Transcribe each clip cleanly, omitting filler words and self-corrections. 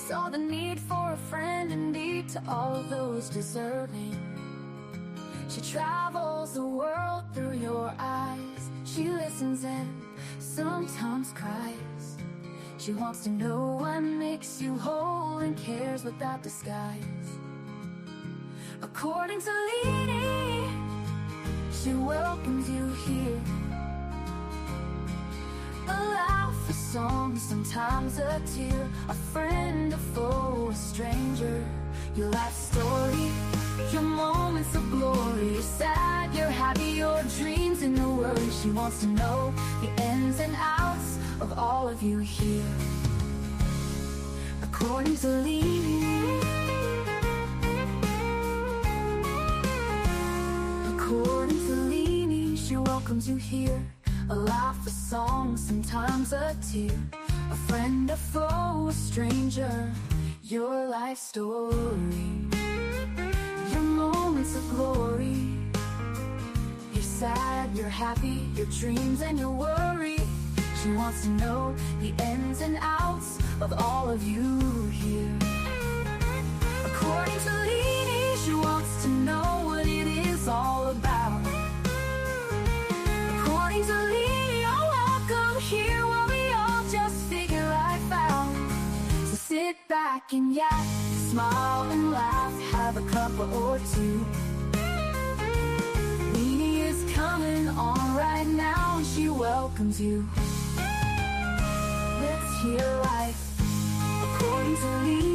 saw the need for a friend indeed to all those deserving. She travels the world through your eyes. She listens and sometimes cries. She wants to know what makes you whole and cares without disguise. According to Leanie, she welcomes you here. A laugh, a song, sometimes a tear, a friend, a foe, a stranger. Your life story, your moments of glory. You're sad, you're happy, your dreams and your worries. She wants to know the ins and outs of all of you here. According to Leanie, according to Leanie, she welcomes you here. A laugh, a song, sometimes a tear, a friend, a foe, a stranger. Your life story, your moments of glory. You're sad, you're happy, your dreams and your worry. She wants to know the ins and outs of all of you here. According to Leanie, she wants to know what it is all about. According to Leanie, you're welcome here while we all just figure life out. So sit back and yak, smile and laugh, have a cuppa or two. Leanie is coming on right now and she welcomes you. Let's hear life according to Leanie.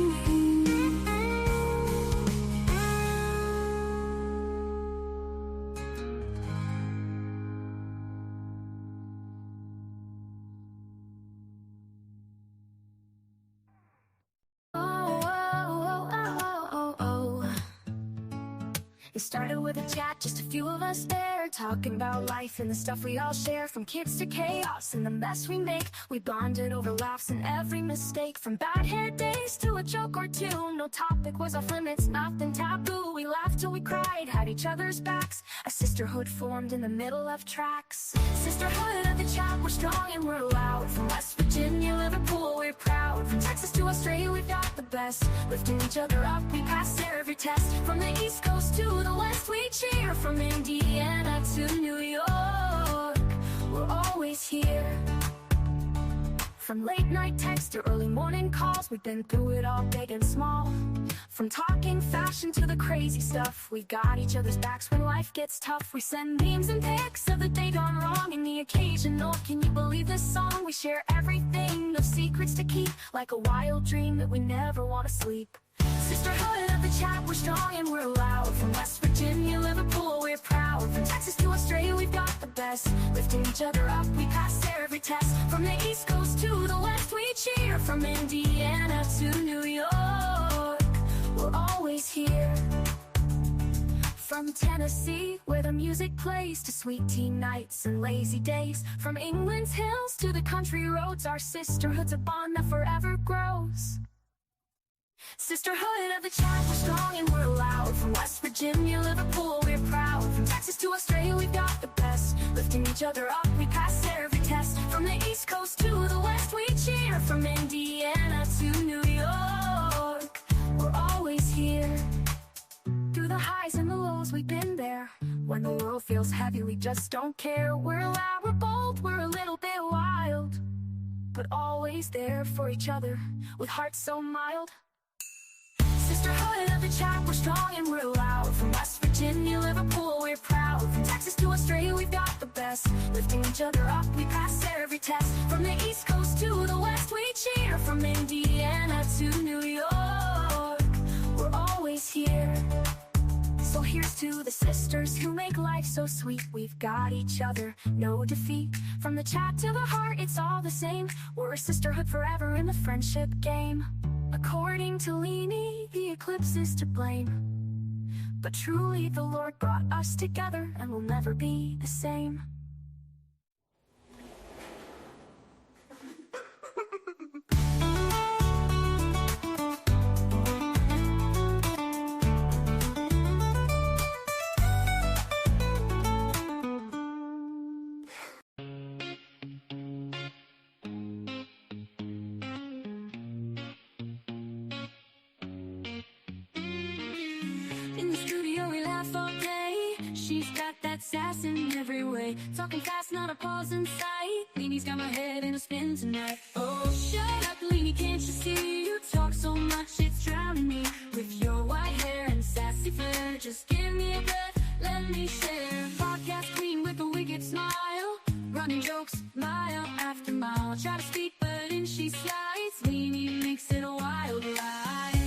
It started with a chat, just a few of us there, talking about life and the stuff we all share. From kids to chaos and the mess we make, we bonded over laughs and every mistake. From bad hair days to a joke or two, no topic was off limits, nothing taboo. We laughed till we cried, had each other's backs. A sisterhood formed in the middle of tracks. Sisterhood of the chat, we're strong and we're loud. From West Virginia, Liverpool, we're proud. From Texas to Australia, we've got the best. Lifting each other up, we pass every test. From the East Coast to the West, we cheer. From Indiana to New York, we're always here. From late night texts to early morning calls, we've been through it all, big and small. From talking fashion to the crazy stuff, we got each other's backs when life gets tough. We send memes and pics of the day gone wrong and the occasional "can you believe this song?" We share everything, no secrets to keep, like a wild dream that we never want to sleep. Sisterhood of the chat, we're strong and we're loud. From West Virginia, Liverpool, we're proud. From Texas to Australia, we've got the best. Lifting each other up, we pass every test. From the East Coast to the West, we cheer. From Indiana to New York, we're always here. From Tennessee, where the music plays, to sweet tea nights and lazy days. From England's hills to the country roads, our sisterhood's a bond that forever grows. Sisterhood of the chat, we're strong and we're loud. From West Virginia, Liverpool, we're proud. From Texas to Australia, we've got the best. Lifting each other up, we pass every test. From the East Coast to the West, we cheer. From Indiana to New York, we're always here. Through the highs and the lows, we've been there. When the world feels heavy, we just don't care. We're loud, we're bold, we're a little bit wild, but always there for each other, with hearts so mild. Sisterhood of the chat, we're strong and we're loud. From West Virginia, Liverpool, we're proud. From Texas to Australia, we've got the best. Lifting each other up, we pass every test. From the East Coast to the West, we cheer. From Indiana to New York, we're always here. So here's to the sisters who make life so sweet. We've got each other, no defeat. From the chat to the heart, it's all the same. We're a sisterhood forever in the friendship game. According to Leanie, the eclipse is to blame, but truly the Lord brought us together and we'll never be the same. sass in every way. Talking fast, not a pause in sight. Leanie's got my head in a spin tonight. Oh, shut up, Leanie, can't you see? You talk so much, it's drowning me. With your white hair and sassy flair, just give me a breath, let me share. Podcast queen with a wicked smile, running jokes mile after mile. Try to speak, but in she slides. Leanie makes it a wild ride.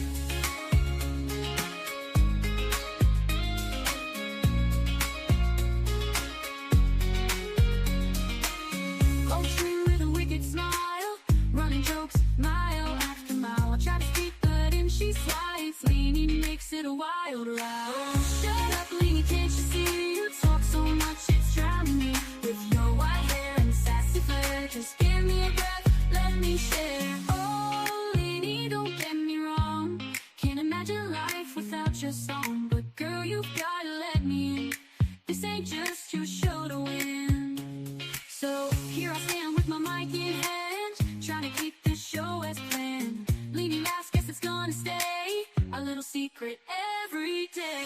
Smile, running jokes mile after mile. Try to speak, but in she slides. Leanie makes it a wild ride. Oh, shut up, Leanie, can't you see? You talk so much, it's drowning me. With your white hair and sassy flair, just give me a breath, let me share. Oh, Leanie, don't get me wrong, can't imagine life without your song. But girl, you've gotta let me in. This ain't just your show to win. So here I stand with my mic in hand, trying to keep this show as planned. Leanie laughs, guess it's gonna stay a little secret every day.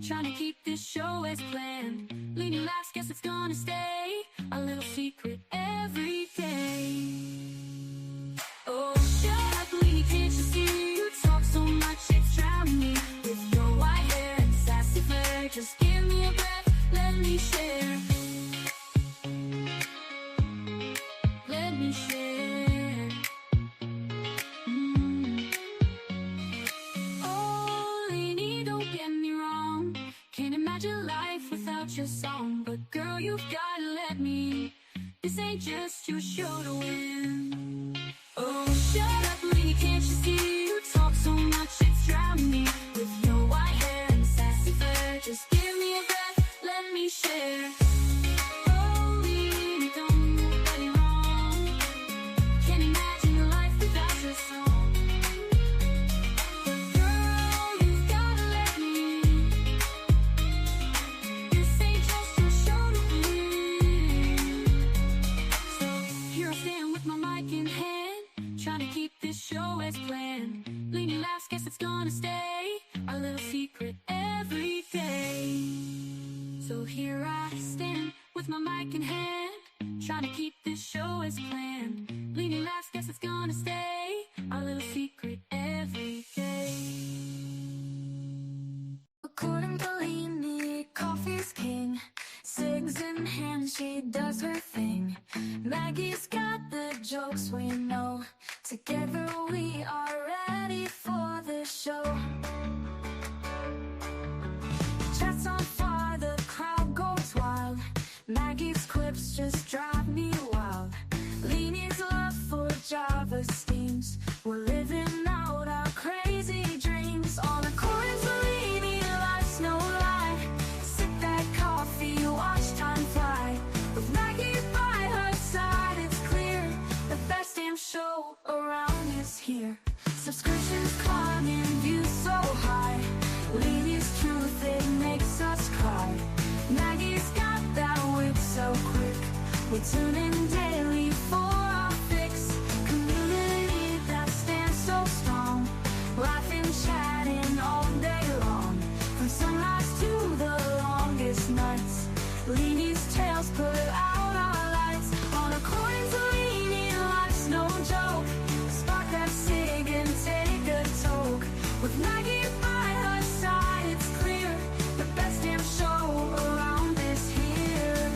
Trying to keep this show as planned. Leanie laughs, guess it's gonna stay a little secret every day. Oh, shut up, Leanie, can't you see? You talk so much, it's drowning me. With your white hair and sassy flair, just give me a breath, let me share. Let me share. Oh, Leanie, don't get me wrong, can't imagine life without your song. But girl, you've gotta let me. This ain't just your show to win. Oh, shut up, Leanie, can't you see? You talk so much, it's drowning me. With your white hair and sassy flair, just give me a breath, let me share. Oh, Leanie, don't get me wrong, can't imagine your life without your song. But girl, you've gotta let me. This ain't just your show to win. So here I stand with my mic in hand, trying to keep this show as planned. Leanie laughs, guess it's gonna stay a little secret every day. So here I stand with my mic in hand, trying to keep this show as planned. Leanie laughs, guess it's gonna stay a little secret every day. According to Leanie, coffee's king. Cigs in hand, she does her thing. Maggie's got the jokes we know. Together we are ready for the show. Chat's on fire, the crowd goes wild. Maggie's quips just drive me wild. Leanie's love for Java steams. We're living out our crazy dreams. On a chorus, Leanie, life's no lie. Sip that coffee, watch time fly. With Maggie by her side, it's clear the best damn show around is here. Subscriptions climbing, views so high. Leanie's truth, it makes us cry. Maggie's got that wit so quick. We tune in daily for our fix. Community that stands so strong. Laughing, chatting all day long. From sunrise to the longest nights. Leanie's tales put out our lights. On a coin to Leanie, life's no joke. Spark that cig and take a toke. With Maggie by her side, it's clear the best damn show around is here.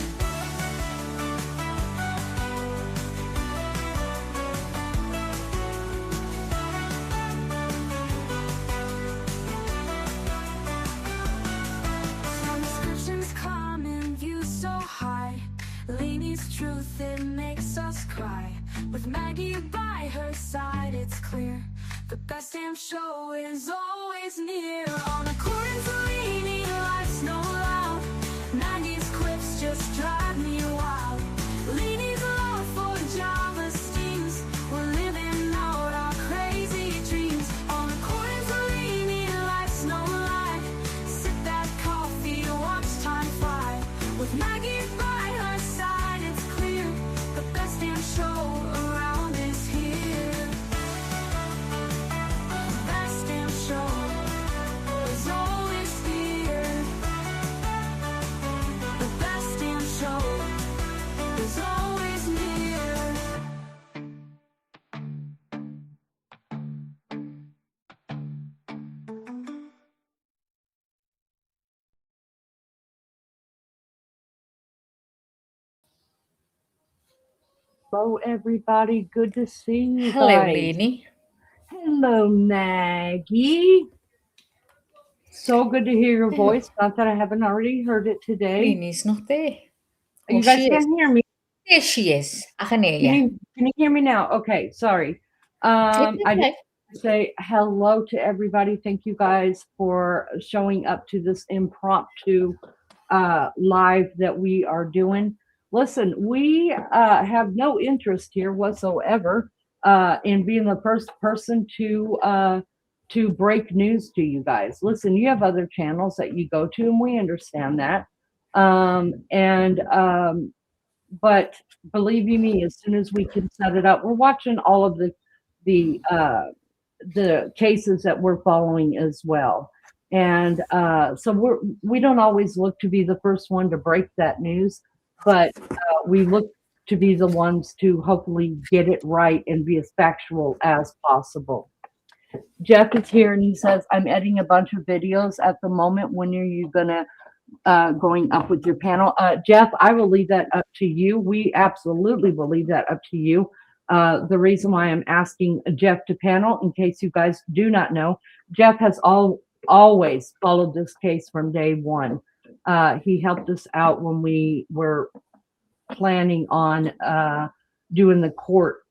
Subscriptions climbing, views so high. Leanie's truth, it makes us cry. With Maggie by her side, it's clear the best damn show is always near. On a chorus, Leanie, life's no loud. Maggie's quips just drive me wild. Leanie's love for Java steams. We're living out our crazy dreams. On a chorus, Leanie, Hello, everybody. Good to see you Hello, guys. Lenny. Hello, Maggie. So good to hear your Oh, voice. Not that I haven't already heard it today. Lenny's not there. Oh, You guys she is. can't hear me. There she is. I can hear Can you. you hear me now? Okay, sorry. It's I just okay. want to say hello to everybody. Thank you guys for showing up to this impromptu live that we are doing. Listen, we have no interest here whatsoever in being the first person to break news to you guys. Listen, you have other channels that you go to, and we understand that. And But believe you me, as soon as we can set it up, we're watching all of the the cases that we're following as well. And so we don't always look to be the first one to break that news, but we look to be the ones to hopefully get it right and be as factual as possible. Jeff is here and he says, I'm editing a bunch of videos at the moment. When are you gonna going up with your panel? Jeff, I will leave that up to you. We absolutely will leave that up to you. The reason why I'm asking Jeff to panel, in case you guys do not know, Jeff has always followed this case from day one. He helped us out when we were planning on doing the court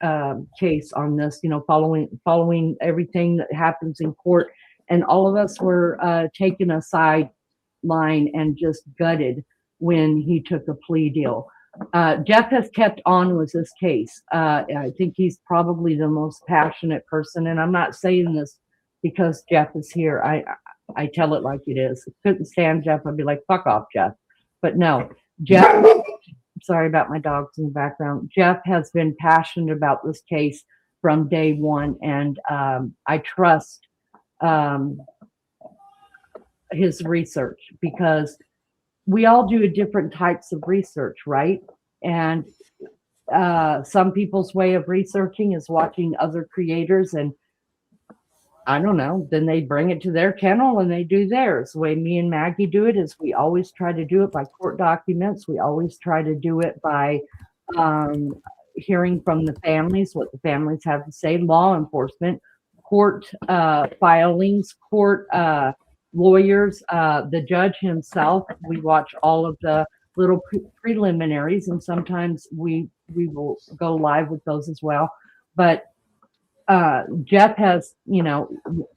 case on this. You know, following everything that happens in court, and all of us were taken aside line and just gutted when he took a plea deal. Jeff has kept on with this case. I think he's probably the most passionate person, and I'm not saying this because Jeff is here. I tell it like it is. If I couldn't stand Jeff, I'd be like, "Fuck off, Jeff." But no, Jeff. Sorry about my dogs in the background. Jeff has been passionate about this case from day one, and I trust um, his research because we all do different types of research, right? And some people's way of researching is watching other creators, and I don't know, then they bring it to their channel and they do theirs. The way me and Maggie do it is we always try to do it by court documents. We always try to do it by um, hearing from the families, what the families have to say, law enforcement, court filings, court lawyers, the judge himself. We watch all of the little preliminaries, and sometimes we will go live with those as well. But Jeff has, you know,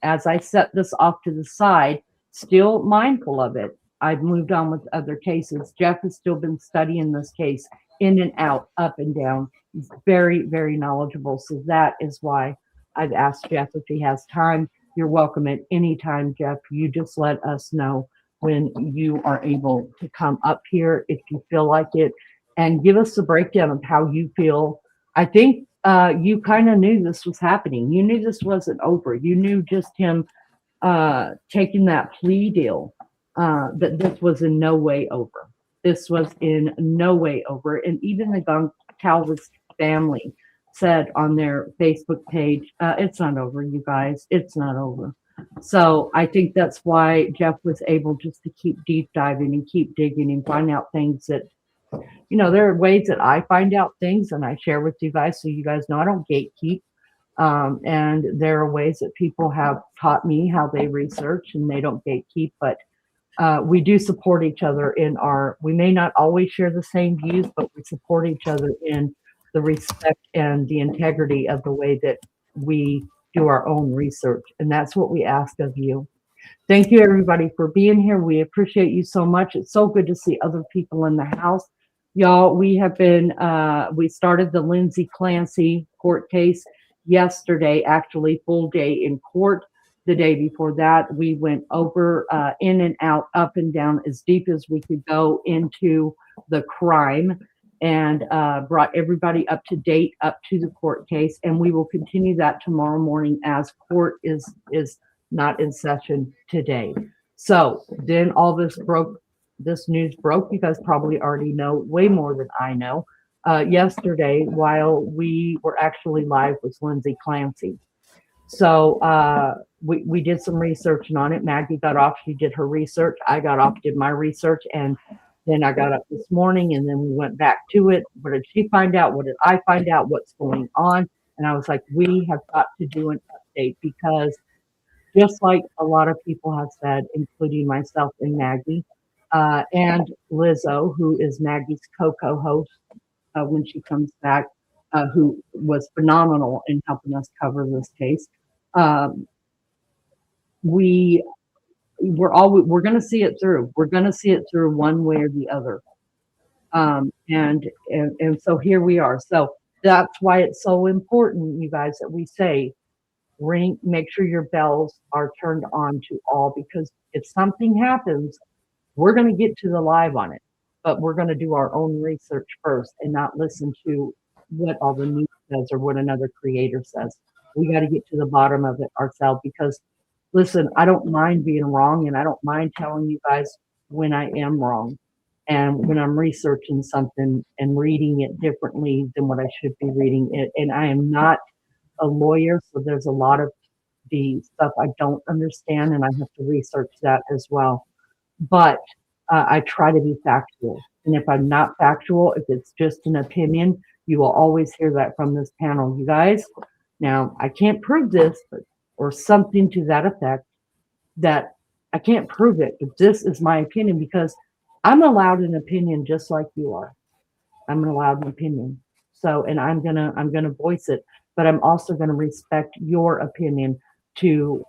as I set this off to the side, still mindful of it. I've moved on with other cases. Jeff has still been studying this case in and out, up and down. He's very, very knowledgeable. So that is why I've asked Jeff if he has time. You're welcome at any time, Jeff. You just let us know when you are able to come up here if you feel like it and give us a breakdown of how you feel. I think you kind of knew this was happening. You knew this wasn't over. You knew just him taking that plea deal, that this was in no way over. This was in no way over. And even the Goncalves family said on their Facebook page, it's not over, you guys. It's not over. So I think that's why Jeff was able just to keep deep diving and keep digging and find out things that, you know, there are ways that I find out things and I share with you guys so you guys know I don't gatekeep. And there are ways that people have taught me how they research and they don't gatekeep, but we do support each other in our, we may not always share the same views, but we support each other in the respect and the integrity of the way that we do our own research. And that's what we ask of you. Thank you, everybody, for being here. We appreciate you so much. It's so good to see other people in the house. Y'all, we have been, we started the Lindsay Clancy court case yesterday, actually, full day in court. The day before that, we went over, in and out, up and down, as deep as we could go into the crime and brought everybody up to date up to the court case. And we will continue that tomorrow morning as court is not in session today. So then all this news broke. You guys probably already know way more than I know. Yesterday, while we were actually live with Lindsay Clancy. So we did some research on it. Maggie got off, she did her research. I got off, did my research, and Then I got up this morning and then we went back to it. What did she find out? What did I find out? What's going on? And I was like, we have got to do an update because just like a lot of people have said, including myself and Maggie, and Lizzo, who is Maggie's co-host when she comes back, who was phenomenal in helping us cover this case. Um, we we're going to see it through. We're going to see it through one way or the other. And so here we are. So that's why it's so important, you guys, that we say make sure your bells are turned on to all, because if something happens, we're going to get to the live on it, but we're going to do our own research first and not listen to what all the news says or what another creator says. We got to get to the bottom of it ourselves, because listen, I don't mind being wrong, and I don't mind telling you guys when I am wrong and when I'm researching something and reading it differently than what I should be reading it. And I am not a lawyer, so there's a lot of the stuff I don't understand, and I have to research that as well. But I try to be factual. And if I'm not factual, if it's just an opinion, you will always hear that from this panel, you guys. Now, I can't prove this, but or something to that effect, that I can't prove it, but this is my opinion, because I'm allowed an opinion just like you are. I'm allowed an opinion. So, and I'm gonna voice it, but I'm also gonna respect your opinion, to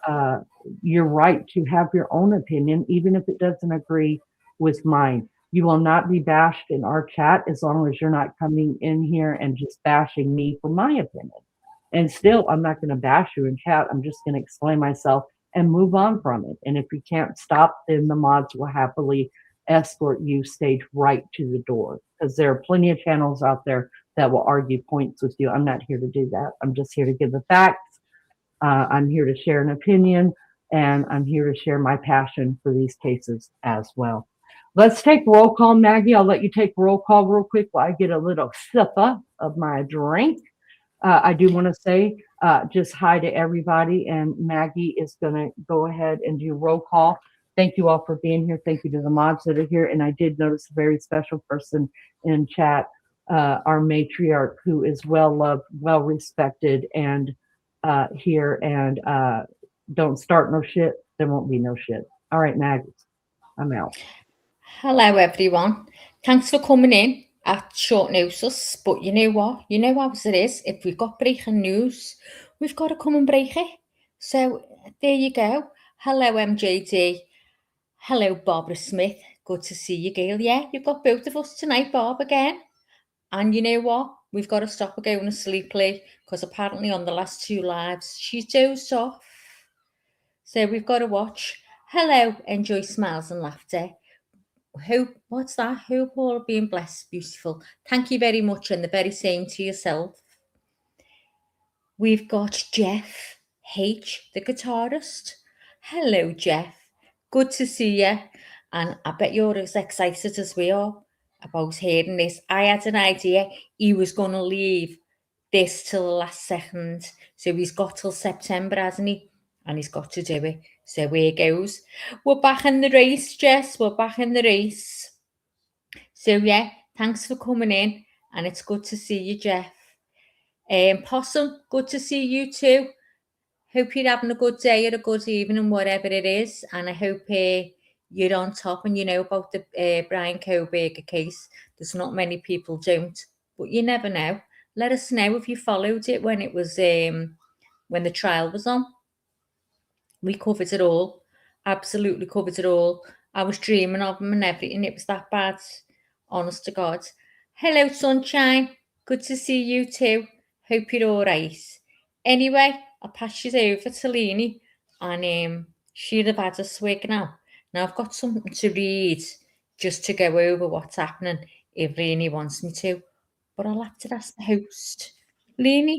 your right to have your own opinion, even if it doesn't agree with mine. You will not be bashed in our chat as long as you're not coming in here and just bashing me for my opinion. And still, I'm not going to bash you in chat. I'm just going to explain myself and move on from it. And if you can't stop, then the mods will happily escort you stage right to the door, because there are plenty of channels out there that will argue points with you. I'm not here to do that. I'm just here to give the facts. I'm here to share an opinion, and I'm here to share my passion for these cases as well. Let's take roll call, Maggie. I'll let you take roll call real quick while I get a little sipper of my drink. I do want to say just hi to everybody, and Maggie is going to go ahead and do roll call. Thank you all for being here. Thank you to the mods that are here. And I did notice a very special person in chat, our matriarch, who is well loved, well respected, and here. And don't start no shit. There won't be no shit. All right, Maggie, I'm out. Hello, everyone. Thanks for coming in at short notice. But you know what? You know how it is. If we've got breaking news, we've got to come and break it. So there you go. Hello, MJD. Hello, Barbara Smith. Good to see you, Gail. Yeah, you've got both of us tonight, Barb, again. And you know what? We've got to stop her going to sleep late, because apparently on the last two lives, she's dozed off. So we've got to watch. Hello, enjoy smiles and laughter. What's that? Hope all are being blessed, beautiful. Thank you very much, and the very same to yourself. We've got Jeff H, the guitarist. Hello, Jeff. Good to see you. And I bet you're as excited as we are about hearing this. I had an idea he was going to leave this till the last second. So he's got till September, hasn't he? And he's got to do it. So here goes. We're back in the race, Jess. We're back in the race. So yeah, thanks for coming in. And it's good to see you, Jeff. Possum, good to see you too. Hope you're having a good day or a good evening, whatever it is. And I hope you're on top and you know about the Brian Kohberger case. There's not many people don't, but you never know. Let us know if you followed it when it was when the trial was on. We covered it all. Absolutely covered it all. I was dreaming of him and everything. It was that bad. Honest to God. Hello, sunshine. Good to see you too. Hope you're all right. Anyway, I'll pass you over to Leni, and she'd have had a swig now. Now I've got something to read just to go over what's happening if Leni wants me to. But I'll have to ask the host. Leni?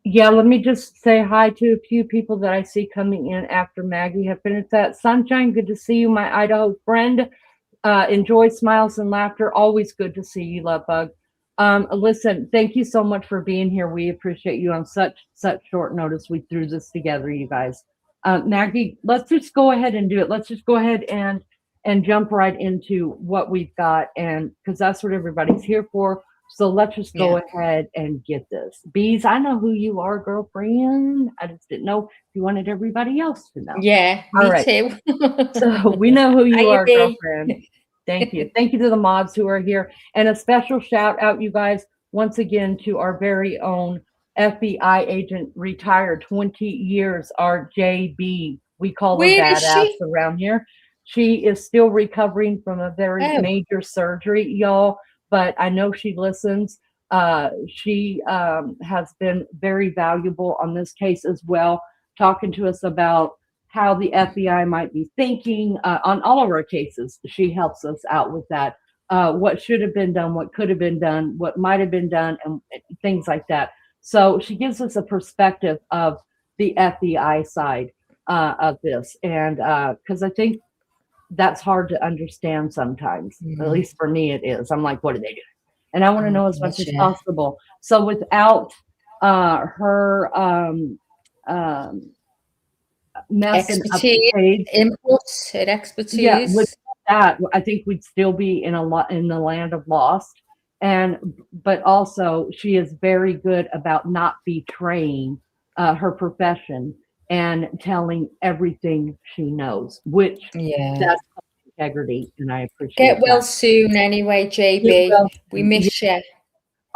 Yeah, let me just say hi to a few people that I see coming in after Maggie have finished that. Sunshine, good to see you, my Idaho friend. Enjoy smiles and laughter. Always good to see you, Love Bug. Listen, thank you so much for being here. We appreciate you on such short notice. We threw this together, you guys. Maggie, let's just go ahead and do it. Let's just go ahead and and jump right into what we've got, and because that's what everybody's here for. So let's just go ahead and get this. Bees, I know who you are, girlfriend. I just didn't know if you wanted everybody else to know. Yeah, All me right. too. So we know who you are, Bee. girlfriend. Thank you. Thank you to the mods who are here. And a special shout out, you guys, once again, to our very own FBI agent, retired 20 years, our JB. We call her Where is badass she? around here. She is still recovering from a very major surgery, y'all, but I know she listens. She has been very valuable on this case as well, talking to us about how the FBI might be thinking on all of our cases. She helps us out with that. What should have been done, what could have been done, what might have been done, and things like that. So she gives us a perspective of the FBI side of this. And because I think that's hard to understand sometimes, at least for me it is. I'm like, what are they doing? And I want to know as much as possible. So without her messing up the page, inputs, her expertise. Yeah, with that, I think we'd still be in the land of lost. But also, she is very good about not betraying her profession and telling everything she knows, which that's integrity, and I appreciate. Get well soon, anyway, JB. Well, we miss you.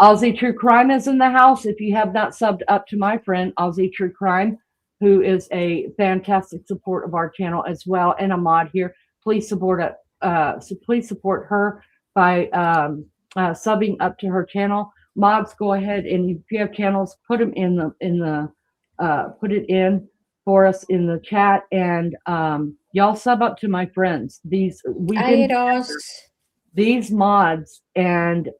Aussie True Crime is in the house. If you have not subbed up to my friend Aussie True Crime, who is a fantastic support of our channel as well, and a mod here, please support please support her by subbing up to her channel. Mods, go ahead, and if you have channels, put them put it in for us in the chat, and y'all sub up to my friends. These mods and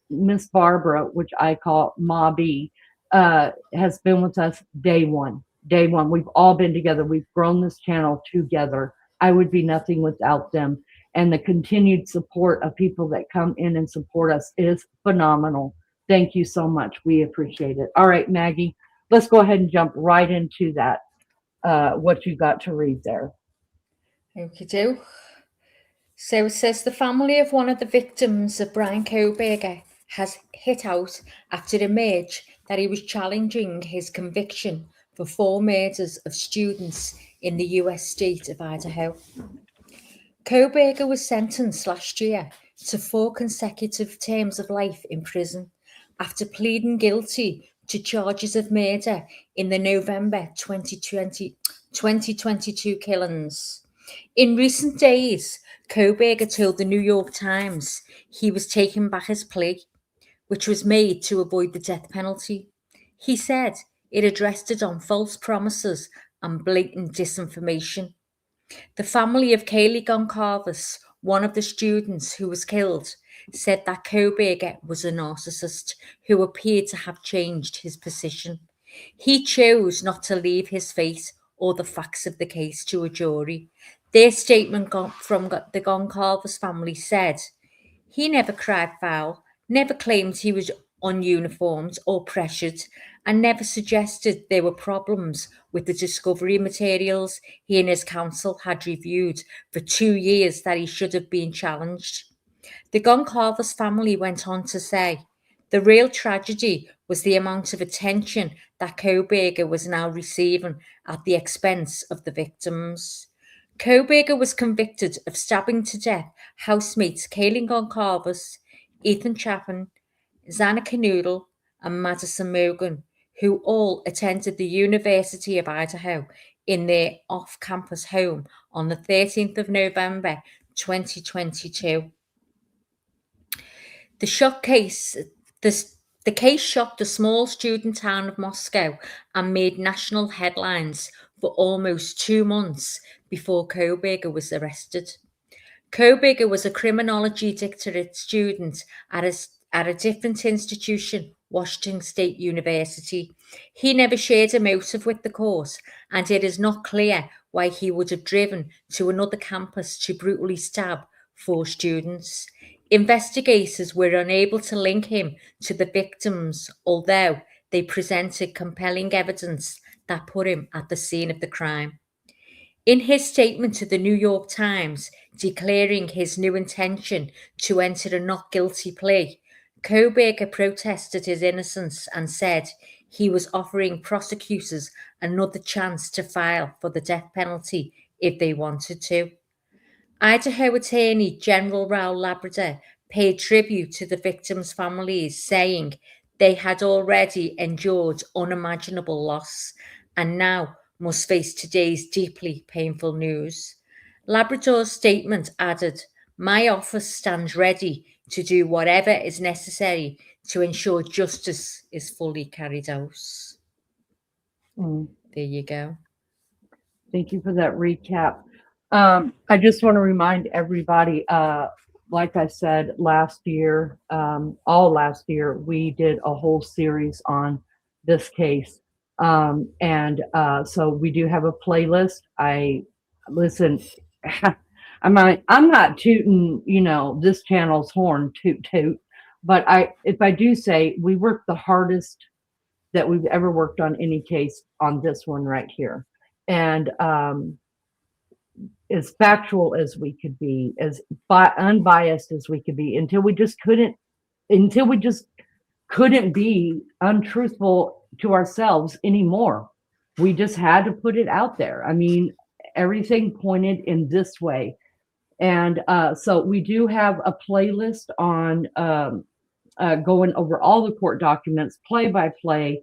Miss Barbara, which I call Mobby, has been with us day one. We've all been together. We've grown this channel together. I would be nothing without them. And the continued support of people that come in and support us is phenomenal. Thank you so much. We appreciate it. All right, Maggie, let's go ahead and jump right into that, what you got to read there. Okie do. So it says the family of one of the victims of Brian Kohberger has hit out after it emerged that he was challenging his conviction for 4 murders of students in the US state of Idaho. Kohberger was sentenced last year to 4 consecutive terms of life in prison after pleading guilty to charges of murder in the November 2022 killings. In recent days, Kohberger told the New York Times he was taking back his plea, which was made to avoid the death penalty. He said it had rested on false promises and blatant disinformation. The family of Kaylee Goncalves, one of the students who was killed, said that Kohberger was a narcissist who appeared to have changed his position. He chose not to leave his fate or the facts of the case to a jury. Their statement from the Goncalves family said, he never cried foul, never claimed he was ununiformed or pressured, and never suggested there were problems with the discovery materials he and his counsel had reviewed for 2 years that he should have been challenged. The Goncalves family went on to say, the real tragedy was the amount of attention that Kohberger was now receiving at the expense of the victims. Kohberger was convicted of stabbing to death housemates Kaylee Goncalves, Ethan Chapin, Xana Canoodle, and Madison Morgan, who all attended the University of Idaho in their off-campus home on the 13th of November 2022. The case shocked the small student town of Moscow and made national headlines for almost 2 months before Kohberger was arrested. Kohberger was a criminology doctorate student at a different institution, Washington State University. He never shared a motive with the court, and it is not clear why he would have driven to another campus to brutally stab 4 students. Investigators were unable to link him to the victims, although they presented compelling evidence that put him at the scene of the crime. In his statement to the New York Times declaring his new intention to enter a not guilty plea, Kohberger protested his innocence and said he was offering prosecutors another chance to file for the death penalty if they wanted to. Idaho Attorney General Raul Labrador paid tribute to the victims' families, saying they had already endured unimaginable loss and now must face today's deeply painful news. Labrador's statement added, "My office stands ready to do whatever is necessary to ensure justice is fully carried out." Mm. There you go. Thank you for that recap. I just want to remind everybody, like I said last year, all last year, we did a whole series on this case. So we do have a playlist. Listen, I'm not tooting, this channel's horn, toot toot, but if I do say, we worked the hardest that we've ever worked on any case on this one right here. And as factual as we could be, as unbiased as we could be, until we just couldn't be untruthful to ourselves anymore. We just had to put it out there. I mean, everything pointed in this way. And so we do have a playlist on going over all the court documents, play by play.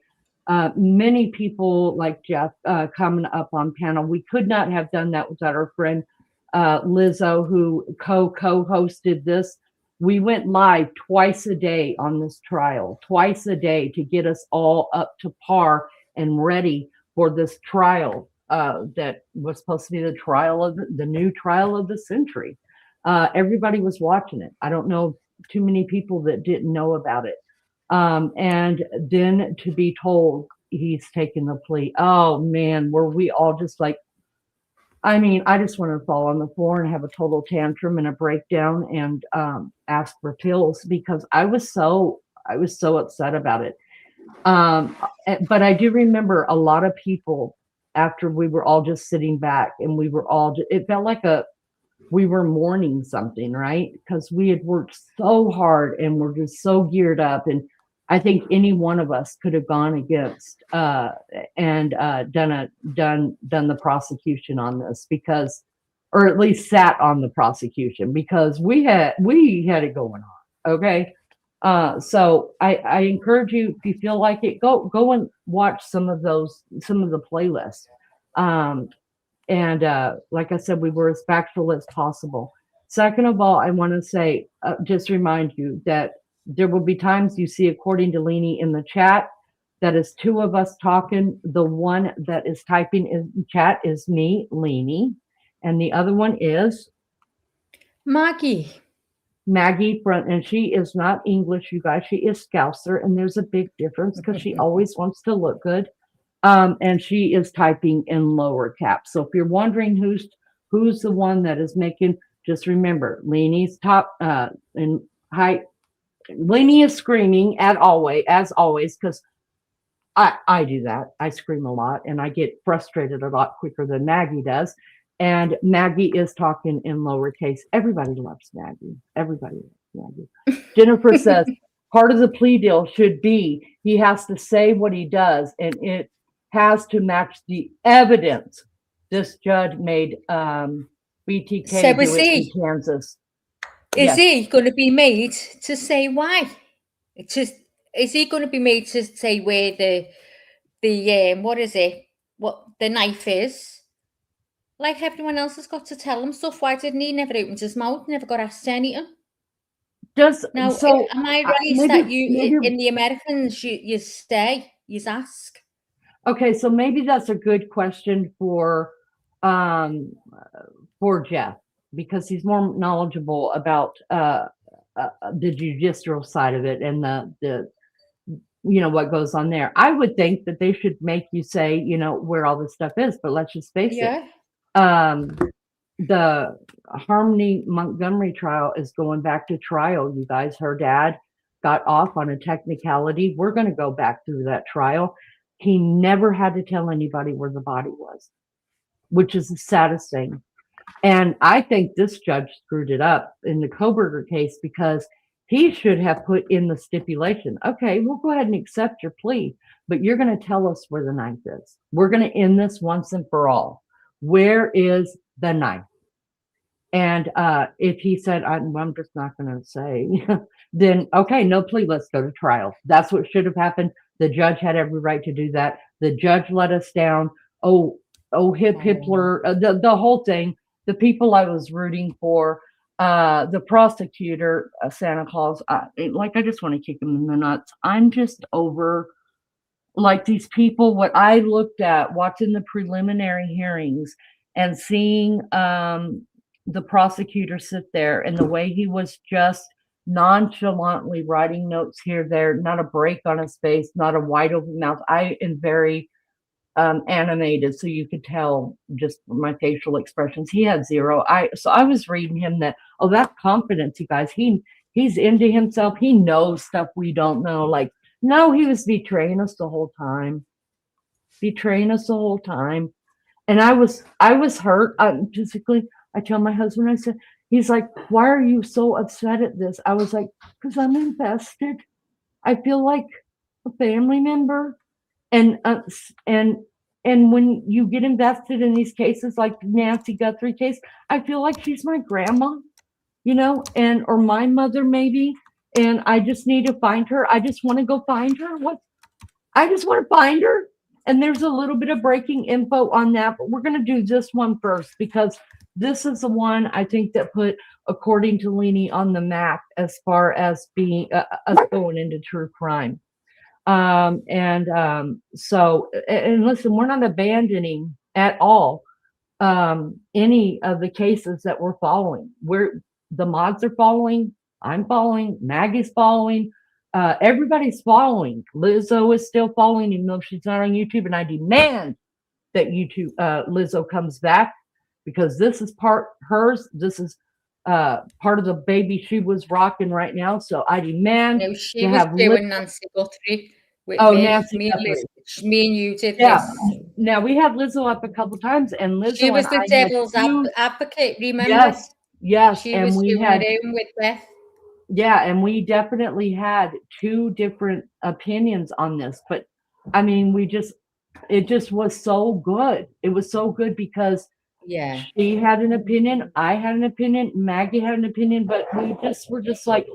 Many people like Jeff coming up on panel. We could not have done that without our friend Lizzo, who co-hosted this. We went live twice a day on this trial, twice a day, to get us all up to par and ready for this trial that was supposed to be the new trial of the century. Everybody was watching it. I don't know too many people that didn't know about it. And then to be told he's taken the plea. Oh man, were we all just like, I mean, I just want to fall on the floor and have a total tantrum and a breakdown and ask for pills, because I was so upset about it. But I do remember a lot of people, after we were all just sitting back and it felt like we were mourning something, right? Because we had worked so hard and we're just so geared up. And I think any one of us could have gone against and done the prosecution on this, because, or at least sat on the prosecution, because we had it going on. Okay. So I encourage you, if you feel like it, go and watch some of the playlists. And like I said, we were as factual as possible. Second of all, I want to say, just remind you that there will be times you see, according to Leanie in the chat, that is two of us talking. The one that is typing in chat is me, Leanie, and the other one is Maggie front, and she is not English, you guys. She is Scouser, and there's a big difference because she always wants to look good. And she is typing in lower caps. So if you're wondering who's the one that is making, just remember, Leanie's top in high. Leanie is screaming as always, because I do that. I scream a lot and I get frustrated a lot quicker than Maggie does. And Maggie is talking in lowercase. Everybody loves Maggie. Everybody loves Maggie. Jennifer says part of the plea deal should be he has to say what he does, and it has to match the evidence. This judge made BTK So do it in Kansas. Is he going to be made to say why? Is he going to be made to say where the what is it? What the knife is? Like everyone else has got to tell him stuff. Why didn't he? Never opened his mouth. Never got asked anything. Now, am I right that you in the Americans you stay, you ask? Okay, so maybe that's a good question for Jeff, because he's more knowledgeable about the judicial side of it and the what goes on there. I would think that they should make you say where all this stuff is, but let's just face it. The Harmony Montgomery trial is going back to trial, you guys. Her dad got off on a technicality. We're going to go back through that trial. He never had to tell anybody where the body was. which is the saddest thing. And I think this judge screwed it up in the Kohberger case because he should have put in the stipulation, okay, we'll go ahead and accept your plea, but you're going to tell us where the knife is. We're going to end this once and for all. Where is the knife? And if he said, I'm just not going to say, then, okay, no plea, let's go to trial. That's what should have happened. The judge had every right to do that. The judge let us down. Oh, Hitler, the whole thing. The people I was rooting for, the prosecutor, Santa Claus, I just want to kick him in the nuts. I'm just over, like, these people, what I looked at watching the preliminary hearings and seeing the prosecutor sit there and the way he was just nonchalantly writing notes here, there, not a break on his face, not a wide open mouth. I am very animated, so you could tell just my facial expressions. He had zero. So I was reading him that, oh, that confidence, you guys. He's into himself. He knows stuff we don't know. Like, no, he was betraying us the whole time. And I was hurt. Physically, I tell my husband, I said, he's like, why are you so upset at this? I was like, because I'm invested. I feel like a family member. And when you get invested in these cases, like Nancy Guthrie case, I feel like she's my grandma, or my mother maybe. And I just need to find her. I just want to go find her. I just want to find her. And there's a little bit of breaking info on that, but we're going to do this one first because this is the one I think that put, according to Leanie, on the map as far as being us going into true crime. So listen, we're not abandoning at all any of the cases that we're following. The mods are following, I'm following, Maggie's following, everybody's following. Lizzo is still following, even though she's not on YouTube, and I demand that Lizzo comes back because this is hers. This is part of the baby she was rocking right now. So I demand she was doing Nancy Guthrie. Nancy Guthrie. Me and you did this. Now we had Lizzo up a couple times, and Lizzo. She was the devil's advocate. Remember? Yes. She was doing it with Beth. Yeah, and we definitely had two different opinions on this, but I mean, it just was so good. It was so good because she had an opinion, I had an opinion, Maggie had an opinion, but we were just like,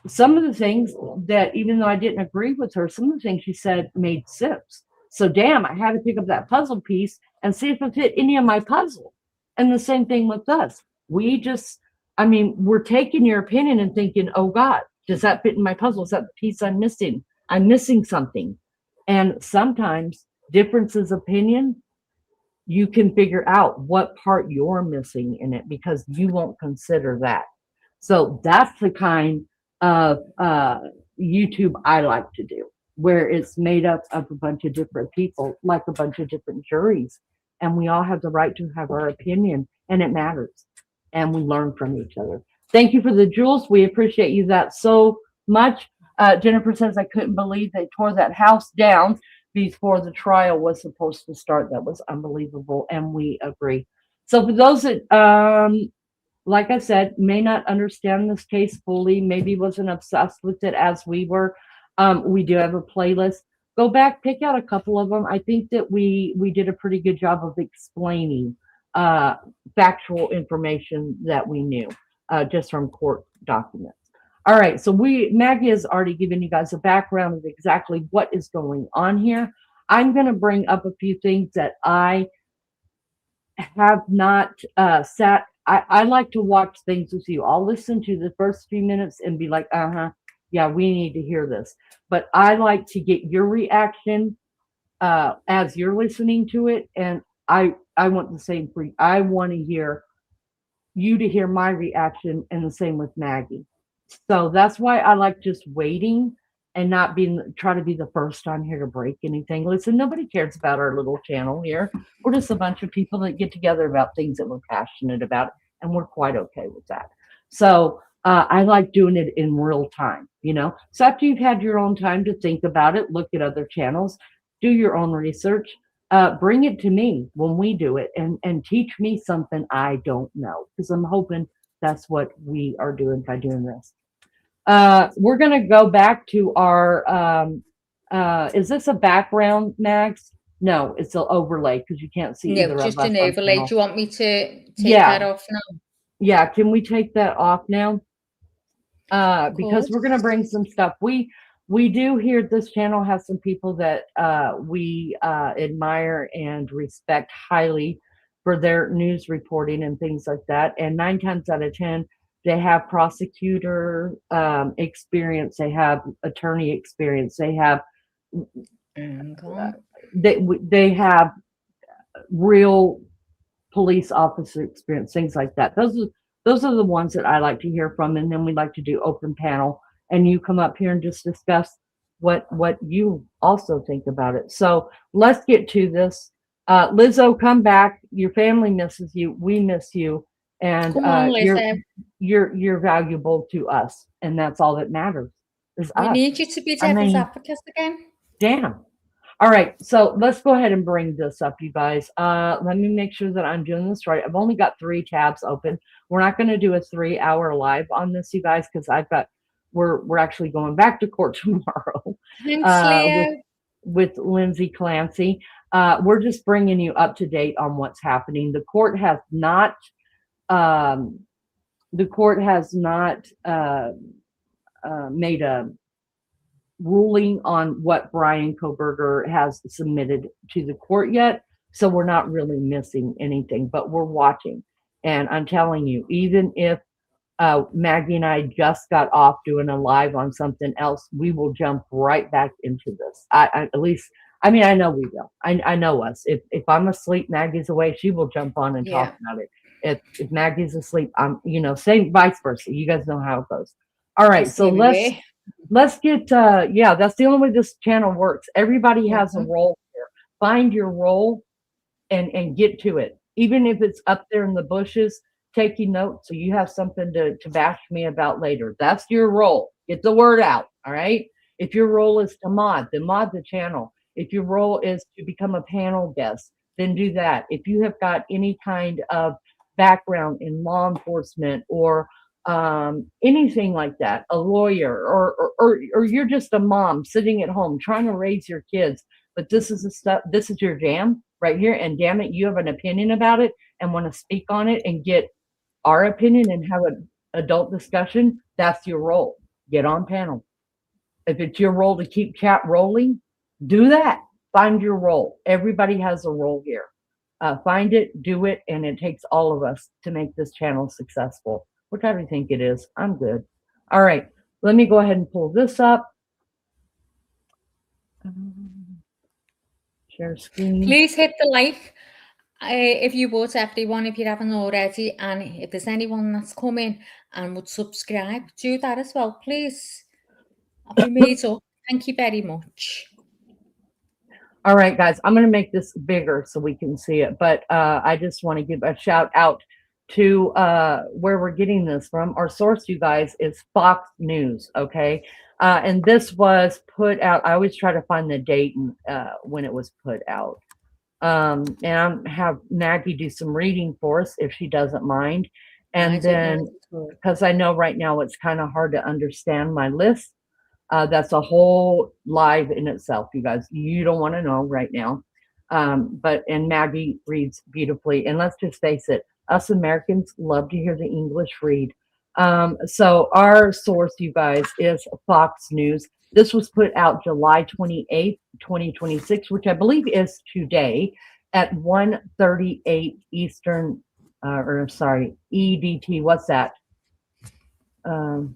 some of the things that, even though I didn't agree with her, some of the things she said made sense. So damn, I had to pick up that puzzle piece and see if it fit any of my puzzle. And the same thing with us. We're taking your opinion and thinking, oh God, does that fit in my puzzle? Is that the piece I'm missing? I'm missing something. And sometimes differences of opinion, you can figure out what part you're missing in it because you won't consider that. So that's the kind of YouTube I like to do, where it's made up of a bunch of different people, like a bunch of different juries, and we all have the right to have our opinion, and it matters, and we learn from each other. Thank you for the jewels. We appreciate you that so much. Jennifer says, I couldn't believe they tore that house down before the trial was supposed to start. That was unbelievable, and we agree. So for those that like I said, may not understand this case fully, maybe wasn't obsessed with it as we were. We do have a playlist. Go back, pick out a couple of them. I think that we did a pretty good job of explaining factual information that we knew just from court documents. All right, so Maggie has already given you guys a background of exactly what is going on here. I'm going to bring up a few things that I have not sat. I like to watch things with you. I'll listen to the first few minutes and be like, yeah, we need to hear this. But I like to get your reaction as you're listening to it. And I want the same for you. I want to hear you to hear my reaction, and the same with Maggie. So that's why I like just waiting and not try to be the first on here to break anything. Listen, nobody cares about our little channel here. We're just a bunch of people that get together about things that we're passionate about, and we're quite okay with that. So I like doing it in real time, So after you've had your own time to think about it, look at other channels, do your own research. bring it to me when we do it and teach me something I don't know, because I'm hoping that's what we are doing by doing this. We're going to go back to our, is this a background, Max? No, it's an overlay because you can't see either just of us an on overlay. panel. Do you want me to take that off now? Yeah, can we take that off now? Because we're going to bring some stuff. We do here, this channel has some people that we admire and respect highly for their news reporting and things like that. And 9 times out of 10, they have prosecutor experience, they have attorney experience, they have they have real police officer experience, things like that. Those are the ones that I like to hear from, and then we like to do open panel, and you come up here and just discuss what you also think about it. So let's get to this. Lizzo, come back. Your family misses you. We miss you, and you're valuable to us, and that's all that matters. We need you to be devil's advocate again. Damn. All right, so let's go ahead and bring this up, you guys. Let me make sure that I'm doing this right. I've only got 3 tabs open. We're not going to do a 3-hour live on this, you guys, because we're actually going back to court tomorrow. Thanks, with Lindsay Clancy. We're just bringing you up to date on what's happening. The court has not. Made a ruling on what Brian Kohberger has submitted to the court yet, so we're not really missing anything, but we're watching. And I'm telling you, even if Maggie and I just got off doing a live on something else, we will jump right back into this. I know we will. I know us. If I'm asleep, Maggie's away, she will jump on and talk about it. If Maggie's asleep, I'm, same vice versa. You guys know how it goes. All right, so let's get that's the only way this channel works. Everybody has a role here. Find your role and get to it. Even if it's up there in the bushes, taking notes so you have something to bash me about later. That's your role. Get the word out. All right. If your role is to mod, then mod the channel. If your role is to become a panel guest, then do that. If you have got any kind of background in law enforcement or anything like that, a lawyer, or you're just a mom sitting at home trying to raise your kids, but this is your jam right here, and damn it, you have an opinion about it and want to speak on it and get our opinion and have an adult discussion, that's your role. Get on panel. If it's your role to keep chat rolling, do that. Find your role. Everybody has a role here. Find it, do it, and it takes all of us to make this channel successful. Which I don't think it is. I'm good. All right. Let me go ahead and pull this up. Share screen. Please hit the like if you would, everyone, if you haven't already. And if there's anyone that's coming and would subscribe, do that as well, please. I'll be made up. Thank you very much. All right, guys. I'm going to make this bigger so we can see it. But I just want to give a shout out to where we're getting this from. Our source, you guys, is Fox News, okay? And this was put out. I always try to find the date and when it was put out. And I'll have Maggie do some reading for us if she doesn't mind. And then, because I know right now it's kind of hard to understand my list. That's a whole live in itself, you guys. You don't want to know right now. And Maggie reads beautifully. And let's just face it, us Americans love to hear the English read. So our source, you guys, is Fox News. This was put out July 28th, 2026, which I believe is today at 1:38 Eastern, EDT. What's that?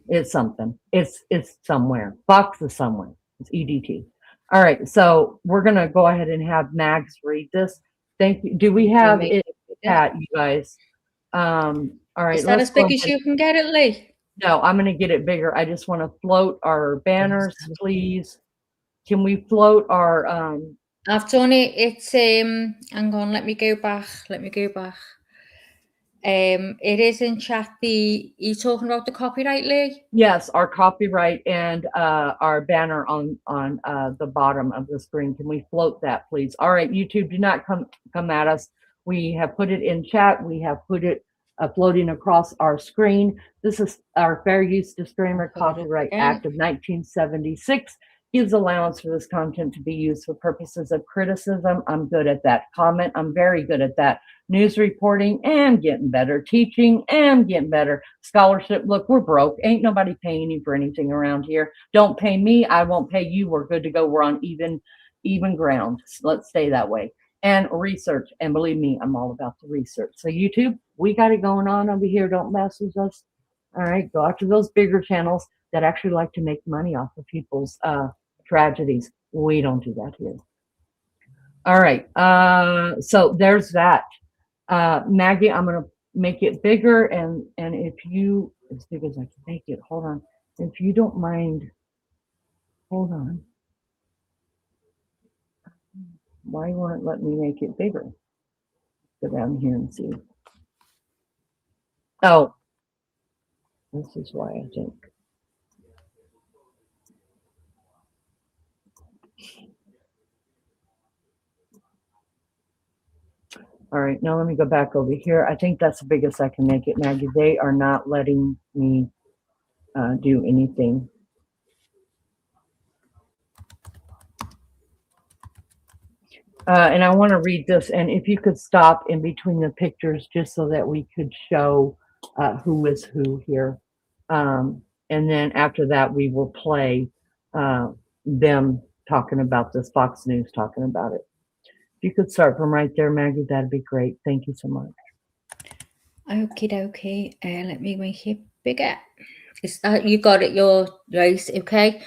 It's something. It's somewhere. Fox is somewhere. It's EDT. All right. So we're going to go ahead and have Max read this. Thank you. Do we have it at you guys? All right. Is that as big as you can get it, Lee? No, I'm going to get it bigger. I just want to float our banners, please. Can we float our I've done it. It's hang on, let me go back. It is in chat. You talking about the copyright, Lee? Yes, our copyright and our banner on the bottom of the screen. Can we float that, please? All right, YouTube, do not come at us. We have put it in chat. We have put it floating across our screen. This is our Fair Use Disclaimer. Copyright Act of 1976 gives allowance for this content to be used for purposes of criticism. I'm good at that. Comment, I'm very good at that. News reporting, and getting better. Teaching, and getting better. Scholarship, look, we're broke. Ain't nobody paying you for anything around here. Don't pay me, I won't pay you. We're good to go. We're on even ground. Let's stay that way. And research, and believe me, I'm all about the research. So YouTube, we got it going on over here. Don't mess with us. All right, go after those bigger channels that actually like to make money off of people's tragedies. We don't do that here. All right, so there's that. Maggie, I'm going to make it bigger, and if you, as big as I can make it, hold on. If you don't mind, hold on. Why won't it let me make it bigger? Go down here and see. Oh, this is why, I think. All right, now let me go back over here. I think that's the biggest I can make it, Maggie. They are not letting me do anything. And I want to read this, and if you could stop in between the pictures just so that we could show who is who here. And then after that, we will play them talking about this, Fox News talking about it. If you could start from right there, Maggie, that'd be great. Thank you so much. Okie dokie. Let me make it bigger. You got it, you're right, okay.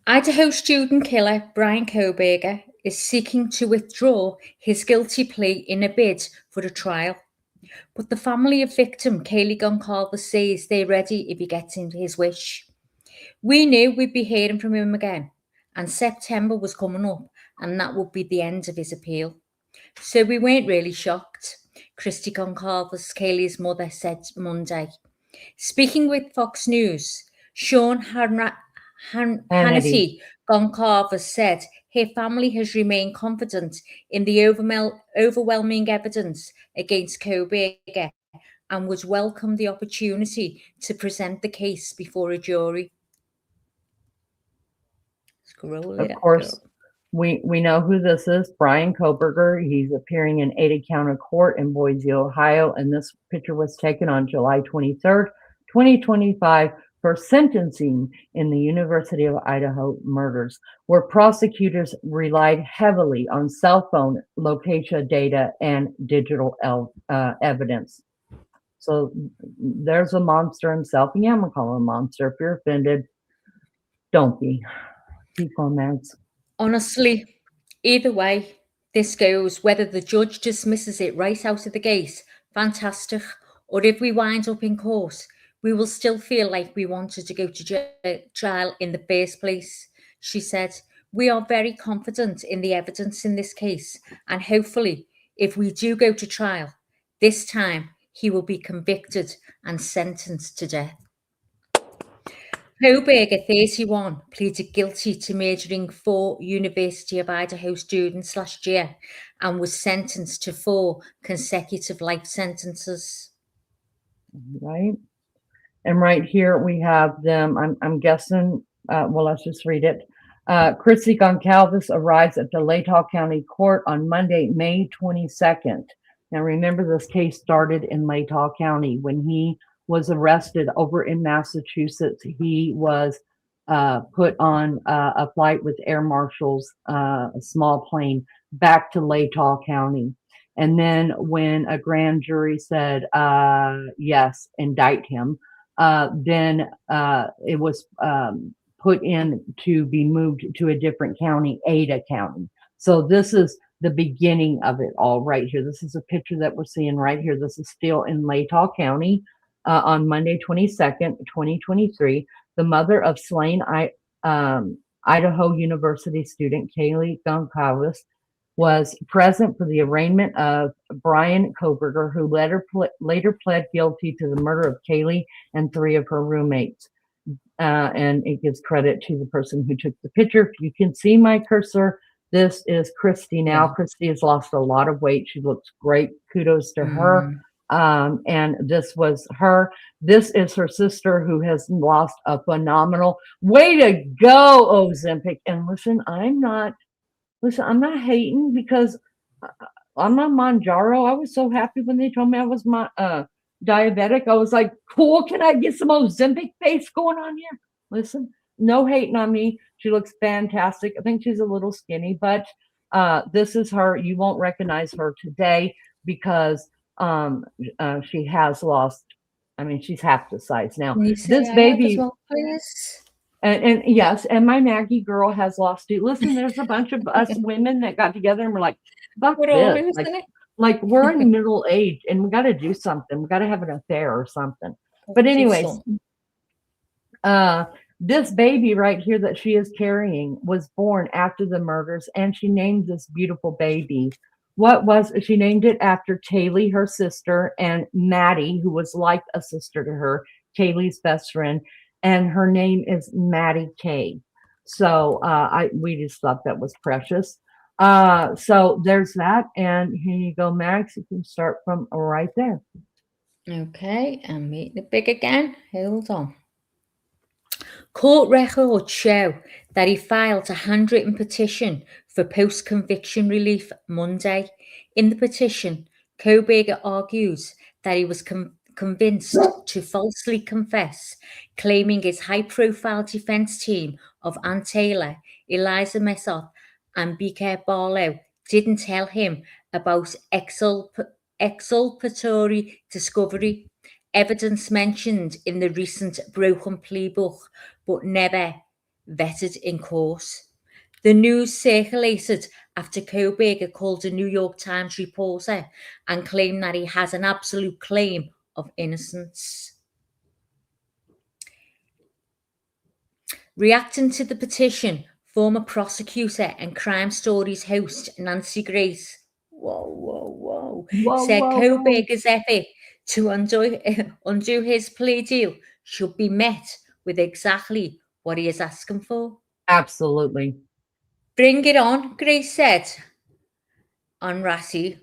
Idaho student killer Brian Kohberger is seeking to withdraw his guilty plea in a bid for a trial. But the family of victim Kaylee Goncalves says they're ready if he gets into his wish. We knew we'd be hearing from him again, and September was coming up, and that would be the end of his appeal. So we weren't really shocked, Christy Goncalves, Kaylee's mother, said Monday. Speaking with Fox News, Sean Hannity Goncalves said her family has remained confident in the overwhelming evidence against Kohberger and would welcome the opportunity to present the case before a jury. Of course, we know who this is, Brian Kohberger. He's appearing in Ada County Court in Boise, Ohio, and this picture was taken on July 23rd, 2025 for sentencing in the University of Idaho murders, where prosecutors relied heavily on cell phone location data and digital evidence. So there's a monster himself. Yeah, I'm gonna call him a monster. If you're offended, don't be. Keep on, Mads. Honestly, either way this goes, whether the judge dismisses it right out of the gate, fantastic, or if we wind up in court, we will still feel like we wanted to go to trial in the first place, she said. We are very confident in the evidence in this case, and hopefully, if we do go to trial, this time he will be convicted and sentenced to death. Kohberger, 31, pleaded guilty to murdering 4 University of Idaho students last year and was sentenced to 4 consecutive life sentences. Right. And right here we have them, I'm guessing, well, let's just read it. Christy Goncalves arrives at the Latah County Court on Monday, May 22nd. Now remember, this case started in Latah County when he was arrested over in Massachusetts. He was put on a flight with air marshals, a small plane, back to Latah County. And then when a grand jury said, yes, indict him, then it was put in to be moved to a different county, Ada County. So this is the beginning of it all right here. This is a picture that we're seeing right here. This is still in Latah County on Monday, 22nd, 2023. The mother of slain Idaho University student Kaylee Goncalves was present for the arraignment of Brian Kohberger, who later pled guilty to the murder of Kaylee and 3 of her roommates. And it gives credit to the person who took the picture. If you can see my cursor, this is Christy now. Yeah. Christy has lost a lot of weight. She looks great. Kudos to her. And this was her. This is her sister, who has lost a phenomenal way to go, Ozempic. And listen, I'm not hating, because I'm on Manjaro. I was so happy when they told me I was diabetic. I was like, cool, can I get some Ozempic face going on here? Listen, no hating on me. She looks fantastic. I think she's a little skinny, but this is her. You won't recognize her today because she has lost, I mean, she's half the size now. Can you say This I baby, as well, please? and yes, and my Maggie girl has lost it. Listen, there's a bunch of us women that got together and we're like, fuck We're all this. losing it. Like we're in middle age and we got to do something. We got to have an affair or something. But anyways, this baby right here that she is carrying was born after the murders, and she named this beautiful baby. She named it after Kaylee, her sister, and Maddie, who was like a sister to her, Kaylee's best friend, and her name is Maddie Kay. So we just thought that was precious. So there's that, and here you go, Max. You can start from right there. Okay, and make it big again. Hold on. Court records show that he filed a handwritten petition for post-conviction relief Monday. In the petition, Kohberger argues that he was convinced to falsely confess, claiming his high-profile defense team of Ann Taylor, Eliza Messoff, and Beaker Barlow didn't tell him about exculpatory discovery, evidence mentioned in the recent broken plea book, but never vetted in court. The news circulated after Kohberger called a New York Times reporter and claimed that he has an absolute claim of innocence. Reacting to the petition, former prosecutor and Crime Stories host Nancy Grace said Kohberger's effort to undo his plea deal should be met with exactly what he is asking for. Absolutely. Bring it on, Grace said on Rassi.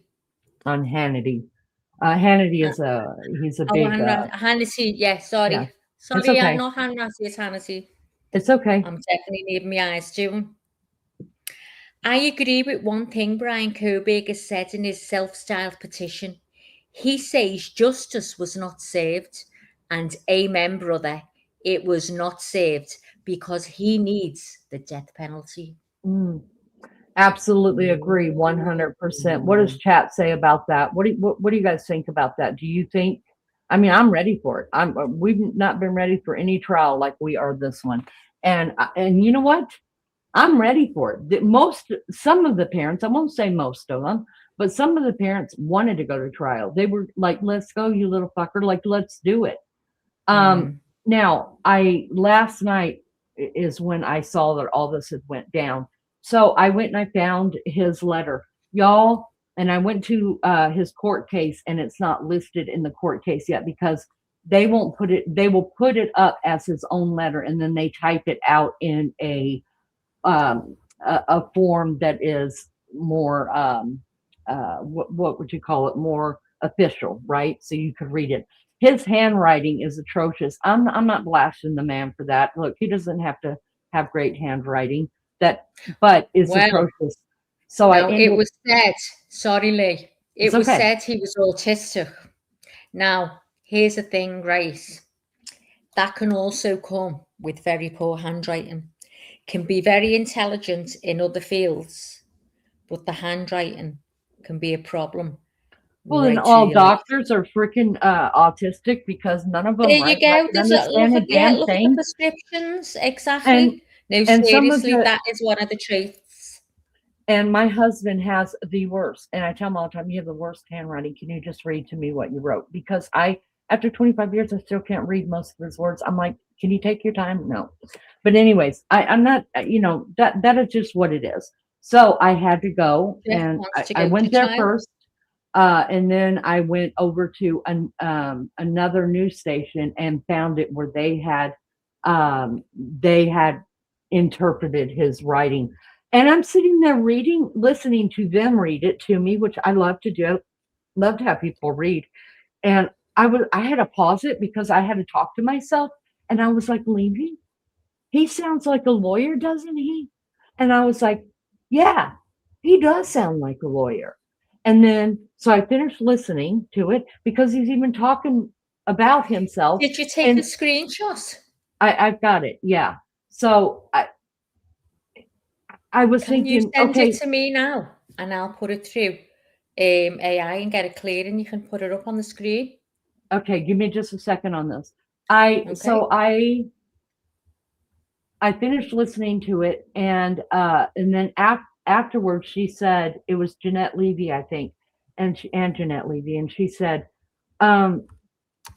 On Hannity. Hannity is he's a big... Hannity, yeah, sorry. Yeah. Sorry, okay. yeah, not Rassi, it's Hannity. It's okay. I'm definitely needing my eyes doing. I agree with one thing Brian Kohberger said in his self-styled petition. He says justice was not served, and amen, brother, it was not served because he needs the death penalty. Absolutely agree, 100%. What does chat say about that? What do you guys think about that? Do you think? I mean, I'm ready for it. We've not been ready for any trial like we are this one, and you know what? I'm ready for it. Some of the parents, I won't say most of them, but some of the parents wanted to go to trial. They were like, let's go, you little fucker. Like, let's do it. Now, last night is when I saw that all this had went down. So I went and I found his letter, y'all, and I went to his court case, and it's not listed in the court case yet because they won't put it. They will put it up as his own letter, and then they type it out in a form that is more what would you call it, more official, right? So you could read it. His handwriting is atrocious. I'm not blasting the man for that. Look, he doesn't have to have great handwriting, but it's atrocious. So it was said, sorry Lee, it was said he was autistic. Now here's the thing, Grace, that can also come with very poor handwriting. Can be very intelligent in other fields, but the handwriting can be a problem. Well, and all doctors are freaking autistic because none of them. There you go. There's look at the prescriptions, exactly. No, seriously, that is one of the traits. And my husband has the worst, and I tell him all the time, "You have the worst handwriting. Can you just read to me what you wrote?" Because after 25 years, I still can't read most of his words. I'm like, can you take your time? No. But anyways, I'm not, that is just what it is. So I had to go, Jeff and wants to I go went to there trial. first. And then I went over to another news station and found it where they had interpreted his writing. And I'm sitting there listening to them read it to me, which I love to do. Love to have people read. And I had to pause it because I had to talk to myself. And I was like, Levy, he sounds like a lawyer, doesn't he? And I was like, yeah, he does sound like a lawyer. And then, so I finished listening to it because he's even talking about himself. Did you take and a screenshot? I've got it. Yeah. So I was Can you thinking, send okay, it to me now, and I'll put it through AI and get it cleared, and you can put it up on the screen. okay, give me just a second on this. Okay. So I finished listening to it, and then afterwards she said, it was Jeanette Levy, I think, and Jeanette Levy, and she said,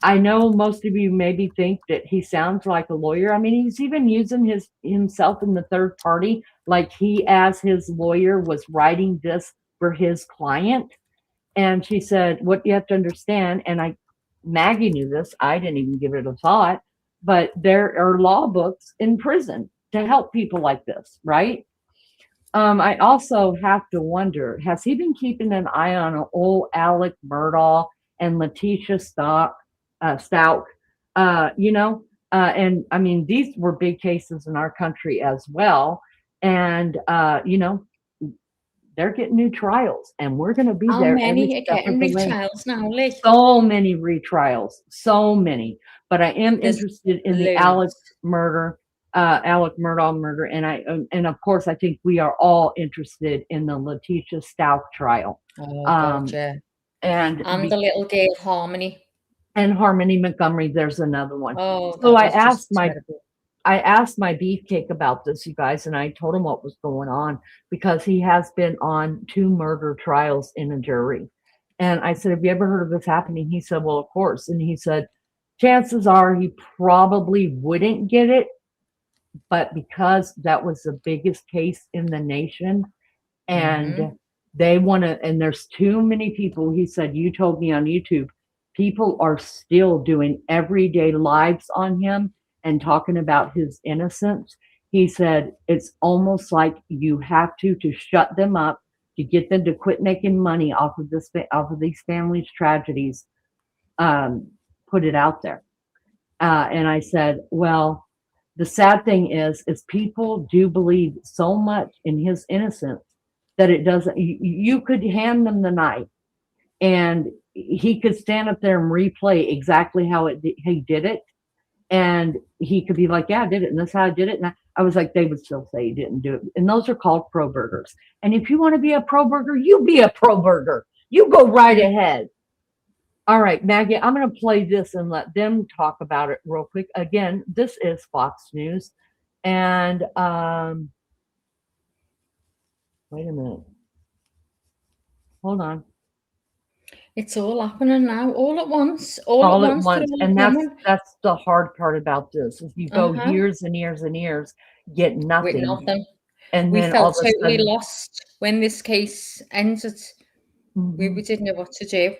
I know most of you maybe think that he sounds like a lawyer. I mean, he's even using himself in the third party, like he, as his lawyer, was writing this for his client. And she said, what you have to understand, and Maggie knew this, I didn't even give it a thought, but there are law books in prison to help people like this, right? I also have to wonder, has he been keeping an eye on old Alec Murdaugh and Letitia Stout? And I mean, these were big cases in our country as well. And, they're getting new trials, and we're going to be How there. many every are step getting of the way. retrials now, Liz? So many retrials, so many. But I am There's interested in the loads. Alec Murdaugh murder, and of course, I think we are all interested in the Letitia Stout trial. Oh, God, yeah. And the little girl, Harmony. And Harmony Montgomery, there's another one. Oh, so I asked my beefcake about this, you guys, and I told him what was going on because he has been on 2 murder trials in a jury. And I said, have you ever heard of this happening? He said, well, of course. And he said, chances are he probably wouldn't get it, but because that was the biggest case in the nation, and they want to, and there's too many people, he said, you told me on YouTube, people are still doing everyday lives on him and talking about his innocence. He said, it's almost like you have to shut them up, to get them to quit making money off of these families' tragedies. Put it out there. And I said, well, the sad thing is people do believe so much in his innocence that it doesn't, you could hand them the knife and he could stand up there and replay exactly how he did it. And he could be like, yeah, I did it. And that's how I did it. And I was like, they would still say he didn't do it. And those are called pro burgers. And if you want to be a pro burger, you be a pro burger. You go right ahead. All right, Maggie, I'm going to play this and let them talk about it real quick. Again, this is Fox News. And wait a minute. Hold on. It's all happening now, all at once. All at once. And that's the hard part about this. Is you go years and years and years, get nothing. With nothing. And we then felt totally lost when this case ended. Mm-hmm. We didn't know what to do.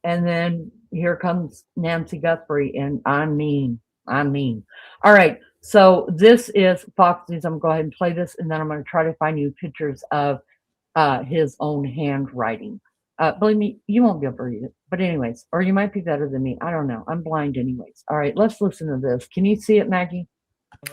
And then here comes Nancy Guthrie, and I mean. All right, so this is Fox News. I'm going to go ahead and play this, and then I'm going to try to find you pictures of his own handwriting. Believe me, you won't be able to read it. But anyways, or you might be better than me. I don't know. I'm blind anyways. All right, let's listen to this. Can you see it, Maggie?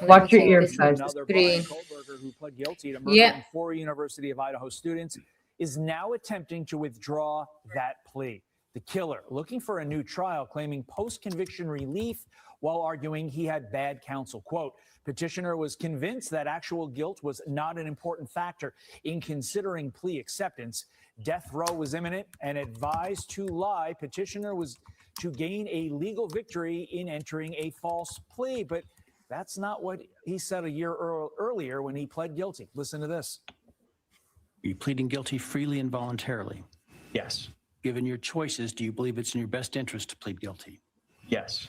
Watch your ears, guys. Another Brian Kohberger, who pled guilty to murdering 4 University of Idaho students, is now attempting to withdraw that plea. The killer looking for a new trial, claiming post-conviction relief while arguing he had bad counsel. Quote, petitioner was convinced that actual guilt was not an important factor in considering plea acceptance. Death row was imminent and advised to lie. Petitioner was to gain a legal victory in entering a false plea. But that's not what he said a year earlier when he pled guilty. Listen to this. Are you pleading guilty freely and voluntarily? Yes. Given your choices, do you believe it's in your best interest to plead guilty? Yes.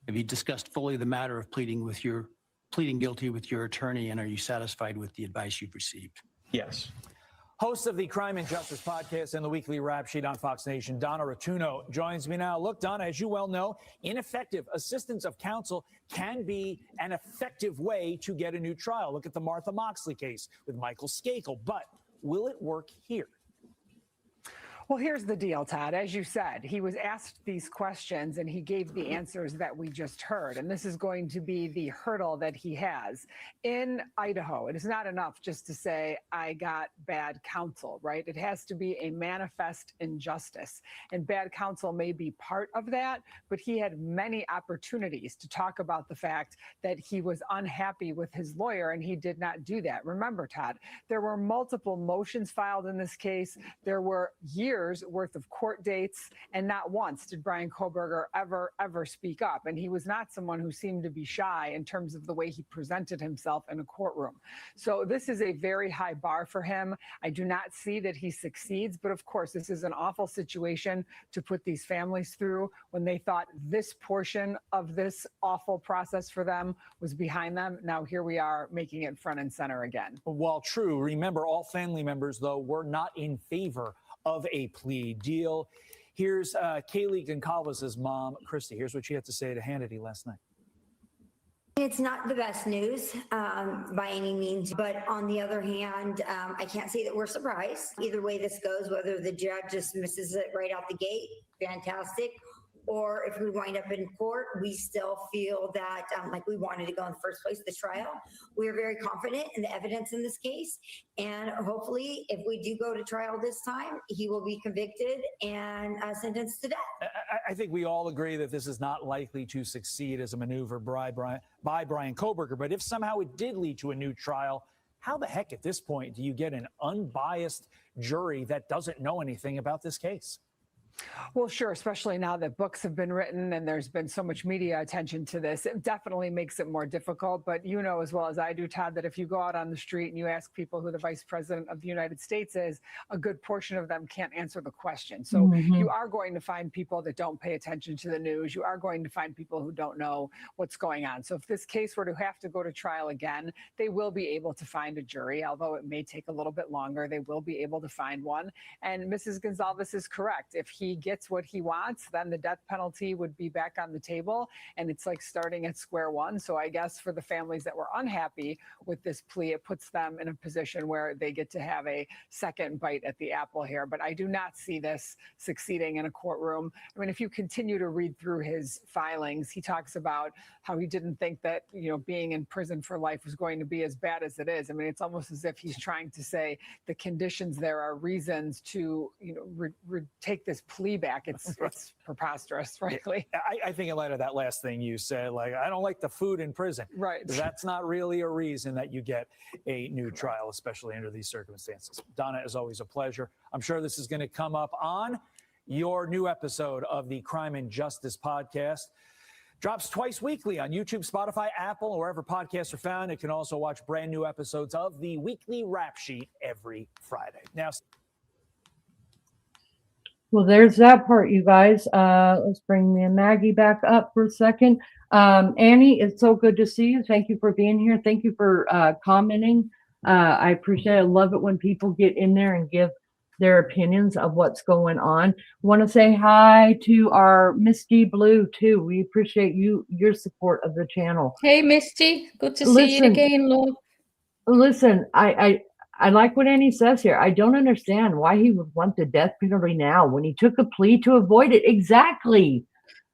Have you discussed fully the matter of pleading with your pleading guilty with your attorney, and are you satisfied with the advice you've received? Yes. Host of the Crime and Justice podcast and the weekly rap sheet on Fox Nation, Donna Rotuno, joins me now. Look, Donna, as you well know, ineffective assistance of counsel can be an effective way to get a new trial. Look at the Martha Moxley case with Michael Skakel. But will it work here? Well, here's the deal, Todd. As you said, he was asked these questions and he gave the answers that we just heard. And this is going to be the hurdle that he has. In Idaho, it is not enough just to say, I got bad counsel, right? It has to be a manifest injustice. And bad counsel may be part of that, but he had many opportunities to talk about the fact that he was unhappy with his lawyer and he did not do that. Remember, Todd, there were multiple motions filed in this case. There were years worth of court dates, and not once did Brian Kohberger ever speak up. And he was not someone who seemed to be shy in terms of the way he presented himself in a courtroom. So this is a very high bar for him. I do not see that he succeeds, but of course, this is an awful situation to put these families through when they thought this portion of this awful process for them was behind them. Now here we are making it front and center again. While true, remember all family members, though, were not in favor of a plea deal. Here's Kaylee Goncalves' mom, Christy. Here's what she had to say to Hannity last night. It's not the best news by any means, but on the other hand, I can't say that we're surprised. Either way this goes, whether the judge dismisses it right out the gate, fantastic, or if we wind up in court, we still feel that, like we wanted to go in the first place, the trial. We are very confident in the evidence in this case. And hopefully, if we do go to trial this time, he will be convicted and sentenced to death. I think we all agree that this is not likely to succeed as a maneuver by Brian Kohberger. But if somehow it did lead to a new trial, how the heck at this point do you get an unbiased jury that doesn't know anything about this case? Well, sure, especially now that books have been written and there's been so much media attention to this, it definitely makes it more difficult. But you know as well as I do, Todd, that if you go out on the street and you ask people who the vice president of the United States is, a good portion of them can't answer the question. So you are going to find people that don't pay attention to the news. You are going to find people who don't know what's going on. So if this case were to have to go to trial again, they will be able to find a jury, although it may take a little bit longer. They will be able to find one. And Mrs. Gonzalez is correct. If he gets what he wants, then the death penalty would be back on the table. And it's like starting at square one. So I guess for the families that were unhappy with this plea, it puts them in a position where they get to have a second bite at the apple here. But I do not see this succeeding in a courtroom. I mean, if you continue to read through his filings, he talks about how he didn't think that, you know, being in prison for life was going to be as bad as it is. I mean, it's almost as if he's trying to say the conditions there are reasons to, you know, take this plea back. It's preposterous, frankly. I think in light of that last thing you said, like, I don't like the food in prison. Right. That's not really a reason that you get a new trial, especially under these circumstances. Donna, as always, a pleasure. I'm sure this is going to come up on your new episode of the Crime and Justice podcast. Drops twice weekly on YouTube, Spotify, Apple, or wherever podcasts are found. You can also watch brand new episodes of the weekly rap sheet every Friday. Now, well, there's that part, you guys. Let's bring me and Maggie back up for a second. Annie, it's so good to see you. Thank you for being here. Thank you for commenting. I appreciate it. I love it when people get in there and give their opinions of what's going on. Want to say hi to our Misty Blue, too. We appreciate your support of the channel. Hey, Misty. Good to see you again, love. Listen, I like what Annie says here. I don't understand why he would want the death penalty now when he took a plea to avoid it. Exactly.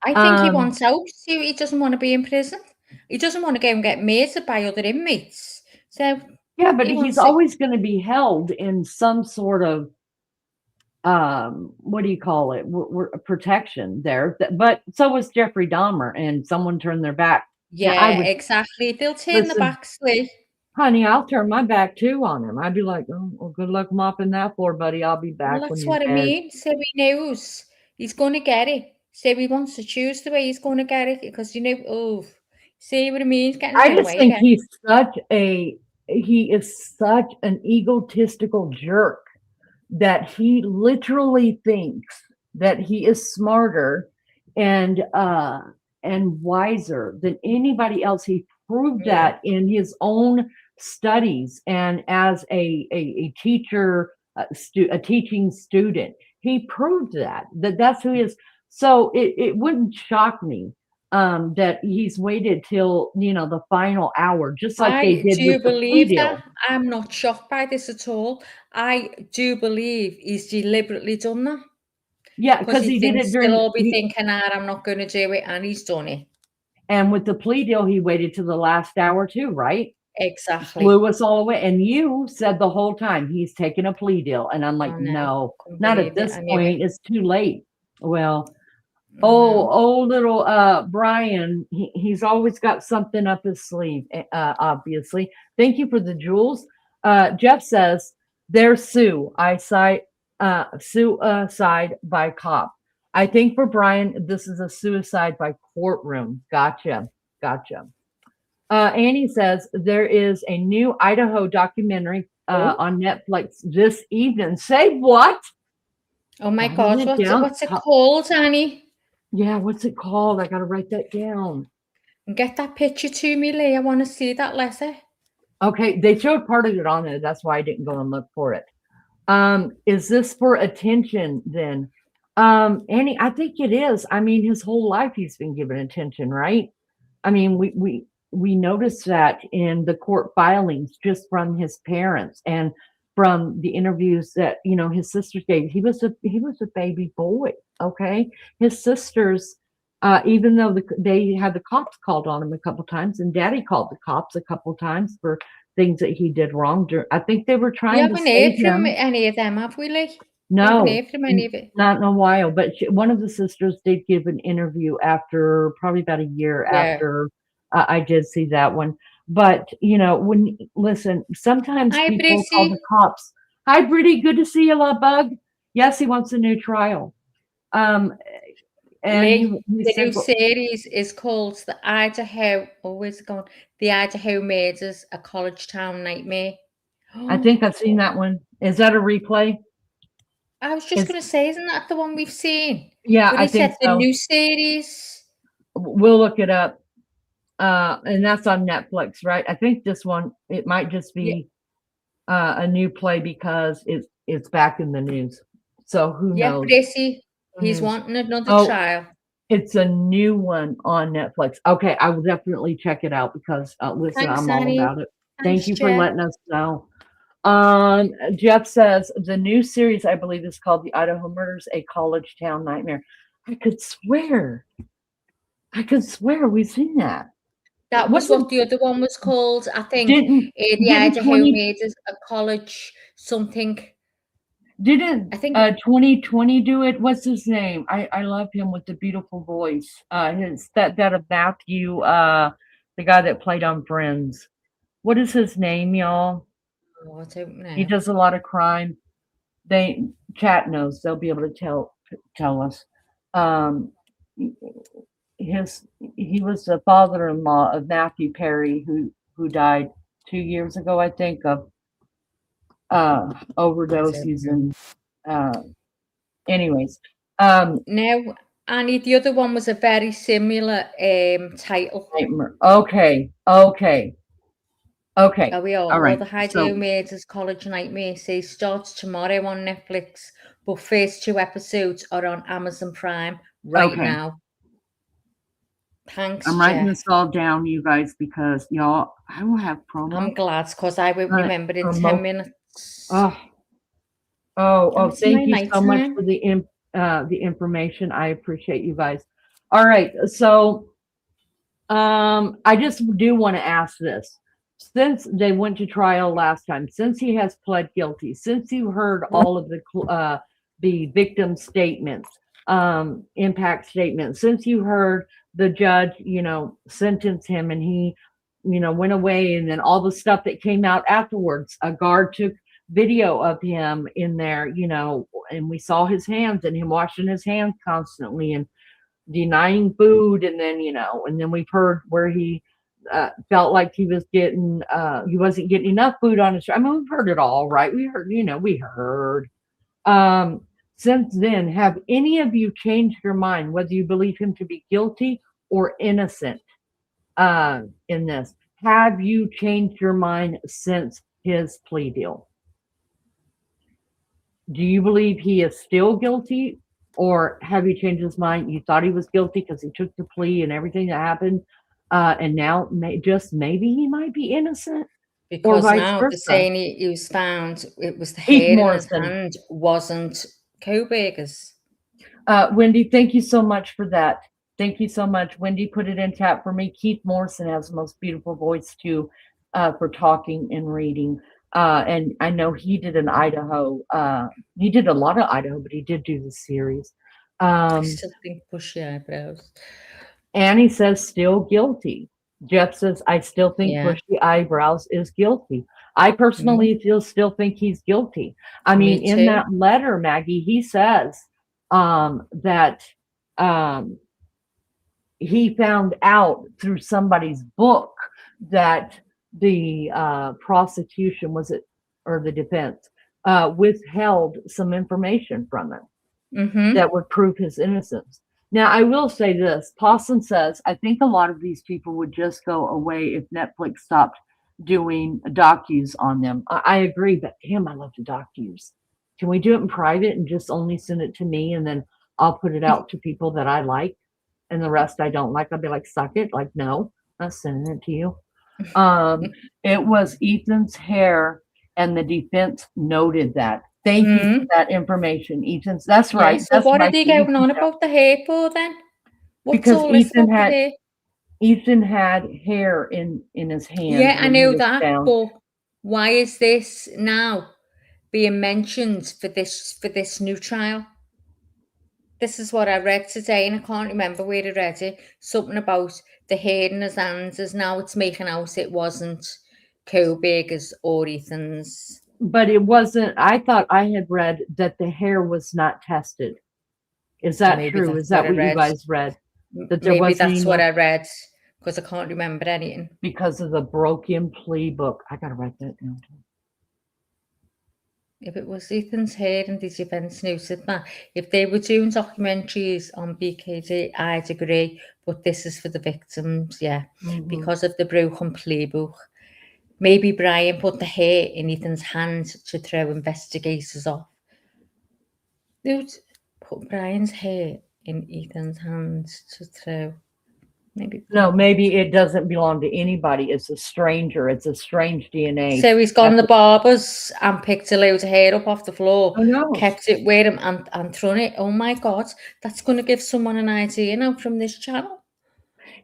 I think he wants out. He doesn't want to be in prison. He doesn't want to go and get murdered by other inmates. So yeah, but he's always going to be held in some sort of what do you call it? Protection there. But so was Jeffrey Dahmer, and someone turned their back. Yeah, exactly. They'll turn the back, Slee. Honey, I'll turn my back too on him. I'd be like, oh, well, good luck mopping that floor, buddy. I'll be back. Well, that's what I mean. So he knows he's going to get it. So he wants to choose the way he's going to get it because, you know, see what I mean? I just think he is such an egotistical jerk that he literally thinks that he is smarter and wiser than anybody else he proved that in his own studies and as a teacher, a teaching student. He proved that's who he is. So it wouldn't shock me that he's waited till, the final hour, just like they did do with the plea believe deal. that. I'm not shocked by this at all. I do believe he's deliberately done that. Yeah, because he did it thinks during. they'll all be thinking, I'm not going to do it, and he's done it. And with the plea deal, he waited till the last hour too, right? Exactly. Blew us all away. And you said the whole time he's taking a plea deal, and I'm like, no, not at this point. It's too late. Well. Little Brian, he's always got something up his sleeve, obviously. Thank you for the jewels. Jeff says, there's suicide by cop. I think for Brian, this is a suicide by courtroom. Gotcha. Annie says, there is a new Idaho documentary on Netflix this evening. Say what? Oh my God, what's it called, Annie? Yeah, what's it called? I got to write that down. Get that picture to me, Lee. I want to see that letter. Okay, they showed part of it on there. That's why I didn't go and look for it. Is this for attention then? Annie, I think it is. I mean, his whole life he's been given attention, right? I mean, we noticed that in the court filings just from his parents and from the interviews that his sisters gave. He was a baby boy. Okay, his sisters, even though they had the cops called on him a couple times, and Daddy called the cops a couple times for things that he did wrong. I think they were trying to save him. We haven't heard from any of them, have we, Lee? No, we haven't heard from any of it. Not in a while. But one of the sisters did give an interview after probably about a year after I did see that one. But sometimes people call the cops. Hi, Brittany. Good to see you, love bug. Yes, he wants a new trial. And the new series is called The Idaho Murders, a college town nightmare. I think I've seen that one. Is that a replay? I was just going to say, isn't that the one we've seen? Yeah, I think so. The new series. We'll look it up. And that's on Netflix, right? I think this one, it might just be a new play because it's back in the news. So who knows? Prissy, he's wanting another trial. It's a new one on Netflix. Okay, I will definitely check it out because listen, Thanks, I'm all Annie. about it. Thanks, Thank you Jeff. for letting us know. Jeff says the new series, I believe, is called The Idaho Murders, a College Town Nightmare. I could swear we've seen that. That was what the other one was called. I think the Idaho Murders, a college something. Didn't 2020 do it? What's his name? I love him with the beautiful voice. That of Matthew, the guy that played on Friends. What is his name, y'all? Oh, I don't know. He does a lot of crime. Chat knows. They'll be able to tell us. He was the father-in-law of Matthew Perry, who died 2 years ago, I think, of overdoses and anyways. No, Annie, the other one was a very similar title. Okay. Are we all? All right. The Idaho Murders College Nightmare series starts tomorrow on Netflix, but first 2 episodes are on Amazon Prime now. Thanks, I'm writing this all down, you guys, because y'all, I will have promo. I'm glad because I won't remember in 10 minutes. Thank you so much for the information. I appreciate you guys. All right, so I just do want to ask this. Since they went to trial last time, since he has pled guilty, since you heard all of the victim statements, impact statements, since you heard the judge, sentence him and he, went away, and then all the stuff that came out afterwards, a guard took video of him in there, and we saw his hands and him washing his hands constantly and denying food. And then, and then we've heard where he felt like he wasn't getting enough food on his. I mean, we've heard it all, right? We heard. Since then, have any of you changed your mind whether you believe him to be guilty or innocent? in this. Have you changed your mind since his plea deal? Do you believe he is still guilty, or have you changed his mind? You thought he was guilty because he took the plea and everything that happened, and now maybe he might be innocent, or Because vice now they're versa. saying he was found, it was the Heath hair in his Morrison. hand, wasn't Kohberger's. Wendy, thank you so much for that. Thank you so much. Wendy put it in chat for me. Keith Morrison has the most beautiful voice too, for talking and reading. And I know he did an Idaho. He did a lot of Idaho, but he did do the series. I still think bushy eyebrows. Annie says still guilty. Jeff says, I still think Yeah. bushy eyebrows is guilty. I personally still think he's guilty. I Me mean, in too. that letter, Maggie, he says that he found out through somebody's book that the prosecution or the defense withheld some information from him that would prove his innocence. Now, I will say this. Pawson says, I think a lot of these people would just go away if Netflix stopped doing docus on them. I agree, but damn, I love the docus. Can we do it in private and just only send it to me, and then I'll put it out to people that I like, and the rest I don't like? I'll be like, suck it. Like, no, I'm not sending it to you. It was Ethan's hair, and the defense noted that. Thank you for that information, Ethan. That's right. So that's what right. are they going on about the hair for then? What's Because all this Ethan about the had hair? Ethan had hair in his hand. Yeah, I when he know was that, found. but why is this now being mentioned for this new trial? This is what I read today, and I can't remember where I read it. Something about the hair in his hands is now it's making out it wasn't Kohberger's or Ethan's. But it wasn't. I thought I had read that the hair was not tested. Is that Maybe true? that's Is that what I what you read. guys read? That there Maybe wasn't that's what enough I read, because I can't remember anything. because of the broken plea book. I gotta write that down. If it was Ethan's hair and the defence noted that, if they were doing documentaries on BKD, I'd agree, but this is for the victims, yeah, because of the broken plea book. Maybe Brian put the hair in Ethan's hand to throw investigators off. Dude, put Brian's hair in Ethan's hands to throw. Maybe it doesn't belong to anybody. It's a stranger. It's a strange DNA. So he's gone to the barber's and picked a load of hair up off the floor, kept it with him and thrown it. Oh my God, that's going to give someone an idea now from this channel.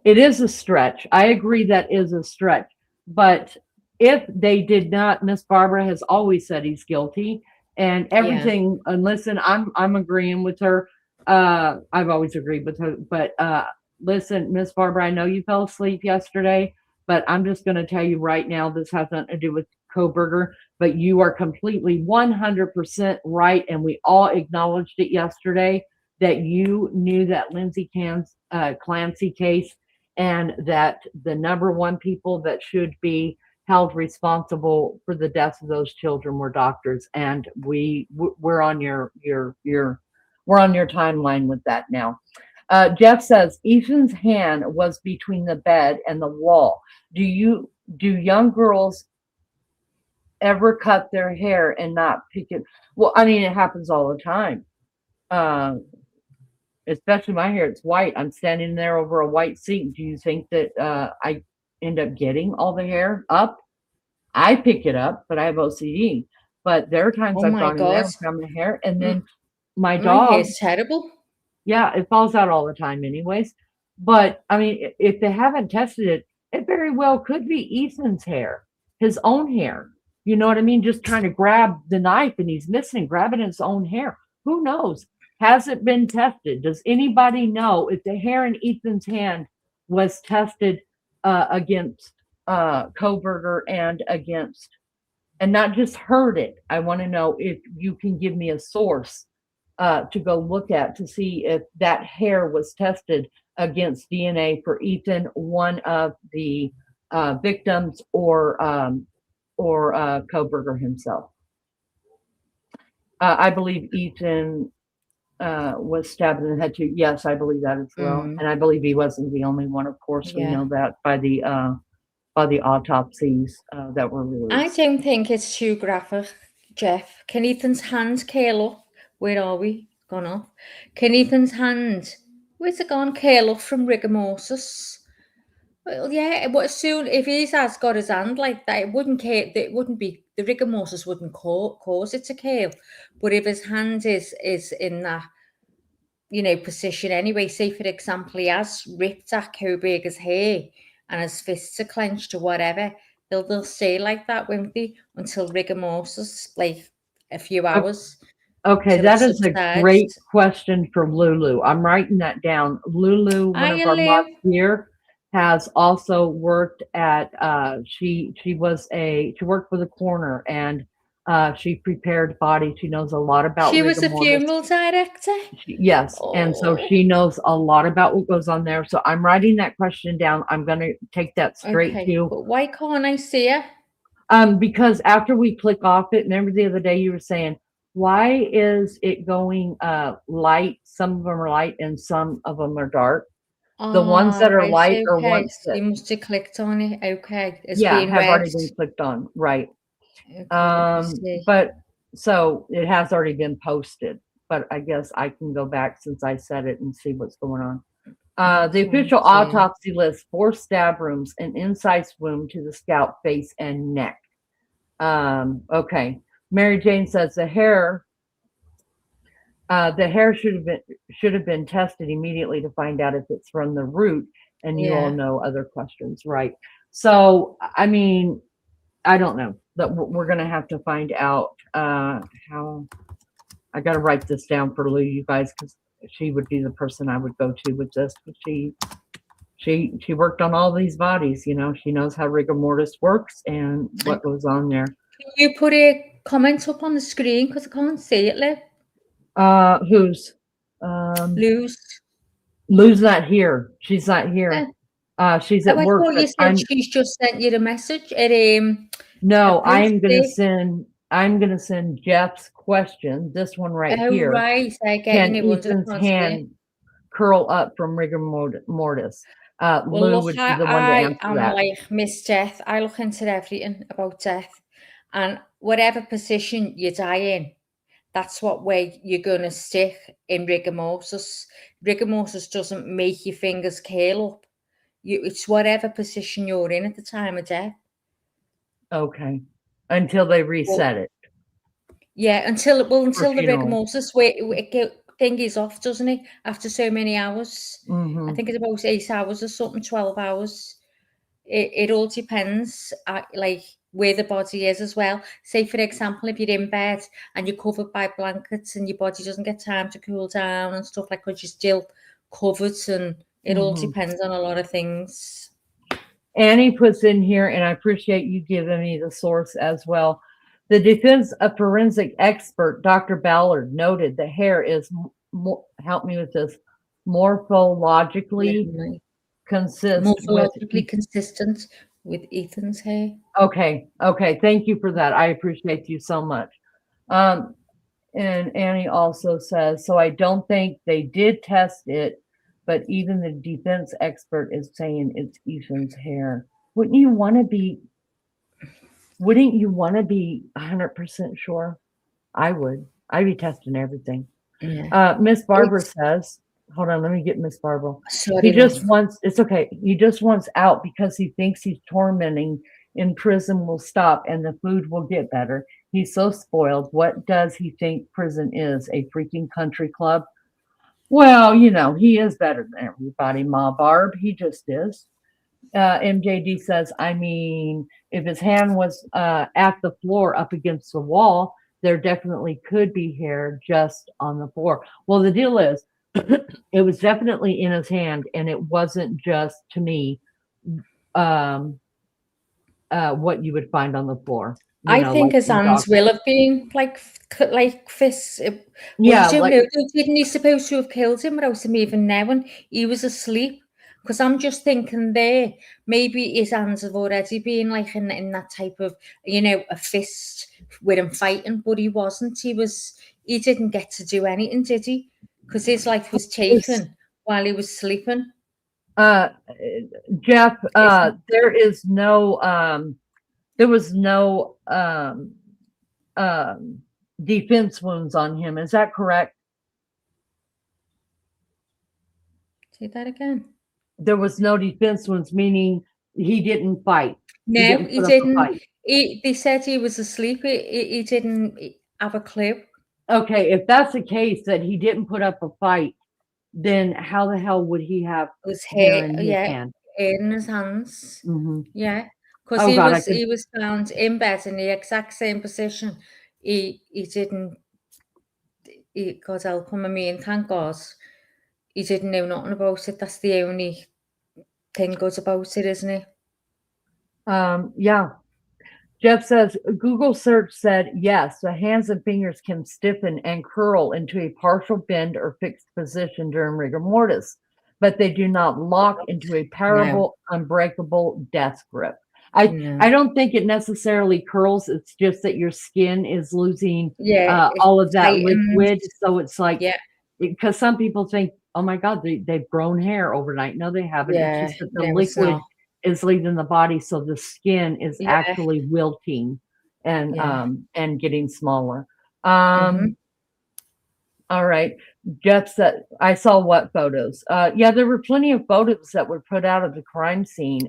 It is a stretch. I agree that is a stretch. But if they did not, Miss Barbara has always said he's guilty, and everything. And listen, I'm agreeing with her. I've always agreed with her, but listen, Miss Barbara, I know you fell asleep yesterday, but I'm just going to tell you right now, this has nothing to do with Kohberger, but you are completely 100% right, and we all acknowledged it yesterday, that you knew that Lindsay Clancy case, and that the number one people that should be held responsible for the deaths of those children were doctors, and we're on your timeline with that now. Jeff says Ethan's hand was between the bed and the wall. Do young girls ever cut their hair and not pick it? Well, I mean, it happens all the time. Especially my hair, it's white. I'm standing there over a white seat. Do you think that I end up getting all the hair up? I pick it up, but I have OCD. But there are times I've gone in there and found my hair, and then my dog. It's terrible. Yeah, it falls out all the time anyways. But I mean, if they haven't tested it, it very well could be Ethan's hair, his own hair. You know what I mean? Just trying to grab the knife and he's missing, grabbing his own hair. Who knows? Has it been tested? Does anybody know if the hair in Ethan's hand was tested against Kohberger and not just heard it? I want to know if you can give me a source to go look at to see if that hair was tested against DNA for Ethan, one of the victims, or Kohberger himself. I believe Ethan was stabbed in the head too. Yes, I believe that as well. Mm. And I believe he wasn't the only one. Of course, we Yeah. know that by the autopsies that were released. I don't think it's too graphic, Jeff. Can Ethan's hand curl up? Where are we? Gone off. Can Ethan's hand, where's it gone? Curl up from rigor mortis? Well, yeah, but soon if he's has got his hand like that, it wouldn't be the rigor mortis wouldn't cause it to curl. But if his hand is in that, you know, position anyway, say for example, he has ripped at Kohberger's hair and his fists are clenched or whatever, they'll stay like that, won't they? Until rigor mortis, like a few hours. Okay, till that it is a subsides. great question from Lulu. I'm writing that down. Lulu, one of our moms here, has also worked at she worked for the coroner, and she prepared bodies. She knows a lot about She was rigor a mortis. funeral director. Yes, and so Oh. she knows a lot about what goes on there. So I'm writing that question down. I'm going to take that straight Okay, to but why can't I see her? because after we click off it, remember the other day you were saying, why is it going light? Some of them are light and some of them are dark. The ones that are Right, light are okay. ones So you that must have clicked on it. Okay, it's yeah being have already read. been clicked on, right? Okay, let me see. But so it has already been posted. But I guess I can go back since I said it and see what's going on. The official autopsy lists 4 stab wounds, an incise wound to the scalp, face, and neck. Okay. Mary Jane says the hair should have been tested immediately to find out if it's from the root, and you all know other questions, right? So I mean, I don't know. That we're gonna have to find out how. I got to write this down for Lou, you guys, because she would be the person I would go to with this. She worked on all these bodies, you know. She knows how rigor mortis works and what goes on there. Can you put a comment up on the screen because I can't see it, Liv? Who's Lou's not here. She's not here. She's at work. I thought you said she's just sent you the message. No, I'm gonna send Jeff's question. This one right here. Right, I get Can Ethan's hand curl up from rigor mortis? Lou would be the one to answer I'm that. like Miss Death. I look into everything about death, and whatever position you die in, that's what way you're gonna stick in rigor mortis. Rigor mortis doesn't make your fingers curl up. It's whatever position you're in at the time of death. Okay, until they reset it. Yeah, until the rigor mortis thing is off, doesn't it? After so many hours, I think it's about 8 hours or something, 12 hours. It all depends, like where the body is as well. Say, for example, if you're in bed and you're covered by blankets and your body doesn't get time to cool down and stuff like that, because you're still covered, and it all depends on a lot of things. Annie puts in here, and I appreciate you giving me the source as well. The defense of forensic expert, Dr. Ballard, noted the hair is, help me with this, morphologically consistent with Ethan's hair. Okay. Thank you for that. I appreciate you so much. And Annie also says, so I don't think they did test it, but even the defense expert is saying it's Ethan's hair. Wouldn't you want to be 100% sure? I would. I'd be testing everything. Yeah. Miss Barbara says, hold on, let me get Miss Barbara. Sorry, he just wants out because he thinks he's tormenting in prison will stop and the food will get better. He's so spoiled. What does he think prison is? A freaking country club? Well, you know, he is better than everybody, Ma Barb. He just is. MJD says, I mean, if his hand was at the floor up against the wall, there definitely could be hair just on the floor. Well, the deal is, it was definitely in his hand, and it wasn't just, to me, what you would find on the floor. I think his hands will have been like fists. Yeah, didn't he supposed to have killed him without him even knowing he was asleep? Because I'm just thinking there, maybe his hands have already been like in that type of, you know, a fist with him fighting, but he wasn't. He didn't get to do anything, did he? Because his life was taken while he was sleeping. Jeff, there was no defense wounds on him. Is that correct? Say that again. There was no defense wounds, meaning he didn't fight. No, he didn't. They said he was asleep. He didn't have a clue. Okay, if that's the case, that he didn't put up a fight, then how the hell would he have his hair hair in his hand? in his hands? Mm-hmm. Yeah, because he was found in bed in the exact same position. He didn't. God help him, I mean, thank God, he didn't know nothing about it. That's the only thing good about it, isn't it? Yeah. Jeff says, Google search said, yes, the hands and fingers can stiffen and curl into a partial bend or fixed position during rigor mortis, but they do not lock into a parable, unbreakable death grip. I don't think it necessarily curls. It's just that your skin is losing all of that liquid. So it's like, because some people think, oh my God, they've grown hair overnight. No, they haven't. It's just that the liquid is leaving the body, so the skin is actually wilting and getting smaller. All right. Jeff said, I saw what photos? Yeah, there were plenty of photos that were put out of the crime scene,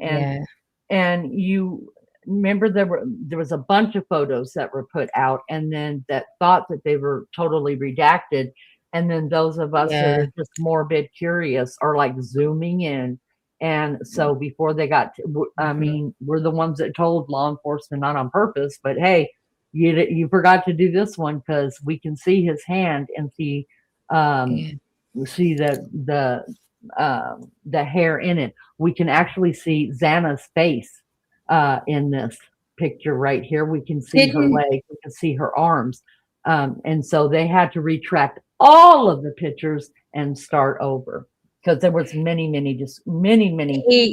and you remember there was a bunch of photos that were put out, and then that thought that they were totally redacted, and then those of us that are just morbid curious are like zooming in. And so before they got I mean, we're the ones that told law enforcement, not on purpose, but hey, you forgot to do this one, because we can see his hand and see the hair in it. We can actually see Xana's face in this picture right here. We can see her legs, we can see her arms. And so they had to retract all of the pictures and start over, because there was many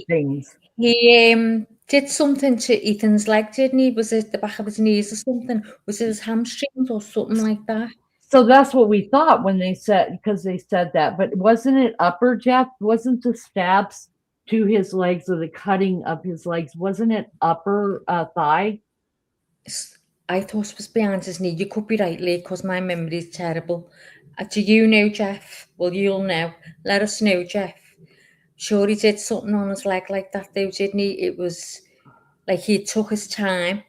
things. He did something to Ethan's leg, didn't he? Was it the back of his knees or something? Was it his hamstrings or something like that? So that's what we thought when they said, because they said that, but wasn't it upper, Jeff? Wasn't the stabs to his legs or the cutting of his legs, wasn't it upper thigh? I thought it was behind his knee. You could be right, Lee, because my memory is terrible. Do you know, Jeff? Well, you'll know. Let us know, Jeff. Sure, he did something on his leg like that, though, didn't he? It was like he took his time.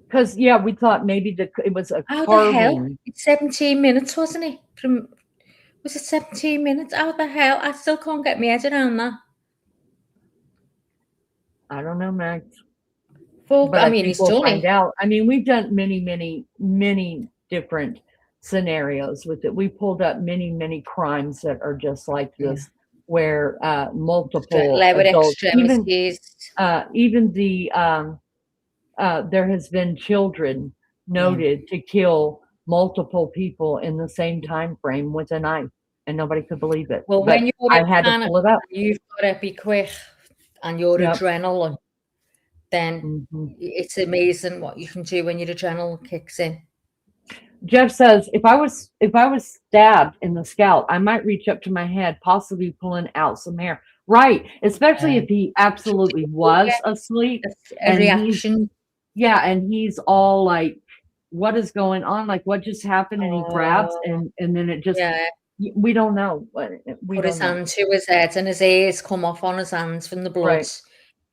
Because, we thought maybe it was a How carving. the hell? It's 17 minutes, wasn't it? Was it 17 minutes? How the hell? I still can't get my head around that. I don't know, Max. Well, but I mean, he's done it. I mean, we've done many different scenarios with it. We pulled up many crimes that are just like this, where multiple adults, even there has been children noted to kill multiple people in the same time frame with a knife, and nobody could believe it. Well, when I had to pull it up. You've got to be quick, and your adrenaline. Then it's amazing what you can do when your adrenaline kicks in. Jeff says, if I was stabbed in the scalp, I might reach up to my head, possibly pulling out some hair. Right, especially if he absolutely was asleep. A reaction. And he's all like, what is going on? Like, what just happened? And he grabs, and then it just, we don't know. Put his hand to his head, and his ears come off on his hands from the blood. Right.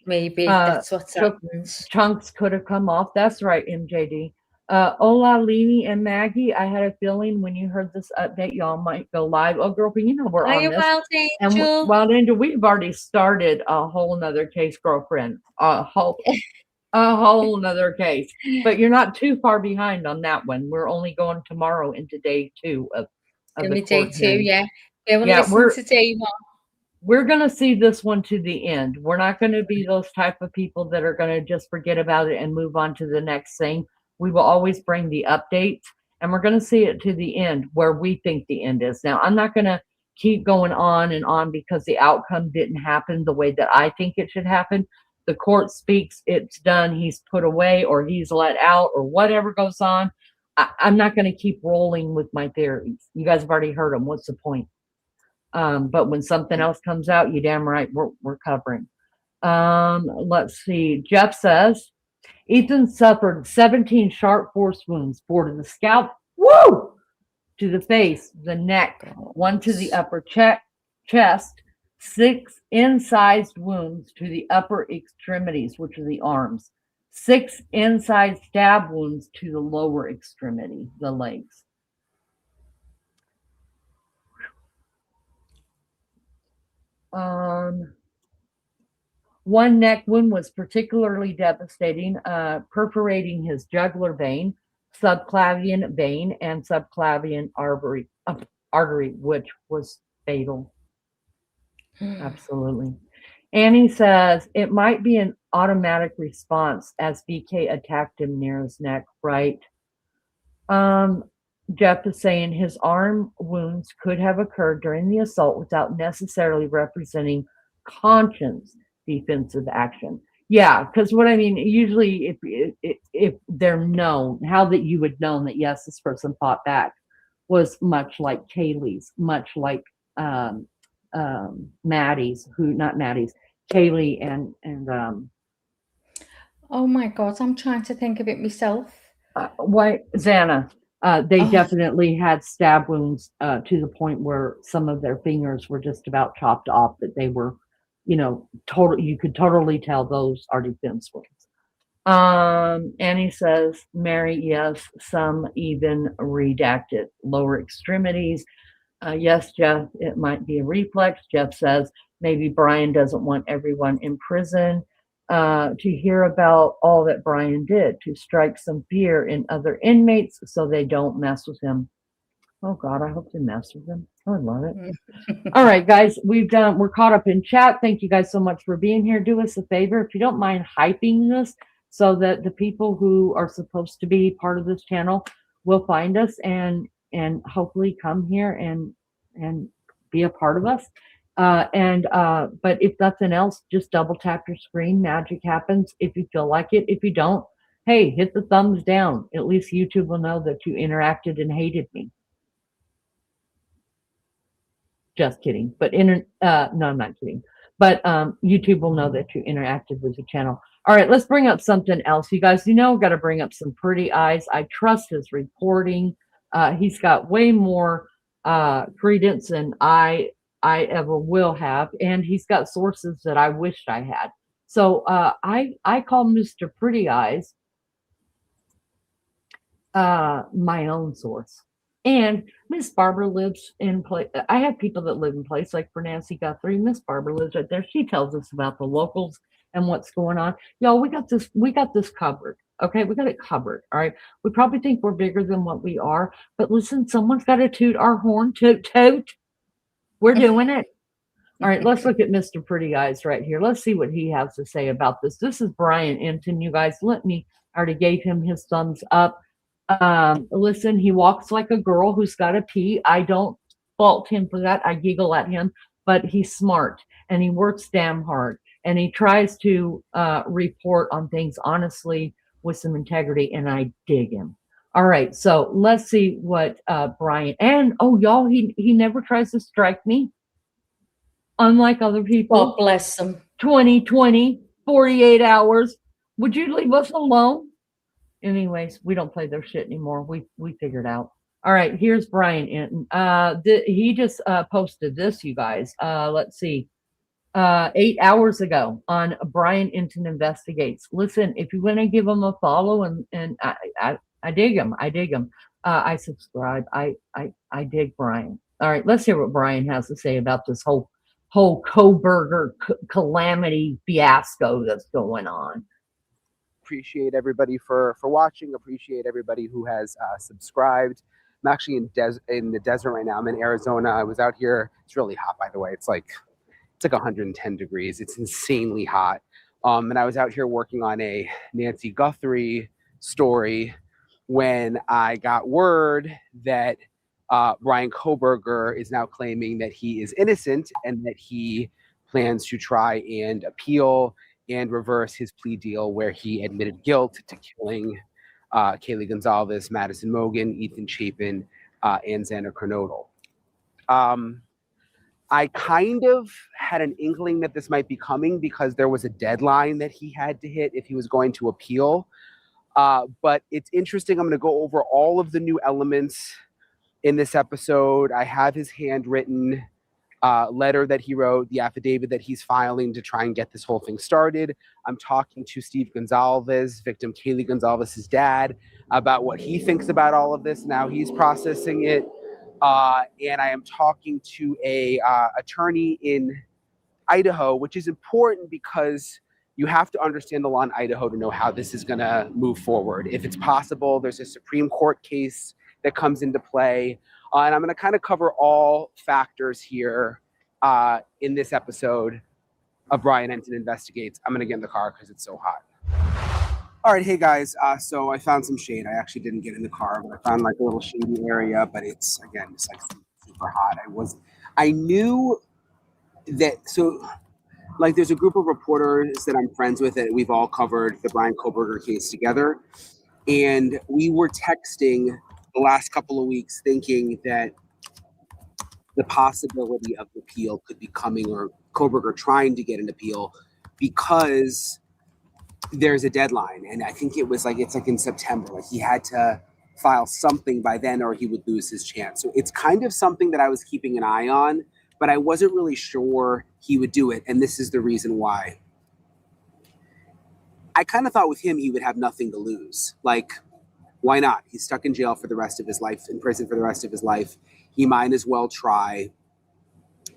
Maybe that's what happens. Chunks could have come off. That's right, MJD. Hola, Lini and Maggie. I had a feeling when you heard this update, y'all might go live. Oh, girlfriend, we're on this. Wild Angel? And Wild Angel, we've already started a whole nother case, girlfriend. A whole nother case. But you're not too far behind on that one. We're only going tomorrow into day 2 of the day 2, we'll listen to day 1. We're going to see this one to the end. We're not going to be those type of people that are going to just forget about it and move on to the next thing. We will always bring the updates, and we're going to see it to the end where we think the end is. Now, I'm not going to keep going on and on because the outcome didn't happen the way that I think it should happen. The court speaks, it's done, he's put away, or he's let out, or whatever goes on. I'm not going to keep rolling with my theories. You guys have already heard them. What's the point? But when something else comes out, you damn right we're covering. Let's see. Jeff says Ethan suffered 17 sharp force wounds, 4 to the scalp, woo, to the face, the neck, 1 to the upper chest, 6 incised wounds to the upper extremities, which are the arms, 6 inside stab wounds to the lower extremity, the legs. One neck wound was particularly devastating, perforating his jugular vein, subclavian vein, and subclavian artery, which was fatal. Absolutely. Annie says it might be an automatic response as BK attacked him near his neck, right? Jeff is saying his arm wounds could have occurred during the assault without necessarily representing conscious defensive action. Yeah, because what I mean, usually if they're known, how that you would know that yes, this person fought back was much like Kaylee's, much like Maddie's, Kaylee and oh my God, I'm trying to think of it myself. Xana. They definitely had stab wounds to the point where some of their fingers were just about chopped off, that they were, you could totally tell those are defense wounds. Annie says, Mary, yes, some even redacted lower extremities. Yes, Jeff, it might be a reflex. Jeff says maybe Brian doesn't want everyone in prison to hear about all that Brian did, to strike some fear in other inmates so they don't mess with him. Oh God, I hope they mess with him. I love it. All right, guys, we're caught up in chat. Thank you guys so much for being here. Do us a favor, if you don't mind hyping this so that the people who are supposed to be part of this channel will find us and hopefully come here and be a part of us. But if nothing else, just double tap your screen. Magic happens if you feel like it. If you don't, hey, hit the thumbs down. At least YouTube will know that you interacted and hated me. Just kidding. But no, I'm not kidding. But YouTube will know that you interacted with the channel. All right, let's bring up something else. You guys, we've got to bring up some Pretty Eyes. I trust his reporting. He's got way more credence than I ever will have, and he's got sources that I wished I had. So I call Mr. Pretty Eyes my own source. And Miss Barbara lives in place. I have people that live in place, like for Nancy Guthrie. Miss Barbara lives right there. She tells us about the locals and what's going on. Y'all, we got this covered. Okay, we got it covered. All right. We probably think we're bigger than what we are, but listen, someone's got to toot our horn. Toot, toot. We're doing it. All right, let's look at Mr. Pretty Eyes right here. Let's see what he has to say about this. This is Brian Enton, you guys. I already gave him his thumbs up. Listen, he walks like a girl who's got to pee. I don't fault him for that. I giggle at him, but he's smart and he works damn hard and he tries to report on things honestly with some integrity, and I dig him. All right, so let's see what Brian, and y'all, he never tries to strike me, unlike other people. God bless him. 2020, 48 hours. Would you leave us alone? Anyways, we don't play their shit anymore. We figured out. All right, here's Brian Enton. He just posted this, you guys. Let's see. 8 hours ago on Brian Enton Investigates. Listen, if you want to give him a follow, and I dig him. I subscribe. I dig Brian. All right, let's hear what Brian has to say about this whole Kohberger calamity fiasco that's going on. Appreciate everybody for watching. Appreciate everybody who has subscribed. I'm actually in the desert right now. I'm in Arizona. I was out here. It's really hot, by the way. It's like 110 degrees. It's insanely hot. And I was out here working on a Nancy Guthrie story when I got word that Brian Kohberger is now claiming that he is innocent and that he plans to try and appeal and reverse his plea deal where he admitted guilt to killing Kaylee Gonzalez, Madison Mogen, Ethan Chapin, and Xander Kernodle. I kind of had an inkling that this might be coming because there was a deadline that he had to hit if he was going to appeal. But it's interesting. I'm going to go over all of the new elements in this episode. I have his handwritten letter that he wrote, the affidavit that he's filing to try and get this whole thing started. I'm talking to Steve Gonzalez, victim Kaylee Gonzalez's dad, about what he thinks about all of this. Now he's processing it. And I am talking to a attorney in Idaho, which is important because you have to understand the law in Idaho to know how this is going to move forward. If it's possible, there's a Supreme Court case that comes into play. And I'm going to kind of cover all factors here in this episode of Brian Ensign Investigates. I'm going to get in the car because it's so hot. All right, hey guys. So I found some shade. I actually didn't get in the car, but I found like a little shady area. But it's again just like super hot. I knew that. So like, there's a group of reporters that I'm friends with that we've all covered the Brian Kohberger case together, and we were texting the last couple of weeks thinking that the possibility of the appeal could be coming, or Kohberger trying to get an appeal, because there's a deadline. And I think it's like in September, like he had to file something by then or he would lose his chance. So it's kind of something that I was keeping an eye on, but I wasn't really sure he would do it. And this is the reason why. I kind of thought with him, he would have nothing to lose. Like, why not? He's stuck in jail for the rest of his life, in prison for the rest of his life. He might as well try.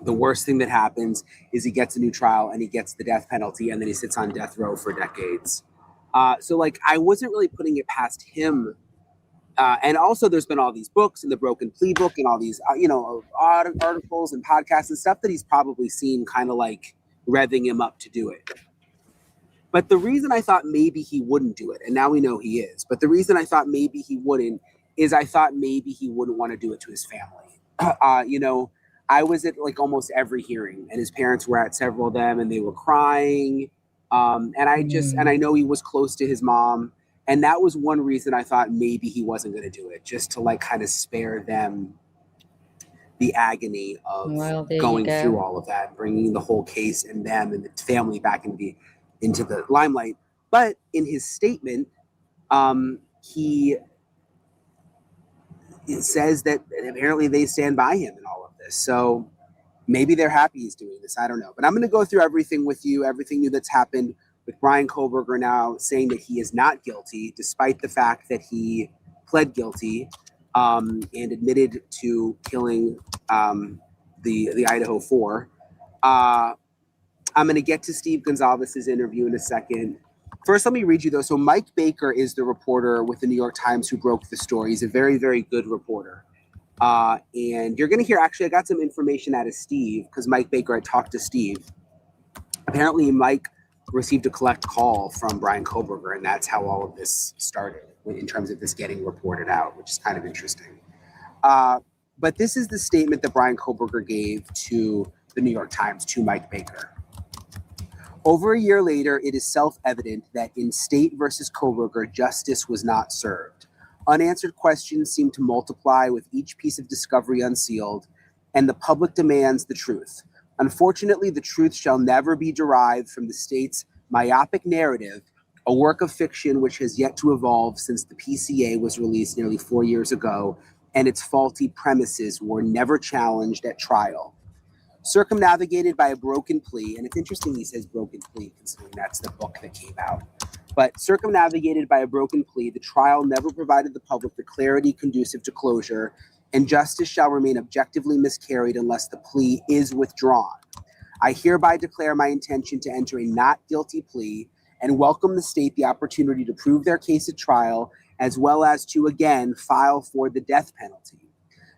The worst thing that happens is he gets a new trial and he gets the death penalty, and then he sits on death row for decades. So like, I wasn't really putting it past him. And also there's been all these books and the Broken Plea book and all these, articles and podcasts and stuff that he's probably seen kind of like revving him up to do it. But the reason I thought maybe he wouldn't do it, and now we know he is, but the reason I thought maybe he wouldn't is I thought maybe he wouldn't want to do it to his family. I was at like almost every hearing, and his parents were at several of them, and they were crying. And I know he was close to his mom. And that was one reason I thought maybe he wasn't going to do it, just to like kind of spare them the agony of going through all of that, bringing the whole case and them and the family back into the limelight. But in his statement, he says that apparently they stand by him in all of this. So maybe they're happy he's doing this. I don't know. But I'm going to go through everything with you, everything new that's happened with Brian Kohberger now saying that he is not guilty, despite the fact that he pled guilty and admitted to killing the Idaho 4. I'm going to get to Steve Gonzalez's interview in a second. First, let me read you, though. So Mike Baker is the reporter with the New York Times who broke the story. He's a very, very good reporter. And you're going to hear, actually, I got some information out of Steve, because Mike Baker, I talked to Steve. Apparently, Mike received a collect call from Brian Kohberger, and that's how all of this started in terms of this getting reported out, which is kind of interesting. But this is the statement that Brian Kohberger gave to the New York Times, to Mike Baker. Over a year later, it is self-evident that in State versus Kohberger, justice was not served. Unanswered questions seem to multiply with each piece of discovery unsealed, and the public demands the truth. Unfortunately, the truth shall never be derived from the state's myopic narrative, a work of fiction which has yet to evolve since the PCA was released nearly 4 years ago, and its faulty premises were never challenged at trial. Circumnavigated by a broken plea, and it's interesting he says broken plea, considering that's the book that came out. But circumnavigated by a broken plea, the trial never provided the public the clarity conducive to closure, and justice shall remain objectively miscarried unless the plea is withdrawn. I hereby declare my intention to enter a not guilty plea and welcome the state the opportunity to prove their case at trial, as well as to again file for the death penalty.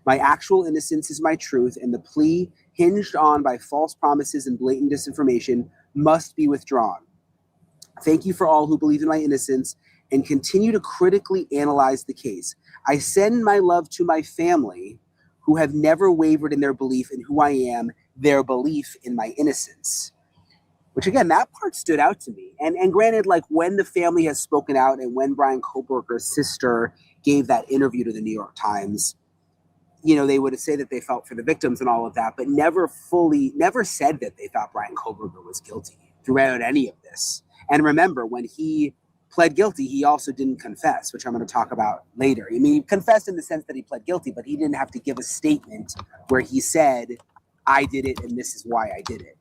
My actual innocence is my truth, and the plea, hinged on by false promises and blatant disinformation, must be withdrawn. Thank you for all who believe in my innocence and continue to critically analyze the case. I send my love to my family, who have never wavered in their belief in who I am, their belief in my innocence. Which, again, that part stood out to me. And granted, like, when the family has spoken out and when Brian Kohberger's sister gave that interview to the New York Times, you know, they would say that they felt for the victims and all of that, but never said that they thought Brian Kohberger was guilty throughout any of this. And remember, when he pled guilty, he also didn't confess, which I'm going to talk about later. I mean, he confessed in the sense that he pled guilty, but he didn't have to give a statement where he said, I did it and this is why I did it.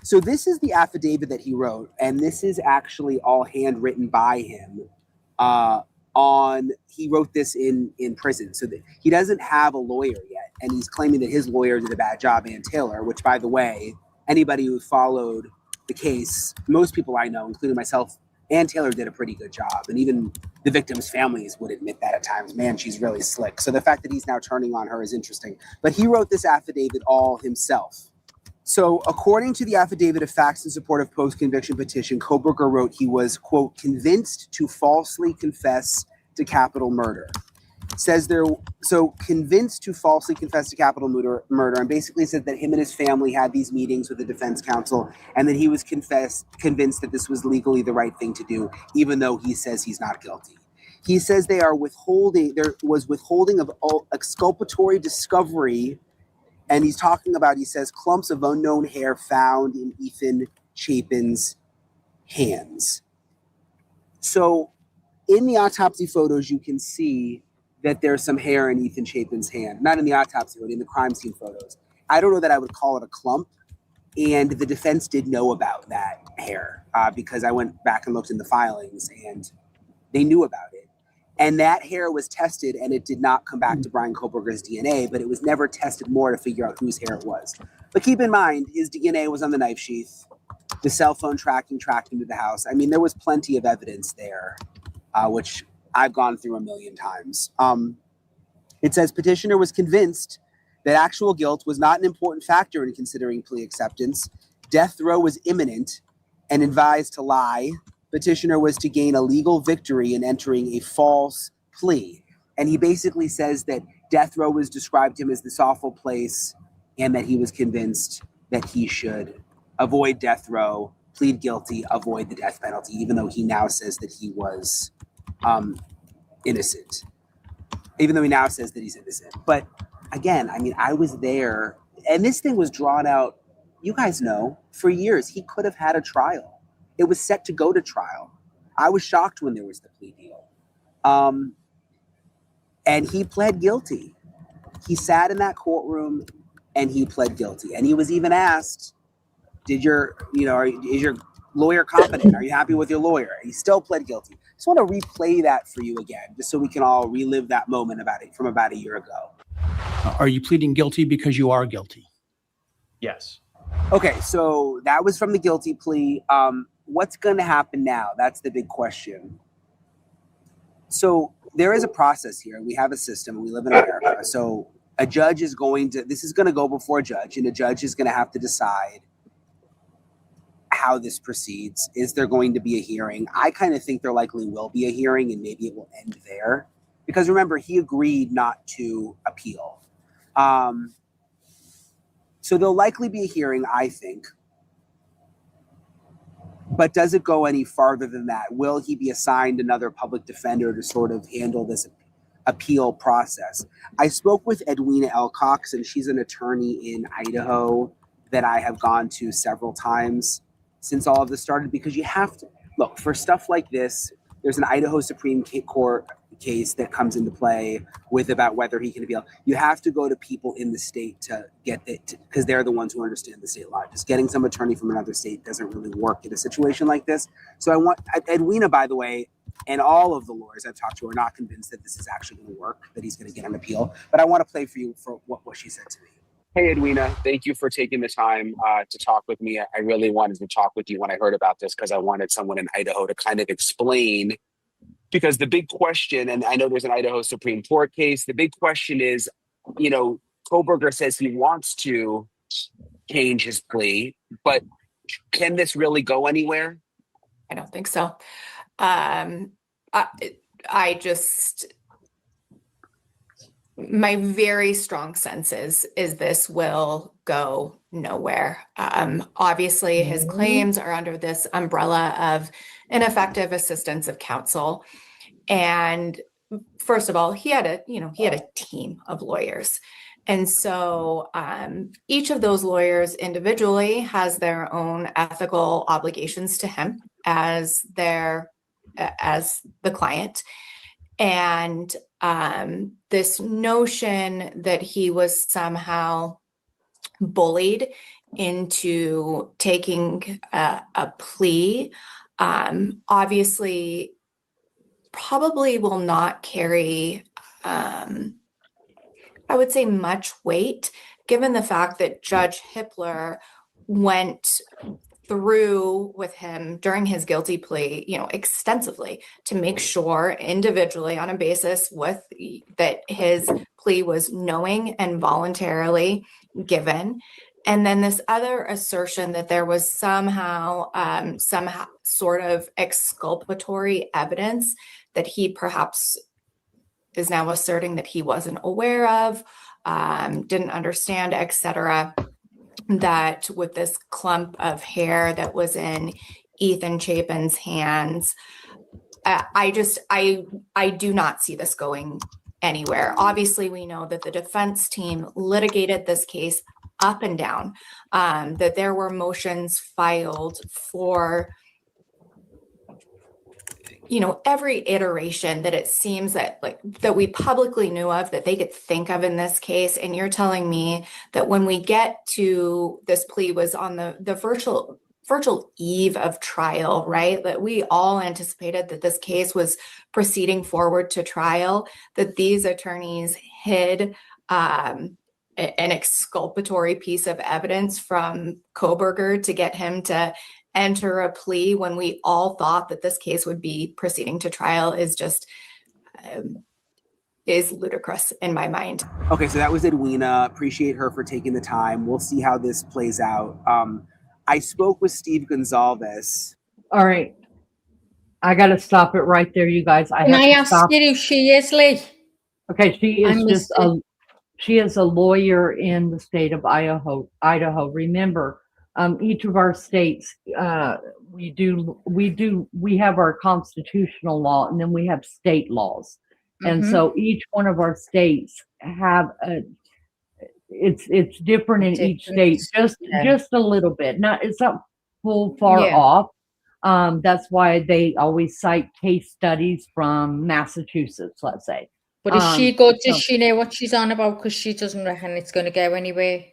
So this is the affidavit that he wrote, and this is actually all handwritten by him. He wrote this in prison, so that he doesn't have a lawyer yet, and he's claiming that his lawyer did a bad job, Ann Taylor, which, by the way, anybody who followed the case, most people I know, including myself, Ann Taylor did a pretty good job, and even the victims' families would admit that at times. Man, she's really slick. So the fact that he's now turning on her is interesting. But he wrote this affidavit all himself. So according to the affidavit of facts in support of post-conviction petition, Kohberger wrote he was, quote, convinced to falsely confess to capital murder. Convinced to falsely confess to capital murder, and basically said that him and his family had these meetings with the defense counsel, and that he was convinced that this was legally the right thing to do, even though he says he's not guilty. He says there was withholding of exculpatory discovery. And he's talking about, he says, clumps of unknown hair found in Ethan Chapin's hands. So in the autopsy photos, you can see that there's some hair in Ethan Chapin's hand. Not in the autopsy, but in the crime scene photos. I don't know that I would call it a clump. And the defense did know about that hair because I went back and looked in the filings and they knew about it. And that hair was tested, and it did not come back to Brian Kohberger's DNA, but it was never tested more to figure out whose hair it was. But keep in mind, his DNA was on the knife sheath. The cell phone tracking tracked him to the house. I mean, there was plenty of evidence there, which I've gone through a million times. It says petitioner was convinced that actual guilt was not an important factor in considering plea acceptance. Death row was imminent and advised to lie. Petitioner was to gain a legal victory in entering a false plea. And he basically says that death row was described to him as this awful place and that he was convinced that he should avoid death row, plead guilty, avoid the death penalty, even though he now says that he was innocent. Even though he now says that he's innocent. But again, I mean, I was there, and this thing was drawn out, you guys know, for years. He could have had a trial. It was set to go to trial. I was shocked when there was the plea deal. And he pled guilty. He sat in that courtroom and he pled guilty. And he was even asked, is your lawyer competent? Are you happy with your lawyer? He still pled guilty. I just want to replay that for you again, just so we can all relive that moment from about a year ago. Are you pleading guilty because you are guilty? Yes. Okay, so that was from the guilty plea. What's going to happen now? That's the big question. So there is a process here. We have a system. We live in America. So a judge is this is going to go before a judge, and a judge is going to have to decide how this proceeds. Is there going to be a hearing? I kind of think there likely will be a hearing, and maybe it will end there. Because remember, he agreed not to appeal. So there'll likely be a hearing, I think. But does it go any farther than that? Will he be assigned another public defender to sort of handle this appeal process? I spoke with Edwina L. Cox, and she's an attorney in Idaho that I have gone to several times since all of this started, because you have to look for stuff like this. There's an Idaho Supreme Court case that comes into play with about whether he can appeal. You have to go to people in the state to get it, because they're the ones who understand the state law. Just getting some attorney from another state doesn't really work in a situation like this. So I want Edwina, by the way, and all of the lawyers I've talked to are not convinced that this is actually going to work, that he's going to get an appeal. But I want to play for you for what she said to me. Hey, Edwina, thank you for taking the time to talk with me. I really wanted to talk with you when I heard about this, because I wanted someone in Idaho to kind of explain. Because the big question, and I know there's an Idaho Supreme Court case, the big question is, Kohberger says he wants to change his plea, but can this really go anywhere? I don't think so. My very strong sense is this will go nowhere. Obviously, his claims are under this umbrella of ineffective assistance of counsel. And first of all, he had a team of lawyers. And so each of those lawyers individually has their own ethical obligations to him as the client. And this notion that he was somehow bullied into taking a plea, obviously probably will not carry, I would say, much weight, given the fact that Judge Hippler went through with him during his guilty plea, extensively to make sure individually on a basis that his plea was knowing and voluntarily given. And then this other assertion that there was somehow sort of exculpatory evidence that he perhaps is now asserting that he wasn't aware of, didn't understand, etc. That with this clump of hair that was in Ethan Chapin's hands, I do not see this going anywhere. Obviously, we know that the defense team litigated this case up and down, that there were motions filed for every iteration that it seems that we publicly knew of, that they could think of in this case. And you're telling me that when we get to this plea was on the virtual eve of trial, right? That we all anticipated that this case was proceeding forward to trial, that these attorneys hid an exculpatory piece of evidence from Kohberger to get him to enter a plea when we all thought that this case would be proceeding to trial is just is ludicrous in my mind. Okay, so that was Edwina. Appreciate her for taking the time. We'll see how this plays out. I spoke with Steve Gonzalez. All right. I got to stop it right there, you guys. Can I ask you who she is, Lee? Okay, she is a lawyer in the state of Idaho. Remember, each of our states, we have our constitutional law, and then we have state laws. And so each one of our states have it's different in each state, just a little bit. It's not far off. That's why they always cite case studies from Massachusetts, let's say. But is she good? Does she know what she's on about? Because she doesn't reckon it's going to go anywhere.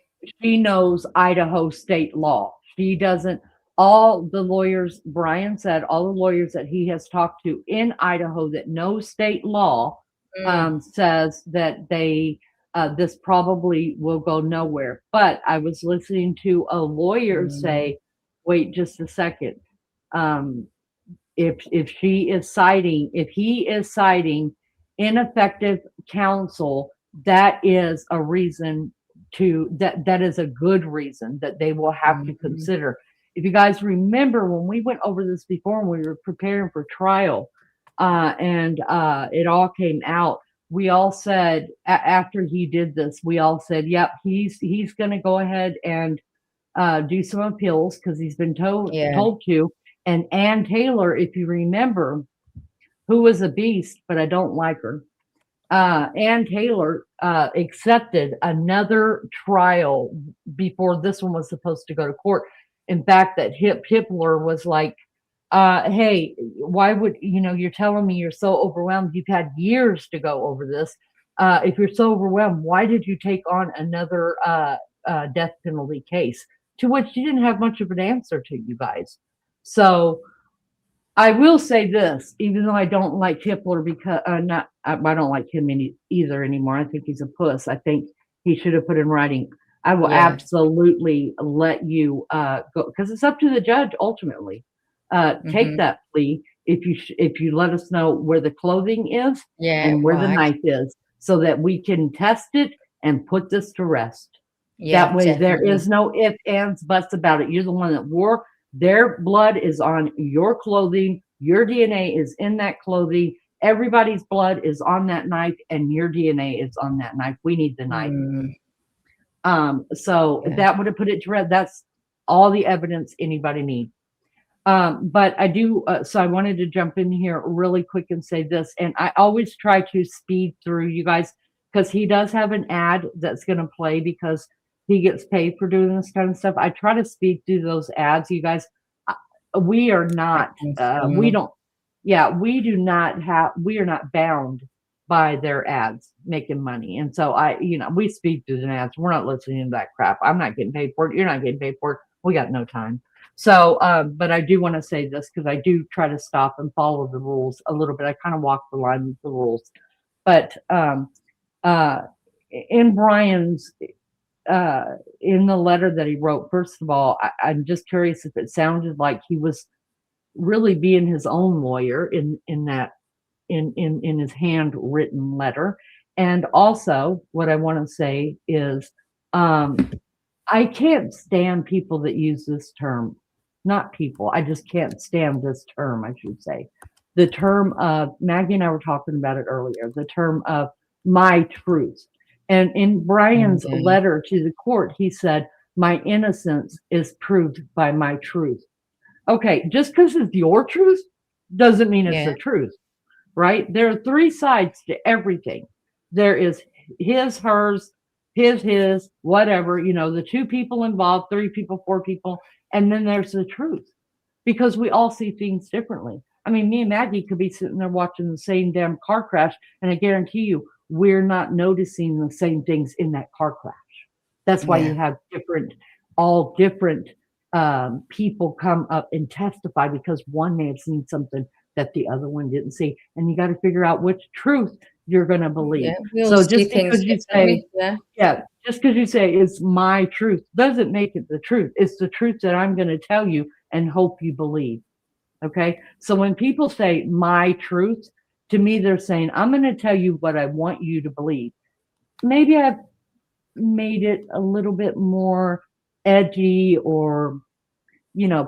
She knows Idaho state law. She doesn't. All the lawyers, Brian said, all the lawyers that he has talked to in Idaho that know state law says that this probably will go nowhere. But I was listening to a lawyer say, wait just a second. If he is citing ineffective counsel, that is a reason that is a good reason that they will have to consider. If you guys remember when we went over this before and we were preparing for trial, and it all came out, we all said after he did this, we all said, yep, he's going to go ahead and do some appeals because he's been told to. And Ann Taylor, if you remember, who was a beast, but I don't like her. Ann Taylor accepted another trial before this one was supposed to go to court. In fact, that Hippler was like, hey, why would, you're telling me you're so overwhelmed. You've had years to go over this. If you're so overwhelmed, why did you take on another death penalty case? To which she didn't have much of an answer to, you guys. So I will say this, even though I don't like Hippler because I don't like him either anymore. I think he's a puss. I think he should have put in writing, I will absolutely let you go, because it's up to the judge ultimately. Take that plea if you let us know where the clothing is and where the knife is, so that we can test it and put this to rest. That way there is no ifs, ands, buts about it. You're the one that wore. Their blood is on your clothing. Your DNA is in that clothing. Everybody's blood is on that knife, and your DNA is on that knife. We need the knife. So that would have put it to rest. That's all the evidence anybody needs. But I do, so I wanted to jump in here really quick and say this, and I always try to speed through you guys because he does have an ad that's going to play because he gets paid for doing this kind of stuff. I try to speed through those ads, you guys. We are not, we don't, yeah, we do not have, we are not bound by their ads making money. And so we speed through the ads. We're not listening to that crap. I'm not getting paid for it. You're not getting paid for it. We got no time. So, but I do want to say this because I do try to stop and follow the rules a little bit. I kind of walk the line with the rules. But in Brian's, in the letter that he wrote, first of all, I'm just curious if it sounded like he was really being his own lawyer in his handwritten letter. And also, what I want to say is, I can't stand people that use this term. Not people. I just can't stand this term, I should say. The term of, Maggie and I were talking about it earlier, the term of my truth. And in Brian's letter to the court, he said, my innocence is proved by my truth. Okay, just because it's your truth doesn't mean it's the truth, right? There are three sides to everything. There is his, hers, his, whatever, the two people involved, 3 people, 4 people, and then there's the truth, because we all see things differently. I mean, me and Maggie could be sitting there watching the same damn car crash, and I guarantee you, we're not noticing the same things in that car crash. That's why you have all different people come up and testify, because one may have seen something that the other one didn't see, and you got to figure out which truth you're going to believe. So just because you say, just because you say it's my truth doesn't make it the truth. It's the truth that I'm going to tell you and hope you believe. Okay. So when people say my truth, to me, they're saying, I'm going to tell you what I want you to believe. Maybe I've made it a little bit more edgy, or,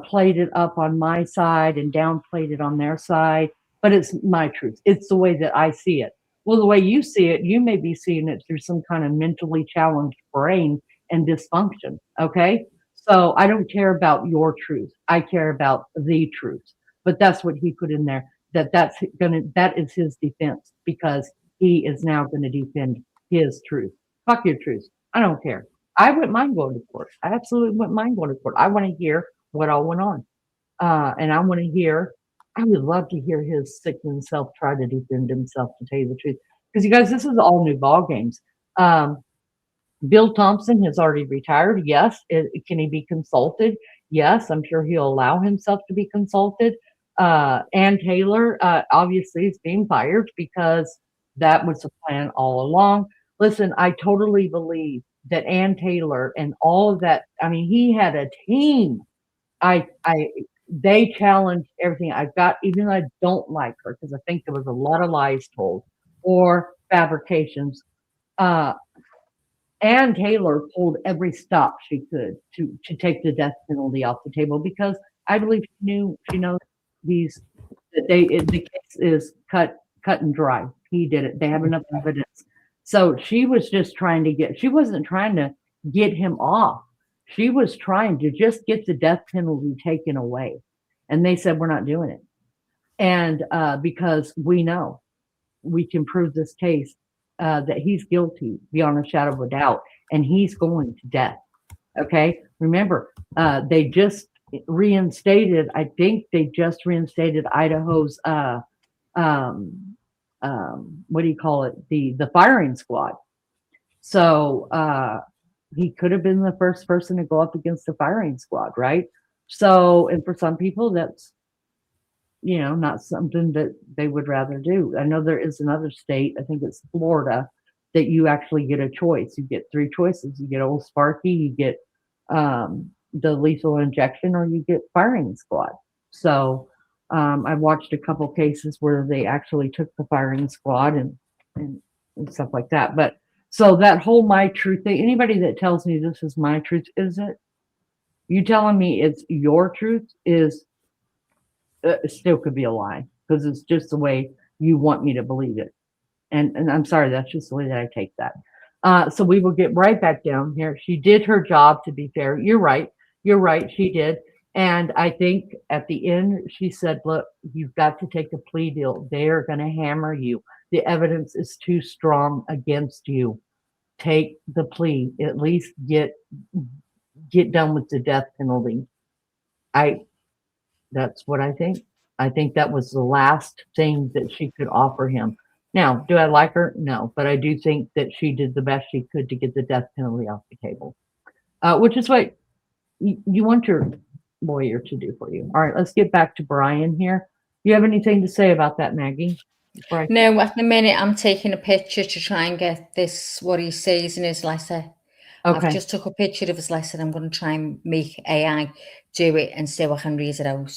played it up on my side and downplayed it on their side, but it's my truth. It's the way that I see it. Well, the way you see it, you may be seeing it through some kind of mentally challenged brain and dysfunction. Okay. So I don't care about your truth. I care about the truth. But that's what he put in there, that is his defense, because he is now going to defend his truth. Fuck your truth. I don't care. I wouldn't mind going to court. I absolutely wouldn't mind going to court. I want to hear what all went on. And I want to hear, I would love to hear his sickening self try to defend himself, to tell you the truth. Because you guys, this is all new ball games. Bill Thompson has already retired. Yes. Can he be consulted? Yes. I'm sure he'll allow himself to be consulted. Ann Taylor, obviously, is being fired because that was the plan all along. Listen, I totally believe that Ann Taylor and all of that, I mean, he had a team. They challenged everything. Even though I don't like her, because I think there was a lot of lies told or fabrications, Ann Taylor pulled every stop she could to take the death penalty off the table, because I believe she knows the case is cut and dry. He did it. They have enough evidence. So she was just she wasn't trying to get him off. She was trying to just get the death penalty taken away. And they said, we're not doing it. And because we know we can prove this case that he's guilty beyond a shadow of a doubt, and he's going to death. Okay. Remember, they just reinstated, Idaho's what do you call it? The firing squad. So he could have been the first person to go up against the firing squad, right? So, and for some people, that's, not something that they would rather do. I know there is another state, I think it's Florida, that you actually get a choice. You get 3 choices. You get Old Sparky, you get the lethal injection, or you get firing squad. So I watched a couple cases where they actually took the firing squad and stuff like that. But so that whole my truth thing, anybody that tells me this is my truth, is it? You telling me it's your truth is it still could be a lie, because it's just the way you want me to believe it. And I'm sorry, that's just the way that I take that. So we will get right back down here. She did her job, to be fair. You're right. She did. And I think at the end, she said, look, you've got to take a plea deal. They are going to hammer you. The evidence is too strong against you. Take the plea. At least get done with the death penalty. That's what I think. I think that was the last thing that she could offer him. Now, do I like her? No, but I do think that she did the best she could to get the death penalty off the table, which is what you want your lawyer to do for you. All right, let's get back to Brian here. You have anything to say about that, Maggie? No, at the minute I'm taking a picture to try and get this, what he says in his letter. Okay. I've just took a picture of his letter. I'm going to try and make AI do it and see if I can read it out.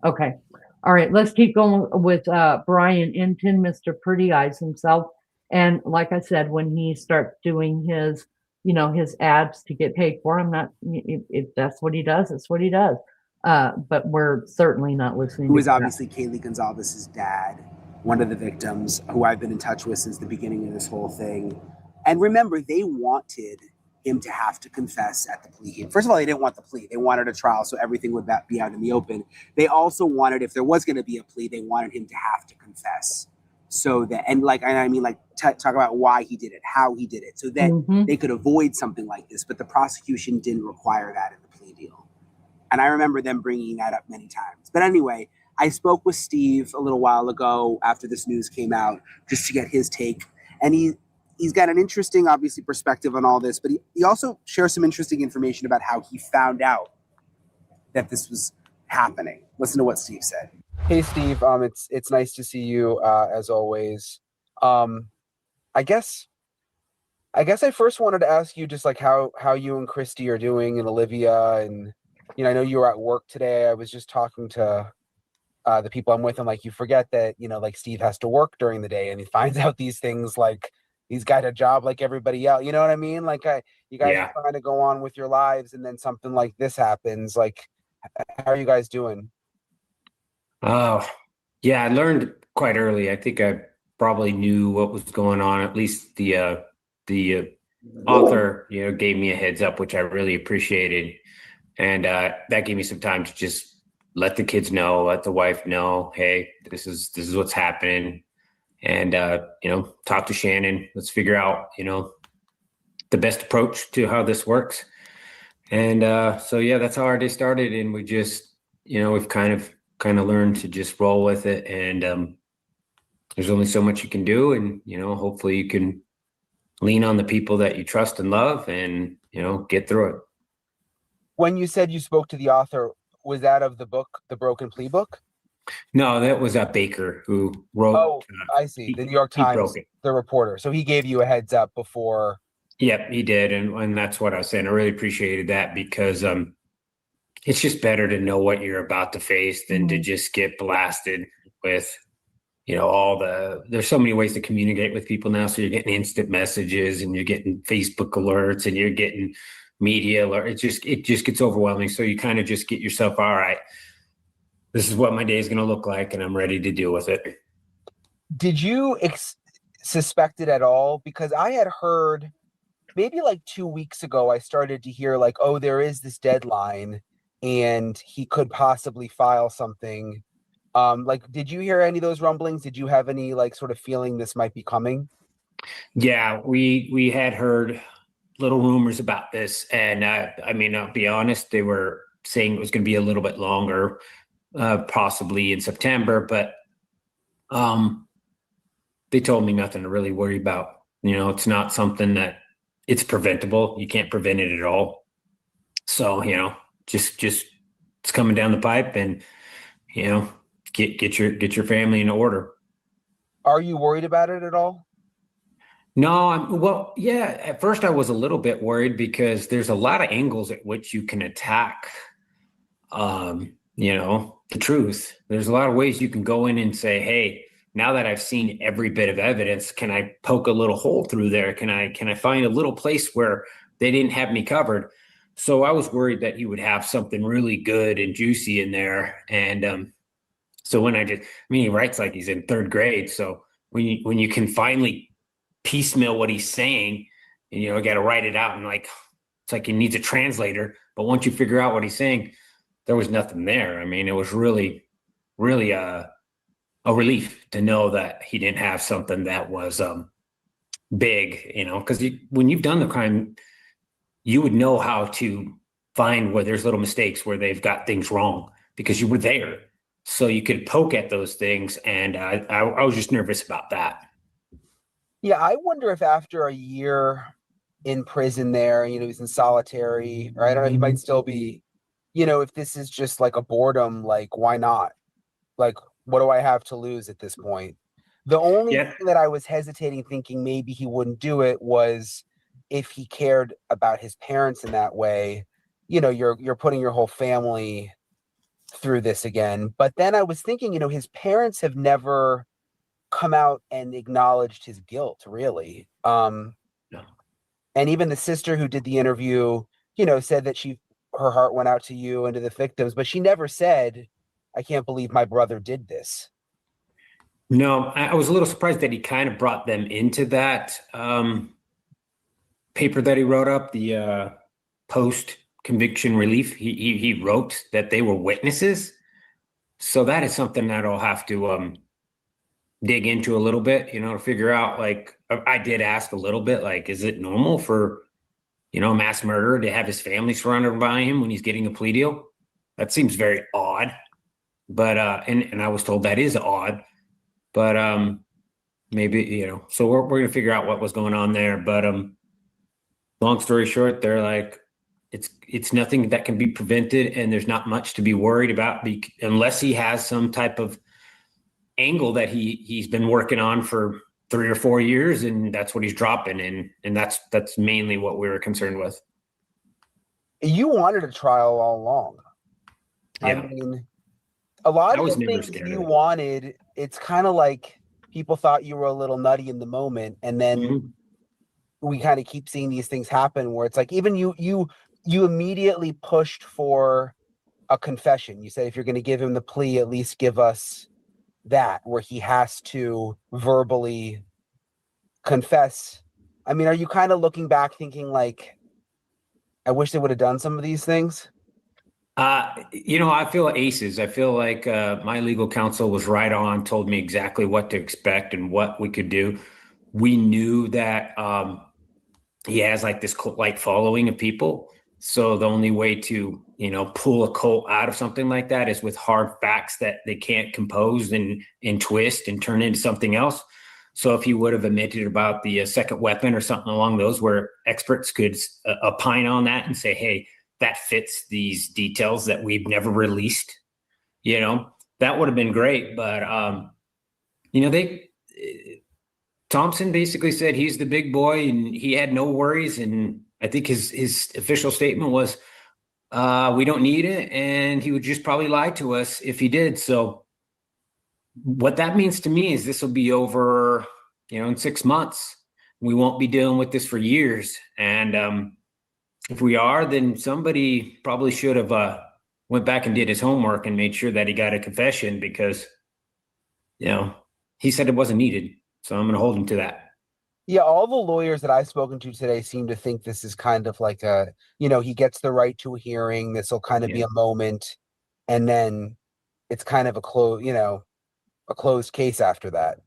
Okay. All right, let's keep going with Brian Inton, Mr. Pretty Eyes himself. And like I said, when he starts doing his, his ads to get paid for him, if that's what he does, that's what he does. But we're certainly not listening. Who is obviously Kaylee Gonzalez's dad, one of the victims who I've been in touch with since the beginning of this whole thing. And remember, they wanted him to have to confess at the plea. First of all, they didn't want the plea. They wanted a trial so everything would be out in the open. They also wanted, if there was going to be a plea, they wanted him to have to confess. So that, talk about why he did it, how he did it, so that they could avoid something like this. But the prosecution didn't require that in the plea deal. And I remember them bringing that up many times. But anyway, I spoke with Steve a little while ago after this news came out, just to get his take. And he's got an interesting, obviously, perspective on all this, but he also shares some interesting information about how he found out that this was happening. Listen to what Steve said. Hey, Steve. It's nice to see you, as always. I guess I first wanted to ask you just like how you and Christy are doing, and Olivia, and I know you were at work today. I was just talking to the people I'm with, and like, you forget that like Steve has to work during the day, and he finds out these things like he's got a job like everybody else. You know what I mean? Like, you guys are trying to go on with your lives, and then something like this happens. Like, how are you guys doing? Oh, yeah, I learned quite early. I think I probably knew what was going on. At least the author, gave me a heads up, which I really appreciated. And that gave me some time to just let the kids know, let the wife know, hey, this is what's happening. And, talk to Shannon. Let's figure out, the best approach to how this works. And so, yeah, that's how our day started. And we just, we've kind of learned to just roll with it. And there's only so much you can do. And, hopefully you can lean on the people that you trust and love and, get through it. When you said you spoke to the author, was that of the book, The Broken Plea Book? No, that was Baker who wrote. Oh, I see. The New York Times, the reporter. So he gave you a heads up before. Yep, he did. And that's what I was saying. I really appreciated that because it's just better to know what you're about to face than to just get blasted with, there's so many ways to communicate with people now. So you're getting instant messages and you're getting Facebook alerts and you're getting media alerts. It just gets overwhelming. So you kind of just get yourself, all right, this is what my day is going to look like, and I'm ready to deal with it. Did you suspect it at all? Because I had heard maybe like 2 weeks ago, I started to hear like, oh, there is this deadline and he could possibly file something. Did you hear any of those rumblings? Did you have any like sort of feeling this might be coming? Yeah, we had heard little rumors about this. And I'll be honest, they were saying it was going to be a little bit longer, possibly in September, but they told me nothing to really worry about. It's not something that it's preventable. You can't prevent it at all. So, just it's coming down the pipe, and, get your family in order. Are you worried about it at all? No, yeah, at first I was a little bit worried because there's a lot of angles at which you can attack, the truth. There's a lot of ways you can go in and say, hey, now that I've seen every bit of evidence, can I poke a little hole through there? Can I find a little place where they didn't have me covered? So I was worried that he would have something really good and juicy in there. And so when he writes like he's in third grade. So when you can finally piecemeal what he's saying, and got to write it out, and like it's like he needs a translator. But once you figure out what he's saying, there was nothing there. I mean, it was really, really a relief to know that he didn't have something that was big, you know, because when you've done the crime, you would know how to find where there's little mistakes, where they've got things wrong, because you were there. So you could poke at those things. And I was just nervous about that. Yeah, I wonder if after a year in prison there, you know, he's in solitary, or I don't know, he might still be, you know, if this is just like a boredom, like, why not? Like, what do I have to lose at this point? The only thing that I was hesitating, thinking maybe he wouldn't do it, was if he cared about his parents in that way. You know, you're putting your whole family through this again. But then I was thinking, you know, his parents have never come out and acknowledged his guilt, really. And even the sister who did the interview, you know, said that her heart went out to you and to the victims, but she never said, I can't believe my brother did this. No, I was a little surprised that he kind of brought them into that paper that he wrote up, the post-conviction relief. He wrote that they were witnesses. So that is something that I'll have to dig into a little bit, you know, to figure out, like, I did ask a little bit, like, is it normal for, you know, mass murderer to have his family surrounded by him when he's getting a plea deal? That seems very odd. But, and I was told that is odd, but maybe, you know, so we're going to figure out what was going on there. But long story short, they're like, it's nothing that can be prevented, and there's not much to be worried about unless he has some type of angle that he's been working on for 3 or 4 years, and that's what he's dropping, and that's mainly what we were concerned with. You wanted a trial all along. Yeah. I mean, a lot of the things you wanted, it's kind of like people thought you were a little nutty in the moment, and then we kind of keep seeing these things happen where it's like, even you immediately pushed for a confession. You said, if you're going to give him the plea, at least give us that, where he has to verbally confess. I mean, are you kind of looking back thinking, like, I wish they would have done some of these things? You know, I feel aces. I feel like my legal counsel was right on, told me exactly what to expect and what we could do. We knew that he has like this cult-like following of people. So the only way to, you know, pull a cult out of something like that is with hard facts that they can't compose and twist and turn into something else. So if he would have admitted about the second weapon or something along those, where experts could opine on that and say, hey, that fits these details that we've never released, you know, that would have been great. But, you know, Thompson basically said he's the big boy and he had no worries. And I think his official statement was, we don't need it. And he would just probably lie to us if he did. So what that means to me is this will be over, you know, in 6 months. We won't be dealing with this for years. And, if we are, then somebody probably should have went back and did his homework and made sure that he got a confession, because, you know, he said it wasn't needed. So I'm going to hold him to that. Yeah, all the lawyers that I've spoken to today seem to think this is kind of like a, you know, he gets the right to a hearing. This will kind of be a moment, and then it's kind of a closed case after that.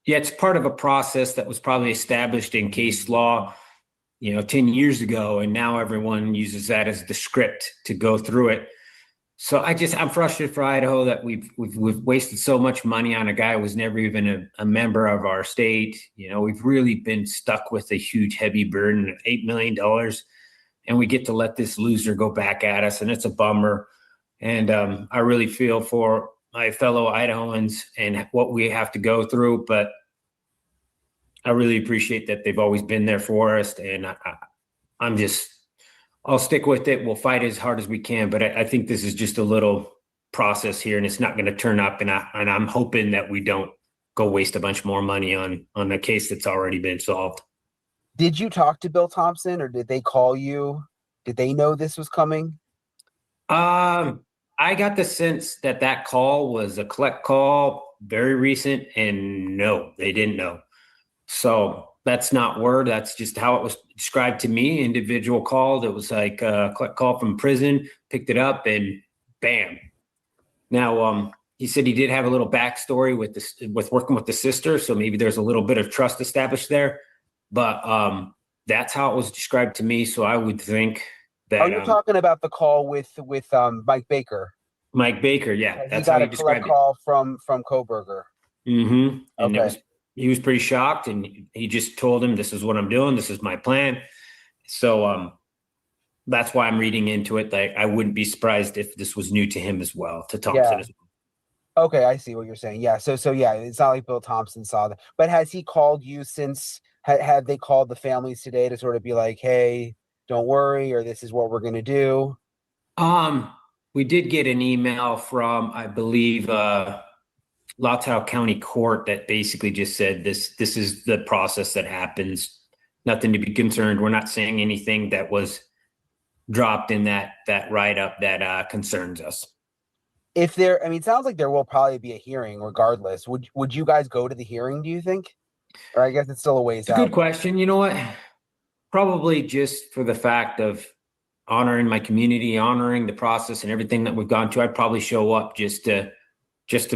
Yeah, it's part of a process that was probably established in case law, you know, 10 years ago, and now everyone uses that as the script to go through it. So I'm frustrated for Idaho that we've wasted so much money on a guy who was never even a member of our state. You know, we've really been stuck with a huge, heavy burden of $8 million, and we get to let this loser go back at us, and it's a bummer. And I really feel for my fellow Idahoans and what we have to go through, but I really appreciate that they've always been there for us, and I'll stick with it. We'll fight as hard as we can, but I think this is just a little process here, and it's not going to turn up. And I'm hoping that we don't go waste a bunch more money on a case that's already been solved. Did you talk to Bill Thompson, or did they call you? Did they know this was coming? I got the sense that call was a collect call, very recent, and no, they didn't know. So that's not word. That's just how it was described to me. Individual called. It was like a call from prison, picked it up, and bam. Now, he said he did have a little backstory with this, with working with the sister. So maybe there's a little bit of trust established there, but that's how it was described to me. So I would think that. Are you talking about the call with Mike Baker? Mike Baker, yeah. That's how he described it. Call from Kohberger. Mm-hmm. And okay. He was pretty shocked, and he just told him, this is what I'm doing. This is my plan. So that's why I'm reading into it. Like, I wouldn't be surprised if this was new to him as well, to Thompson as well. Okay, I see what you're saying. Yeah. So yeah, it's not like Bill Thompson saw that. But has he called you since? Had they called the families today to sort of be like, hey, don't worry, or this is what we're going to do? We did get an email from, I believe, Latow County Court that basically just said this is the process that happens. Nothing to be concerned. We're not saying anything that was dropped in that write-up that concerns us. If there, I mean, it sounds like there will probably be a hearing regardless. Would you guys go to the hearing, do you think? Or I guess it's still a ways out. Good question. You know what? Probably just for the fact of honoring my community, honoring the process and everything that we've gone to, I'd probably show up just to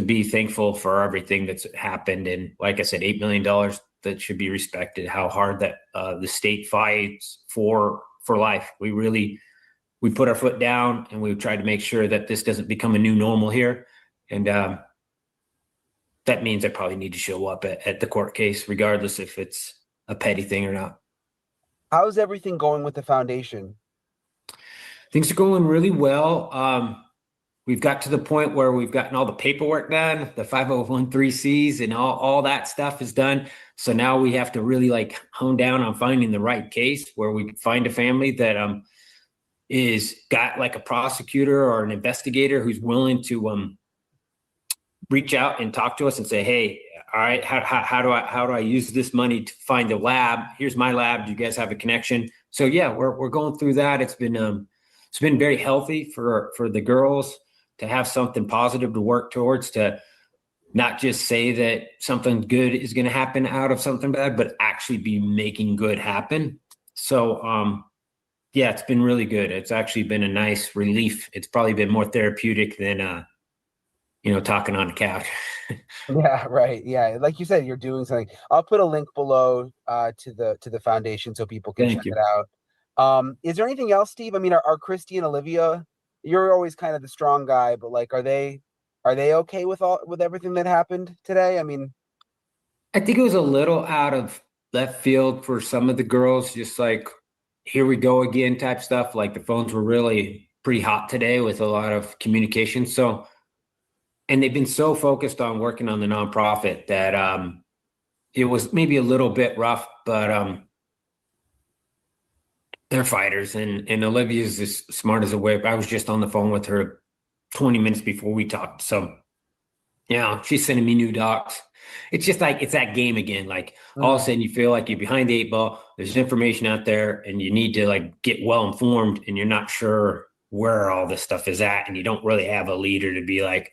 be thankful for everything that's happened. And like I said, $8 million that should be respected, how hard that the state fights for life. We put our foot down and we've tried to make sure that this doesn't become a new normal here. And that means I probably need to show up at the court case, regardless if it's a petty thing or not. How's everything going with the foundation? Things are going really well. We've got to the point where we've gotten all the paperwork done, the 501(c)(3)s and all that stuff is done. So now we have to really like hone down on finding the right case where we find a family that is got like a prosecutor or an investigator who's willing to reach out and talk to us and say, hey, all right, how do I use this money to find a lab? Here's my lab. Do you guys have a connection? So yeah, we're going through that. It's been very healthy for the girls to have something positive to work towards, to not just say that something good is going to happen out of something bad, but actually be making good happen. So yeah, it's been really good. It's actually been a nice relief. It's probably been more therapeutic than talking on the couch. Yeah, right. Yeah, like you said, you're doing something. I'll put a link below to the foundation so people can check it out. Is there anything else, Steve? I mean, are Christy and Olivia? You're always kind of the strong guy, but like, are they okay with everything that happened today? I mean, I think it was a little out of left field for some of the girls, just like, here we go again type stuff. Like the phones were really pretty hot today with a lot of communication. So, and they've been so focused on working on the nonprofit that it was maybe a little bit rough, but they're fighters, and Olivia's as smart as a whip. I was just on the phone with her 20 minutes before we talked. So, yeah, she's sending me new docs. It's just like, it's that game again. Like all of a sudden you feel like you're behind the 8 ball. There's information out there and you need to like get well informed, and you're not sure where all this stuff is at. And you don't really have a leader to be like,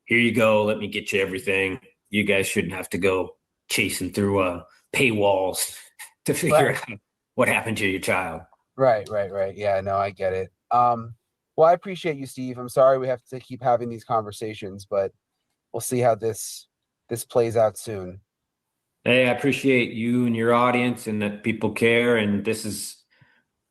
here you go, let me get you everything. You guys shouldn't have to go chasing through paywalls to figure out what happened to your child. Right. Yeah, no, I get it. Well, I appreciate you, Steve. I'm sorry we have to keep having these conversations, but we'll see how this plays out soon. Hey, I appreciate you and your audience and that people care. And I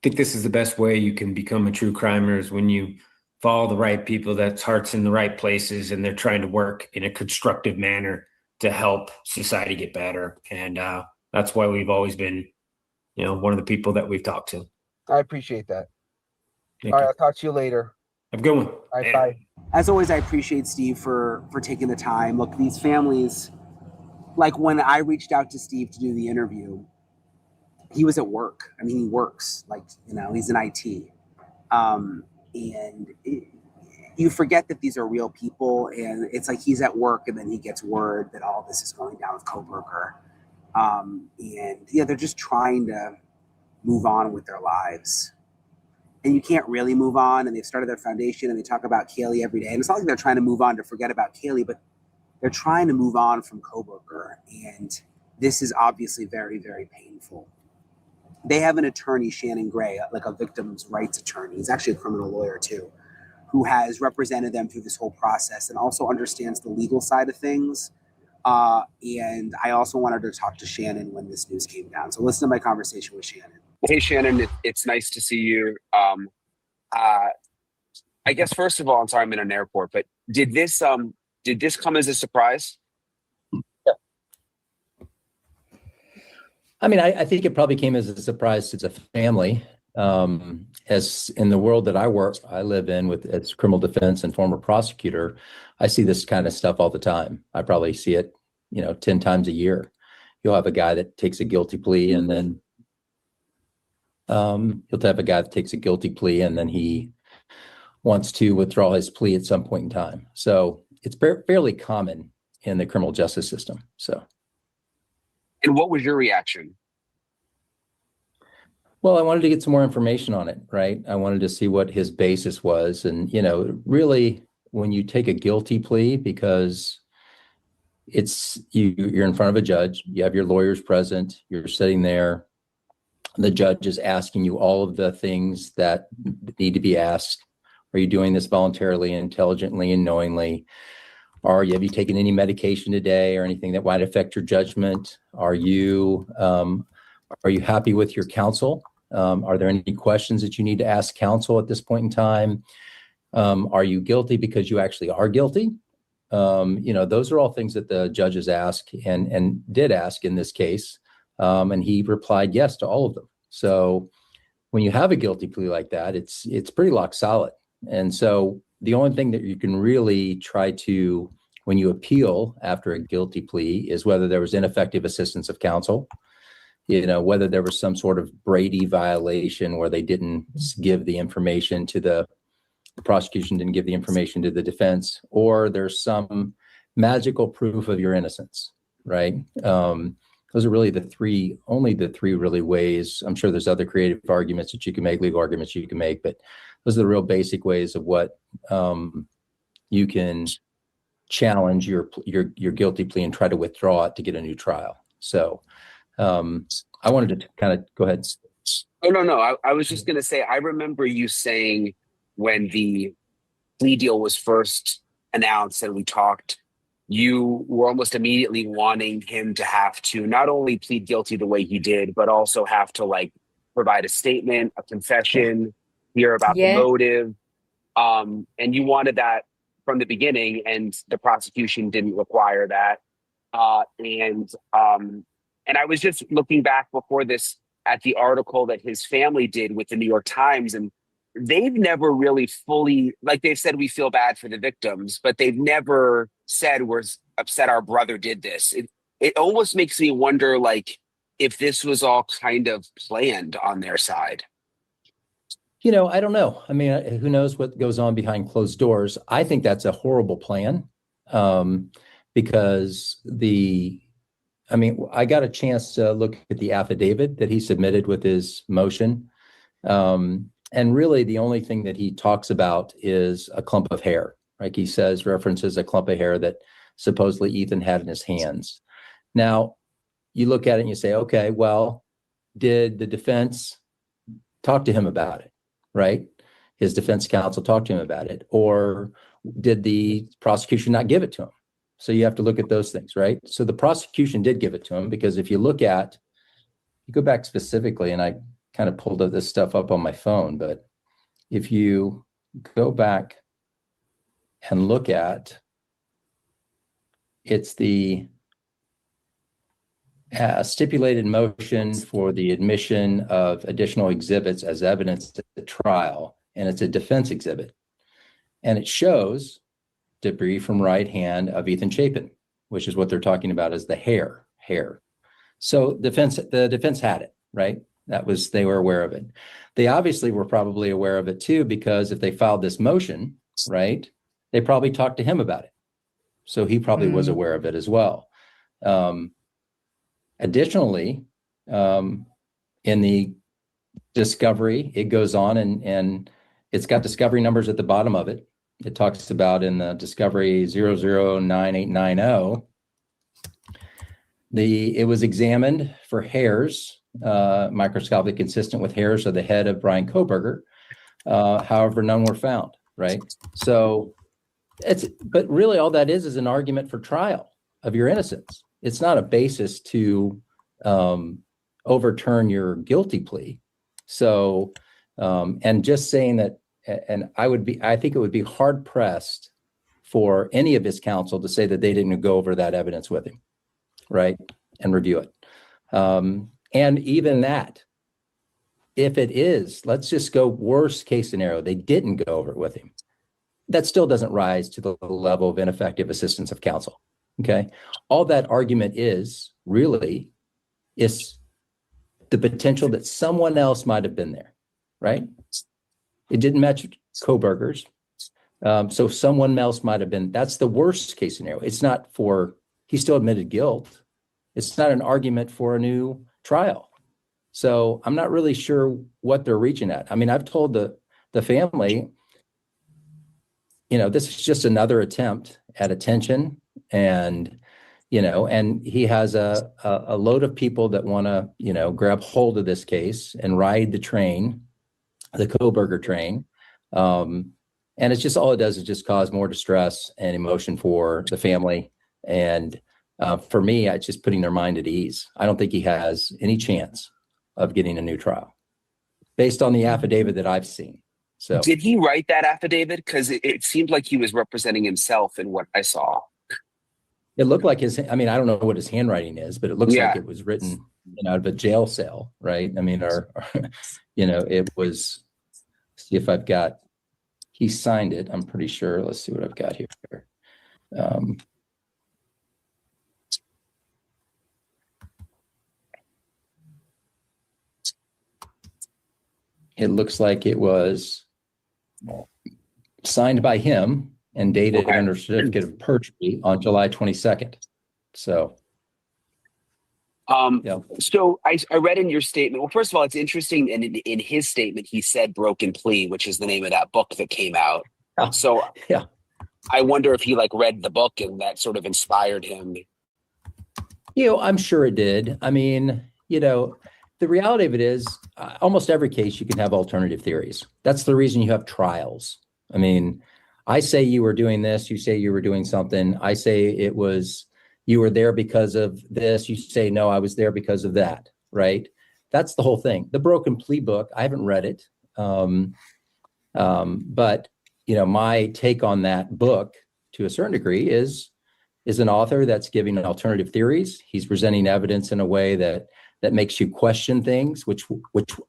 think this is the best way you can become a true crimer, is when you follow the right people, that's heart's in the right places, and they're trying to work in a constructive manner to help society get better. And that's why we've always been, one of the people that we've talked to. I appreciate that. All right, I'll talk to you later. Have a good one. All right, bye. As always, I appreciate Steve for taking the time. Look, these families, like when I reached out to Steve to do the interview, he was at work. I mean, he works, like, he's in IT. You forget that these are real people, and it's like he's at work and then he gets word that all this is going down with Kohberger. They're just trying to move on with their lives. And you can't really move on, and they've started their foundation and they talk about Kaylee every day. And it's not like they're trying to move on to forget about Kaylee, but they're trying to move on from Kohberger. And this is obviously very, very painful. They have an attorney, Shannon Gray, like a victim's rights attorney. He's actually a criminal lawyer too, who has represented them through this whole process and also understands the legal side of things. And I also wanted to talk to Shannon when this news came down. So listen to my conversation with Shannon. Hey, Shannon, it's nice to see you. I guess, first of all, I'm sorry I'm in an airport, but did this come as a surprise? I mean, I think it probably came as a surprise to the family. As in the world that I live in with as criminal defense and former prosecutor, I see this kind of stuff all the time. I probably see it, 10 times a year. You'll have a guy that takes a guilty plea and then you'll have a guy that takes a guilty plea and then he wants to withdraw his plea at some point in time. So it's fairly common in the criminal justice system. So. And what was your reaction? Well, I wanted to get some more information on it, right? I wanted to see what his basis was. And, really when you take a guilty plea, because you're in front of a judge, you have your lawyers present, you're sitting there, the judge is asking you all of the things that need to be asked. Are you doing this voluntarily, intelligently, and knowingly? Have you taken any medication today or anything that might affect your judgment? Are you happy with your counsel? Are there any questions that you need to ask counsel at this point in time? Are you guilty because you actually are guilty? Those are all things that the judges ask and did ask in this case. And he replied yes to all of them. So when you have a guilty plea like that, it's pretty rock solid. And so the only thing that you can really try to, when you appeal after a guilty plea, is whether there was ineffective assistance of counsel, whether there was some sort of Brady violation where they didn't give the information to the prosecution, didn't give the information to the defense, or there's some magical proof of your innocence, right? Those are really only the three really ways. I'm sure there's other creative arguments that you can make, legal arguments you can make, but those are the real basic ways of what you can challenge your guilty plea and try to withdraw it to get a new trial. So I wanted to kind of go ahead. Oh, no. I was just going to say, I remember you saying when the plea deal was first announced and we talked, you were almost immediately wanting him to have to not only plead guilty the way he did, but also have to provide a statement, a confession, hear about the motive. And you wanted that from the beginning, and the prosecution didn't require that. And I was just looking back before this at the article that his family did with the New York Times, and they've never really fully, they've said we feel bad for the victims, but they've never said we're upset our brother did this. It almost makes me wonder, if this was all kind of planned on their side. I don't know. I mean, who knows what goes on behind closed doors? I think that's a horrible plan because I got a chance to look at the affidavit that he submitted with his motion. And really the only thing that he talks about is a clump of hair. Like he references a clump of hair that supposedly Ethan had in his hands. Now, you look at it and you say, okay, well, did the defense talk to him about it, right? His defense counsel talked to him about it, or did the prosecution not give it to him? So you have to look at those things, right? So the prosecution did give it to him, because if you go back specifically, and I kind of pulled this stuff up on my phone, but if you go back and look at, it's the stipulated motion for the admission of additional exhibits as evidence at the trial, and it's a defense exhibit. And it shows debris from right hand of Ethan Chapin, which is what they're talking about as the hair. So the defense had it, right? They were aware of it. They obviously were probably aware of it too, because if they filed this motion, right, they probably talked to him about it. So he probably was aware of it as well. Additionally, in the discovery, it goes on and it's got discovery numbers at the bottom of it. It talks about in the discovery 009890, it was examined for hairs, microscopically consistent with hairs of the head of Brian Kohberger. However, none were found. right? So but really all that is an argument for trial of your innocence. It's not a basis to overturn your guilty plea. So, and just saying that, and I think it would be hard pressed for any of his counsel to say that they didn't go over that evidence with him, right? And review it. And even that, if it is, let's just go worst case scenario, they didn't go over it with him. That still doesn't rise to the level of ineffective assistance of counsel. Okay. All that argument is really is the potential that someone else might have been there, right? It didn't match Kohberger's. So someone else might have been, that's the worst case scenario. It's not for, he still admitted guilt. It's not an argument for a new trial. So I'm not really sure what they're reaching at. I mean, I've told the family, this is just another attempt at attention, and, and he has a load of people that want to, grab hold of this case and ride the train, the Kohberger train. And it's just, all it does is just cause more distress and emotion for the family. And for me, it's just putting their mind at ease. I don't think he has any chance of getting a new trial based on the affidavit that I've seen. So did he write that affidavit? Because it seemed like he was representing himself in what I saw. It looked like I don't know what his handwriting is, but it looks like it was written out of a jail cell, right? I mean, it was, see if I've got, he signed it, I'm pretty sure. Let's see what I've got here. It looks like it was signed by him and dated under certificate of perjury on July 22nd. So, So I read in your statement. Well, first of all, it's interesting. And in his statement, he said "Broken Plea," which is the name of that book that came out. So I wonder if he read the book and that sort of inspired him. I'm sure it did. I mean, the reality of it is almost every case you can have alternative theories. That's the reason you have trials. I mean, I say you were doing this, you say you were doing something. I say it was, you were there because of this. You say, no, I was there because of that, right? That's the whole thing. The Broken Plea book, I haven't read it. But, my take on that book to a certain degree is an author that's giving alternative theories. He's presenting evidence in a way that makes you question things, which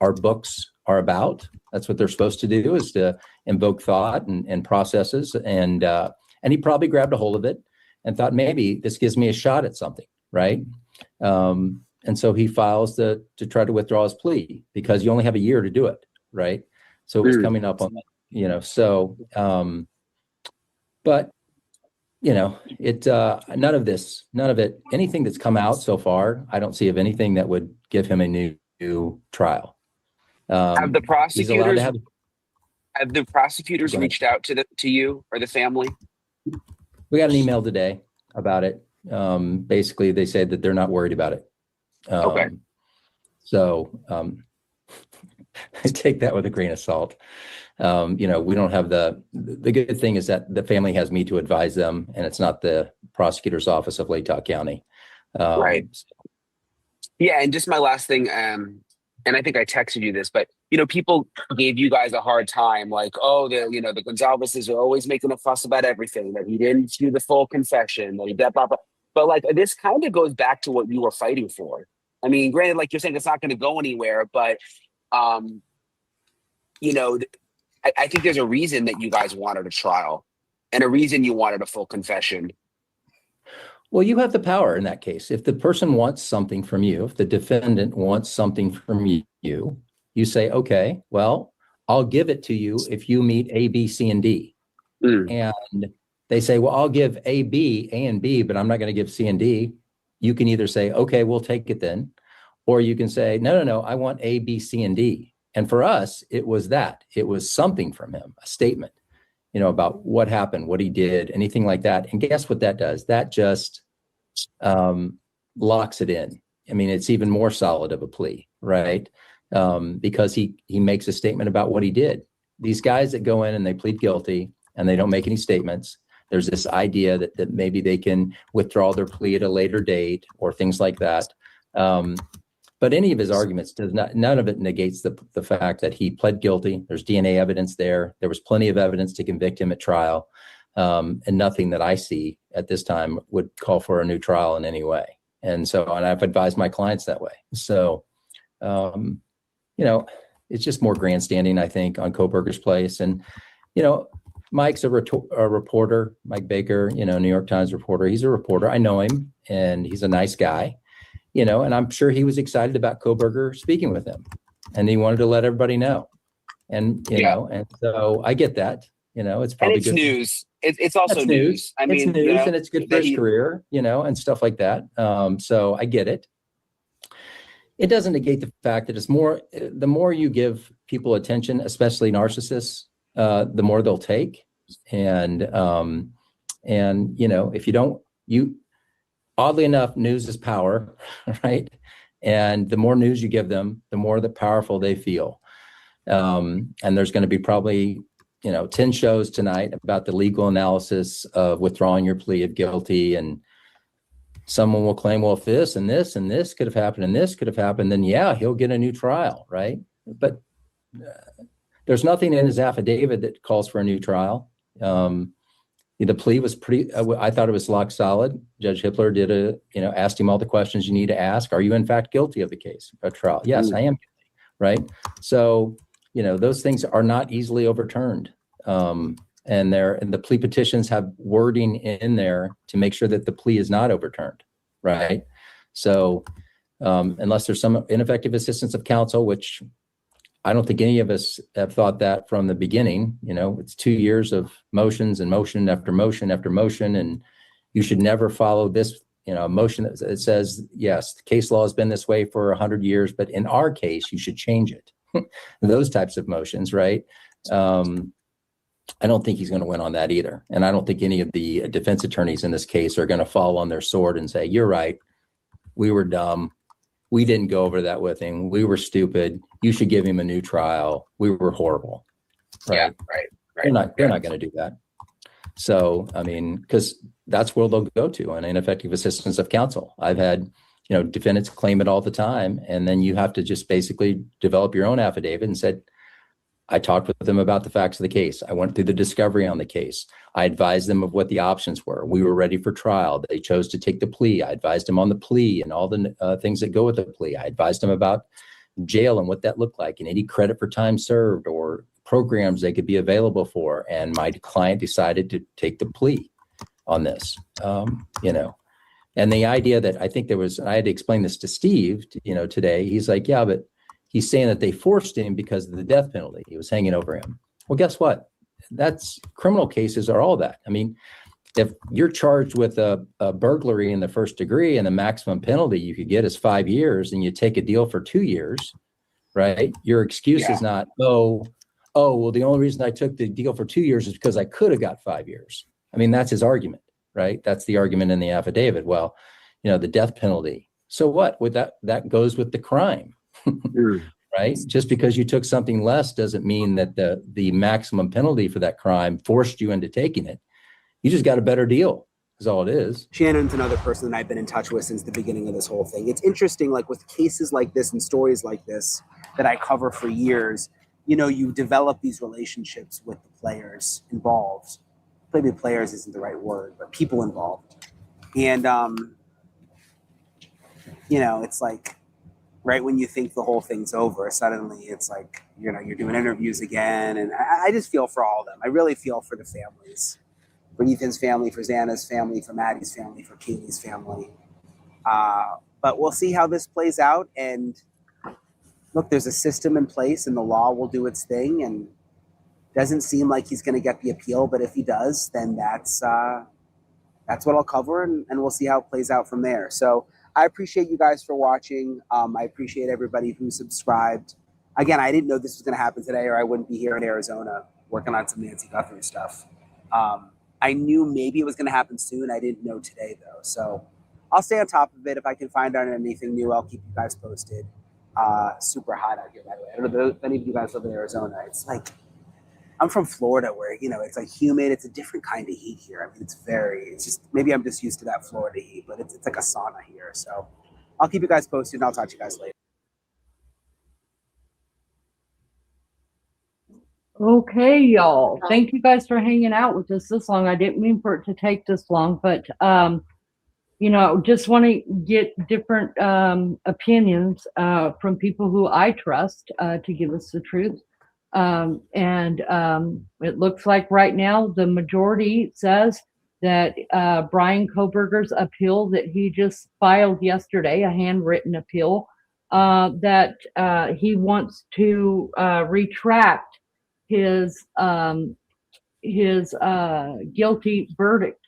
our books are about. That's what they're supposed to do, is to invoke thought and processes. And he probably grabbed a hold of it and thought, maybe this gives me a shot at something, right? And so he files to try to withdraw his plea because you only have a year to do it, right? So it was coming up on that, but none of it, anything that's come out so far, I don't see of anything that would give him a new trial. Have the prosecutors reached out to you or the family? We got an email today about it. Basically, they said that they're not worried about it. Okay. So I take that with a grain of salt. We don't have the good thing is that the family has me to advise them, and it's not the prosecutor's office of Latah County. Right. Yeah. And just my last thing, and I think I texted you this, but, people gave you guys a hard time, the Gonzalez's are always making a fuss about everything, that he didn't do the full confession, that he did blah, blah. But this kind of goes back to what you were fighting for. I mean, granted, you're saying it's not going to go anywhere, but, I think there's a reason that you guys wanted a trial and a reason you wanted a full confession. Well, you have the power in that case. If the person wants something from you, if the defendant wants something from you, you say, okay, well, I'll give it to you if you meet A, B, C, and D. And they say, well, I'll give A and B, but I'm not going to give C and D. You can either say, okay, we'll take it then. Or you can say, no, I want A, B, C, and D. And for us, it was that. It was something from him, a statement, about what happened, what he did, anything like that. And guess what that does? That just locks it in. I mean, it's even more solid of a plea, right? Because he makes a statement about what he did. these guys that go in and they plead guilty and they don't make any statements, there's this idea that maybe they can withdraw their plea at a later date or things like that. But any of his arguments none of it negates the fact that he pled guilty. There's DNA evidence there. There was plenty of evidence to convict him at trial. And nothing that I see at this time would call for a new trial in any way. And I've advised my clients that way. So, it's just more grandstanding, I think, on Kohberger's place. And, Mike's a reporter, Mike Baker, New York Times reporter. He's a reporter. I know him, and he's a nice guy, and I'm sure he was excited about Kohberger speaking with him, and he wanted to let everybody know. And, and so I get that, it's probably good. News. It's also news. I mean, it's news, and it's good for his career, and stuff like that. So I get it. It doesn't negate the fact that the more you give people attention, especially narcissists, the more they'll take. And if you don't, oddly enough, news is power, right? And the more news you give them, the more powerful they feel. And there's going to be probably, 10 shows tonight about the legal analysis of withdrawing your plea of guilty. And someone will claim, well, if this and this and this could have happened and this could have happened, then yeah, he'll get a new trial, right? But there's nothing in his affidavit that calls for a new trial. The plea was I thought it was lock solid. Judge Hippler asked him all the questions you need to ask. Are you in fact guilty of the case, a trial? Yes, I am guilty, right? So, those things are not easily overturned. And the plea petitions have wording in there to make sure that the plea is not overturned, right? So unless there's some ineffective assistance of counsel, which I don't think any of us have thought that from the beginning, it's 2 years of motions and motion after motion after motion, and you should never follow this, motion that says, yes, the case law has been this way for 100 years, but in our case, you should change it. Those types of motions, right? I don't think he's going to win on that either. And I don't think any of the defense attorneys in this case are going to fall on their sword and say, you're right, we were dumb. We didn't go over that with him. We were stupid. You should give him a new trial. We were horrible. Right? Yeah, right. They're not going to do that. So, I mean, because that's where they'll go to on ineffective assistance of counsel. I've had, defendants claim it all the time. And then you have to just basically develop your own affidavit and said, I talked with them about the facts of the case. I went through the discovery on the case. I advised them of what the options were. We were ready for trial. They chose to take the plea. I advised them on the plea and all the things that go with the plea. I advised them about jail and what that looked like and any credit for time served or programs they could be available for. And my client decided to take the plea on this, And the idea that I think I had to explain this to Steve, today. He's like, yeah, but he's saying that they forced him because of the death penalty. He was hanging over him. Well, guess what? That's criminal cases are all that. I mean, if you're charged with a burglary in the first degree and the maximum penalty you could get is 5 years and you take a deal for 2 years, right? Your excuse is not, well, the only reason I took the deal for 2 years is because I could have got 5 years. I mean, that's his argument, right? That's the argument in the affidavit. Well, the death penalty. So what? With that goes with the crime. Right? Just because you took something less doesn't mean that the maximum penalty for that crime forced you into taking it. You just got a better deal, is all it is. Shannon's another person that I've been in touch with since the beginning of this whole thing. It's interesting, like with cases like this and stories like this that I cover for years, you develop these relationships with the players involved. Maybe players isn't the right word, but people involved. And, it's like, right when you think the whole thing's over, suddenly it's like, you're doing interviews again. And I just feel for all of them. I really feel for the families, for Ethan's family, for Xana's family, for Maddie's family, for Katie's family. But we'll see how this plays out. And look, there's a system in place and the law will do its thing. And doesn't seem like he's going to get the appeal. But if he does, then that's what I'll cover. And we'll see how it plays out from there. So I appreciate you guys for watching. I appreciate everybody who subscribed. Again, I didn't know this was going to happen today or I wouldn't be here in Arizona working on some Nancy Guthrie stuff. I knew maybe it was going to happen soon. I didn't know today, though. So I'll stay on top of it. If I can find out anything new, I'll keep you guys posted. Super hot out here, by the way. I don't know if any of you guys live in Arizona. It's like I'm from Florida where, you know, it's like humid. It's a different kind of heat here. I mean, it's just, maybe I'm just used to that Florida heat, but it's like a sauna here. So I'll keep you guys posted and I'll talk to you guys later. Okay, y'all. Thank you guys for hanging out with us this long. I didn't mean for it to take this long, but you know, just want to get different opinions from people who I trust to give us the truth. It looks like right now the majority says that Brian Kohberger's appeal that he just filed yesterday, a handwritten appeal, that he wants to retract his guilty verdict,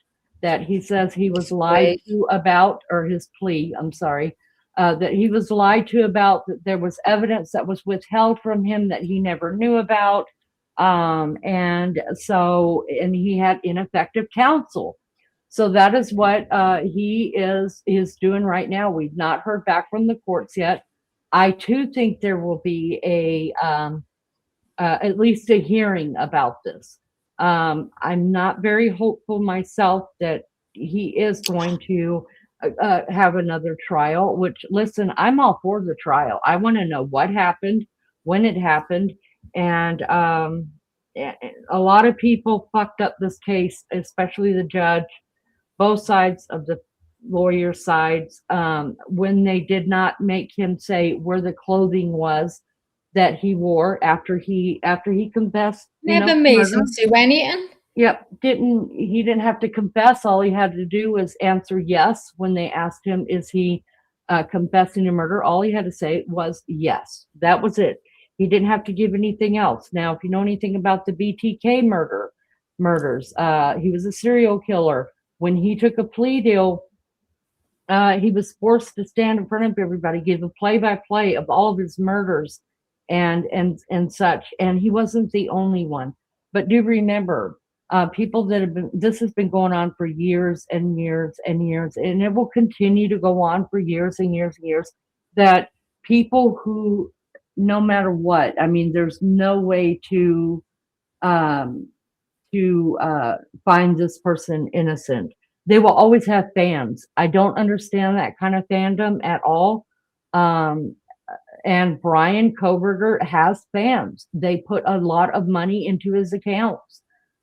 that he says he was lied to about, or his plea, I'm sorry, that he was lied to about, that there was evidence that was withheld from him that he never knew about. And he had ineffective counsel. So that is what he is doing right now. We've not heard back from the courts yet. I too think there will be at least a hearing about this. I'm not very hopeful myself that he is going to have another trial, which, listen, I'm all for the trial. I want to know what happened, when it happened. And a lot of people fucked up this case, especially the judge, both sides of the lawyer sides, when they did not make him say where the clothing was that he wore after he confessed. Never made him do anything. Yep, he didn't have to confess. All he had to do was answer yes when they asked him, is he confessing to murder? All he had to say was yes. That was it. He didn't have to give anything else. Now, if you know anything about the BTK murders, he was a serial killer. When he took a plea deal, he was forced to stand in front of everybody, give a play-by-play of all of his murders and such. And he wasn't the only one. But do remember, people that have been, this has been going on for years and years and years, and it will continue to go on for years and years and years, that people who, no matter what, I mean, there's no way to find this person innocent. They will always have fans. I don't understand that kind of fandom at all. And Brian Kohberger has fans. They put a lot of money into his accounts,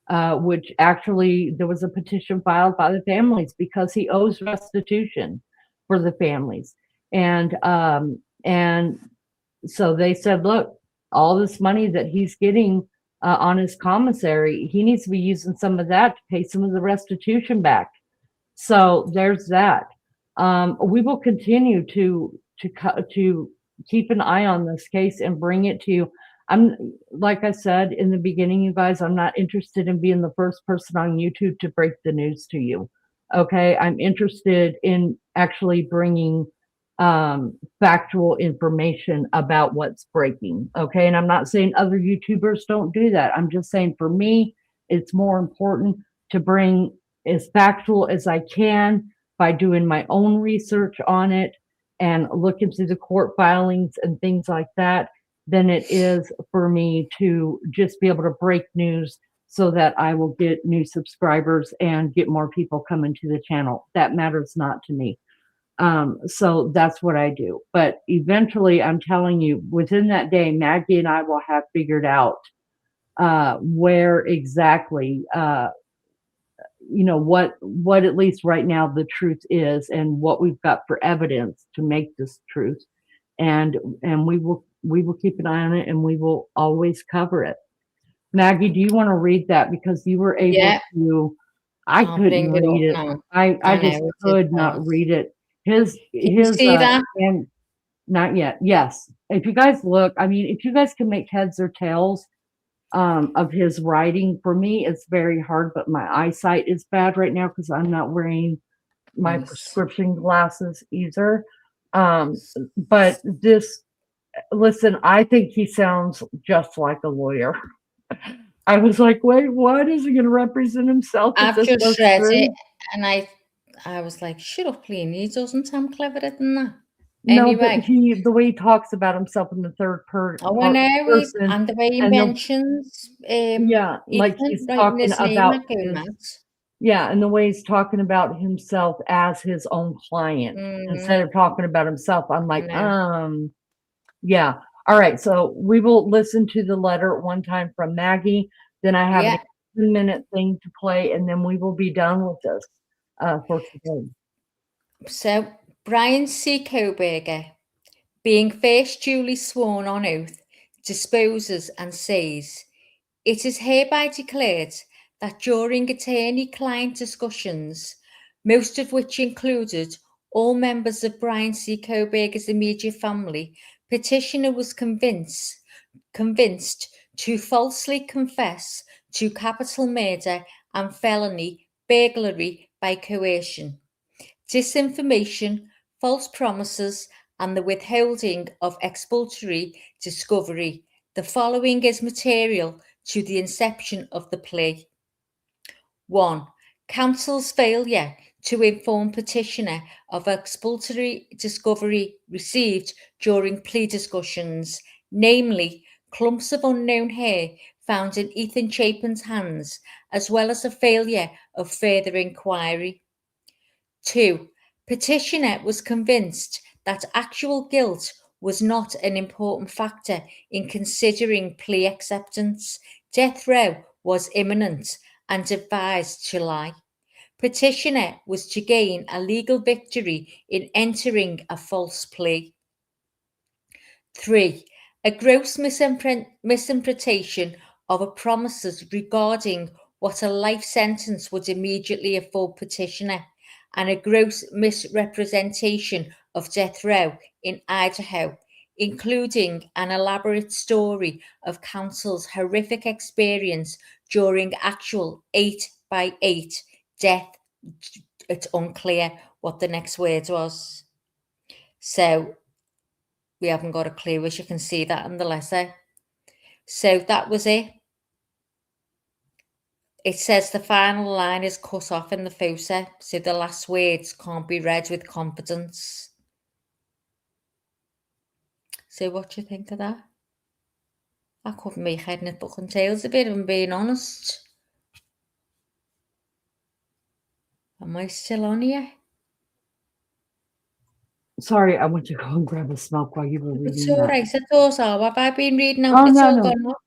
which actually there was a petition filed by the families because he owes restitution for the families. And so they said, look, all this money that he's getting on his commissary, he needs to be using some of that to pay some of the restitution back. So there's that. We will continue to keep an eye on this case and bring it to you. I'm, like I said in the beginning, you guys, I'm not interested in being the first person on YouTube to break the news to you. Okay, I'm interested in actually bringing factual information about what's breaking. Okay, and I'm not saying other YouTubers don't do that. I'm just saying, for me, it's more important to bring as factual as I can by doing my own research on it and looking through the court filings and things like that, than it is for me to just be able to break news so that I will get new subscribers and get more people coming to the channel. That matters not to me. So that's what I do. But eventually, I'm telling you, within that day, Maggie and I will have figured out where exactly, what at least right now the truth is, and what we've got for evidence to make this truth. And we will keep an eye on it, and we will always cover it. Maggie, do you want to read that? Because you were able to, I couldn't read it. I just could not read it. His see that? And not yet. Yes. If you guys look, I mean, if you guys can make heads or tails of his writing, for me, it's very hard, but my eyesight is bad right now because I'm not wearing my prescription glasses either. But this, listen, I think he sounds just like a lawyer. I was like, wait, what? Is he going to represent himself? I've just read it, and I was like, shut up, Lean. He doesn't sound cleverer than that. No, but Anyway, the way he talks about himself in the third oh, I know, person, and the way he and mentions yeah, like Ethan, he's writing talking his name, about that go mad. yeah, and the way he's talking about himself as his own client instead of talking about himself. I'm like, No. yeah. All right, so we will listen to the letter one time from Maggie. Then I have Yeah. a 10-minute thing to play, and then we will be done with this for today. So, Brian C. Kohberger, being first duly sworn on oath, disposes and says, it is hereby declared that during attorney-client discussions, most of which included all members of Brian C. Kohberger's immediate family, petitioner was convinced to falsely confess to capital murder and felony burglary by coercion, disinformation, false promises, and the withholding of expulsory discovery. The following is material to the inception of the plea. 1. Counsel's failure to inform petitioner of expulsory discovery received during plea discussions, namely clumps of unknown hair found in Ethan Chapin's hands, as well as a failure of further inquiry. 2. Petitioner was convinced that actual guilt was not an important factor in considering plea acceptance. Death row was imminent and advised to lie. Petitioner was to gain a legal victory in entering a false plea. 3. A gross misinterpretation of a promises regarding what a life sentence would immediately afford petitioner, and a gross misrepresentation of death row in Idaho, including an elaborate story of counsel's horrific experience during actual 8x8 death. It's unclear what the next word was. So we haven't got a clue, as you can see that in the letter. So that was it. It says the final line is cut off in the photo, so the last words can't be read with confidence. So what do you think of that? I couldn't make head and book and tails of it, if I'm being honest. Am I still on here? Sorry, I went to go and grab a smoke while you were reading It's that. all right. I thought so. Have I been reading out? Oh, It's no, all no. gone off.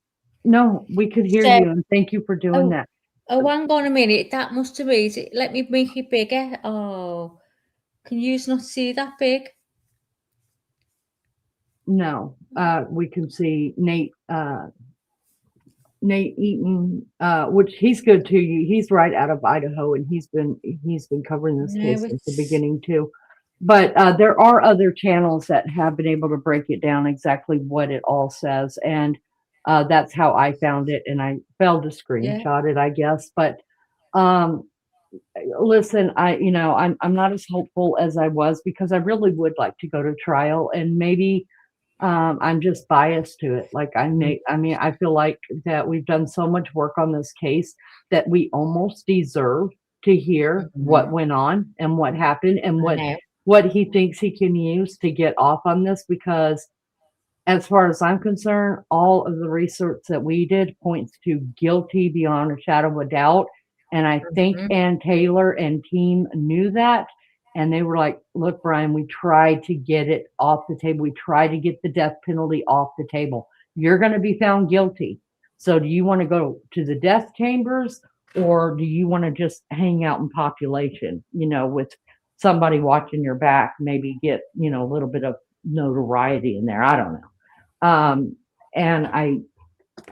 No, we could hear So- you, and thank you for doing that. Oh, hang on a minute. That must have made it. Let me make it bigger. Oh, can you not see that big? No, we can see Nate Eaton, which he's good too. He's right out of Idaho, and he's been covering this No, case since the it's- beginning too. But there are other channels that have been able to break it down exactly what it all says, and that's how I found it, and I failed to screenshot it, I guess. But listen, I'm not as hopeful as I was, because I really would like to go to trial, and maybe I'm just biased to it. Like I mean, I feel like that we've done so much work on this case that we almost deserve to hear what went on and what happened and what he thinks he can use to get off on this, because as far as I'm concerned, all of the research that we did points to guilty beyond a shadow of a doubt. And I think Ann Taylor and team knew that. And they were like, look, Brian, we tried to get it off the table. We tried to get the death penalty off the table. You're going to be found guilty. So do you want to go to the death chambers, or do you want to just hang out in population, with somebody watching your back, maybe get, a little bit of notoriety in there? I don't know. And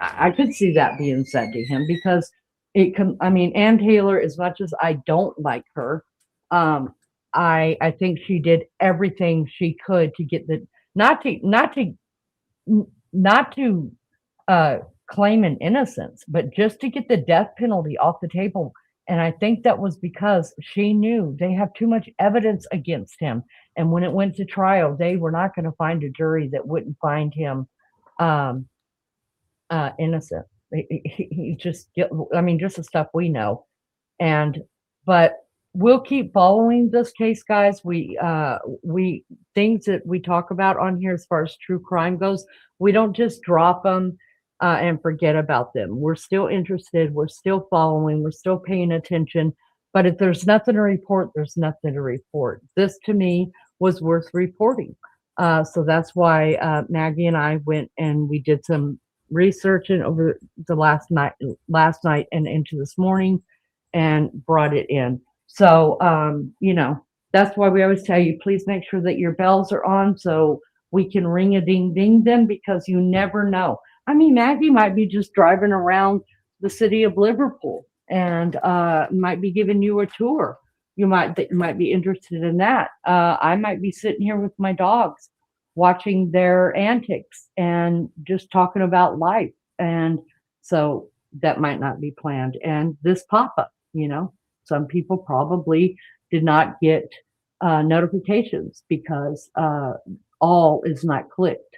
I could see that being said to him, because Ann Taylor, as much as I don't like her, I think she did everything she could to get not to claim an innocence, but just to get the death penalty off the table. And I think that was because she knew they have too much evidence against him. And when it went to trial, they were not going to find a jury that wouldn't find him innocent. He just, just the stuff we know. But we'll keep following this case, guys. We things that we talk about on here as far as true crime goes, we don't just drop them and forget about them. We're still interested. We're still following. We're still paying attention. But if there's nothing to report, there's nothing to report. This to me was worth reporting. So that's why Maggie and I went and we did some researching over the last night and into this morning and brought it in. So, that's why we always tell you, please make sure that your bells are on so we can ring a ding ding them, because you never know. I mean, Maggie might be just driving around the city of Liverpool and might be giving you a tour. You might be interested in that. I might be sitting here with my dogs watching their antics and just talking about life. And so that might not be planned. And this pop-up, some people probably did not get notifications because all is not clicked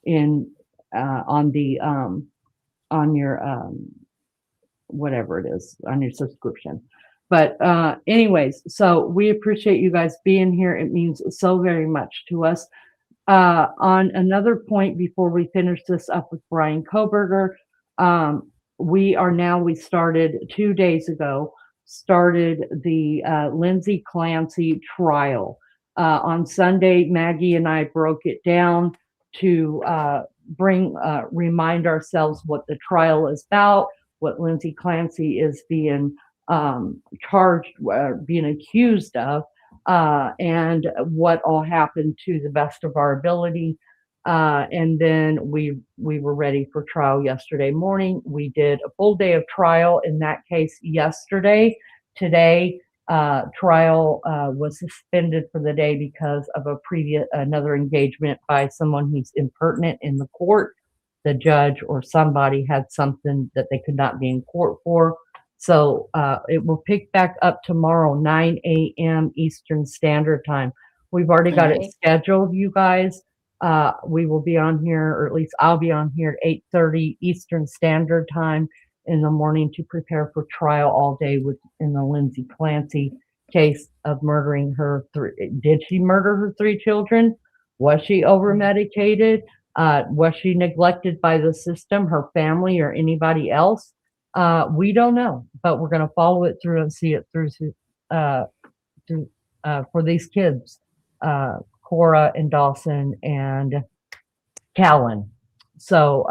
in on your whatever it is on your subscription. But anyways, so we appreciate you guys being here. It means so very much to us. On another point, before we finish this up with Brian Kohberger, we started 2 days ago, the Lindsay Clancy trial. On Sunday, Maggie and I broke it down to remind ourselves what the trial is about, what Lindsay Clancy is being charged, being accused of, and what all happened to the best of our ability. And then we were ready for trial yesterday morning. We did a full day of trial in that case yesterday. Today, trial was suspended for the day because of another engagement by someone who's impertinent in the court. The judge or somebody had something that they could not be in court for. So it will pick back up tomorrow, 9 a.m. Eastern Standard Time. We've already got it scheduled, you guys. We will be on here, or at least I'll be on here at 8:30 Eastern Standard Time in the morning to prepare for trial all day in the Lindsay Clancy case of murdering her Did she murder her 3 children? Was she over-medicated? Was she neglected by the system, her family, or anybody else? We don't know, but we're going to follow it through and see it through for these kids, Cora and Dawson and Callan. So,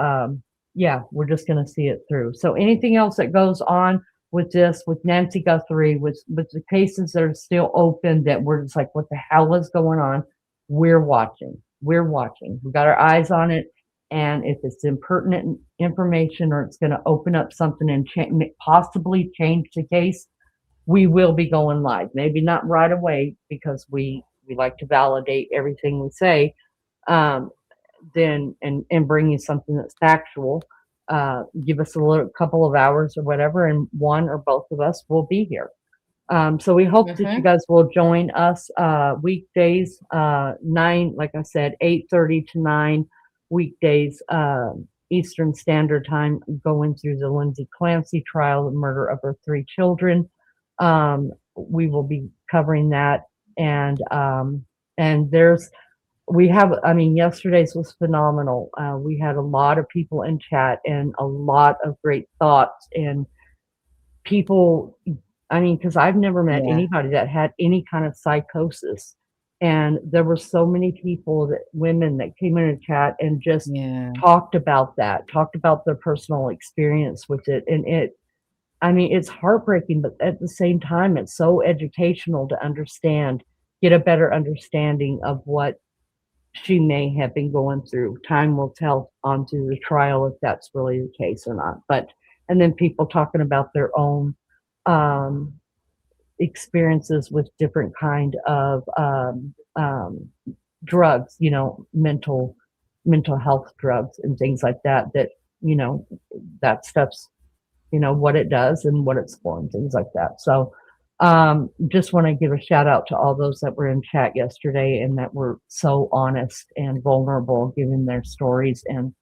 we're just going to see it through. So anything else that goes on with this, with Nancy Guthrie, with the cases that are still open that we're just like, what the hell is going on? We're watching. We got our eyes on it. And if it's impertinent information or it's going to open up something and possibly change the case, we will be going live. Maybe not right away because we like to validate everything we say, then and bring you something that's factual. Give us a couple of hours or whatever, and one or both of us will be here. So we hope that you guys will join us weekdays, 9, like I said, 8:30 to 9 weekdays, Eastern Standard Time, going through the Lindsay Clancy trial, the murder of her 3 children. We will be covering that. And yesterday's was phenomenal. We had a lot of people in chat and a lot of great thoughts and people, because I've never met anybody that had any kind of psychosis. And there were so many women that came in a chat and just talked about their personal experience with it. And it's heartbreaking, but at the same time, it's so educational to get a better understanding of what she may have been going through. Time will tell onto the trial if that's really the case or not. And then people talking about their own experiences with different kind of drugs, mental health drugs and things like that, that stuff's, what it does and what it's for and things like that. So just want to give a shout out to all those that were in chat yesterday and that were so honest and vulnerable, giving their stories. And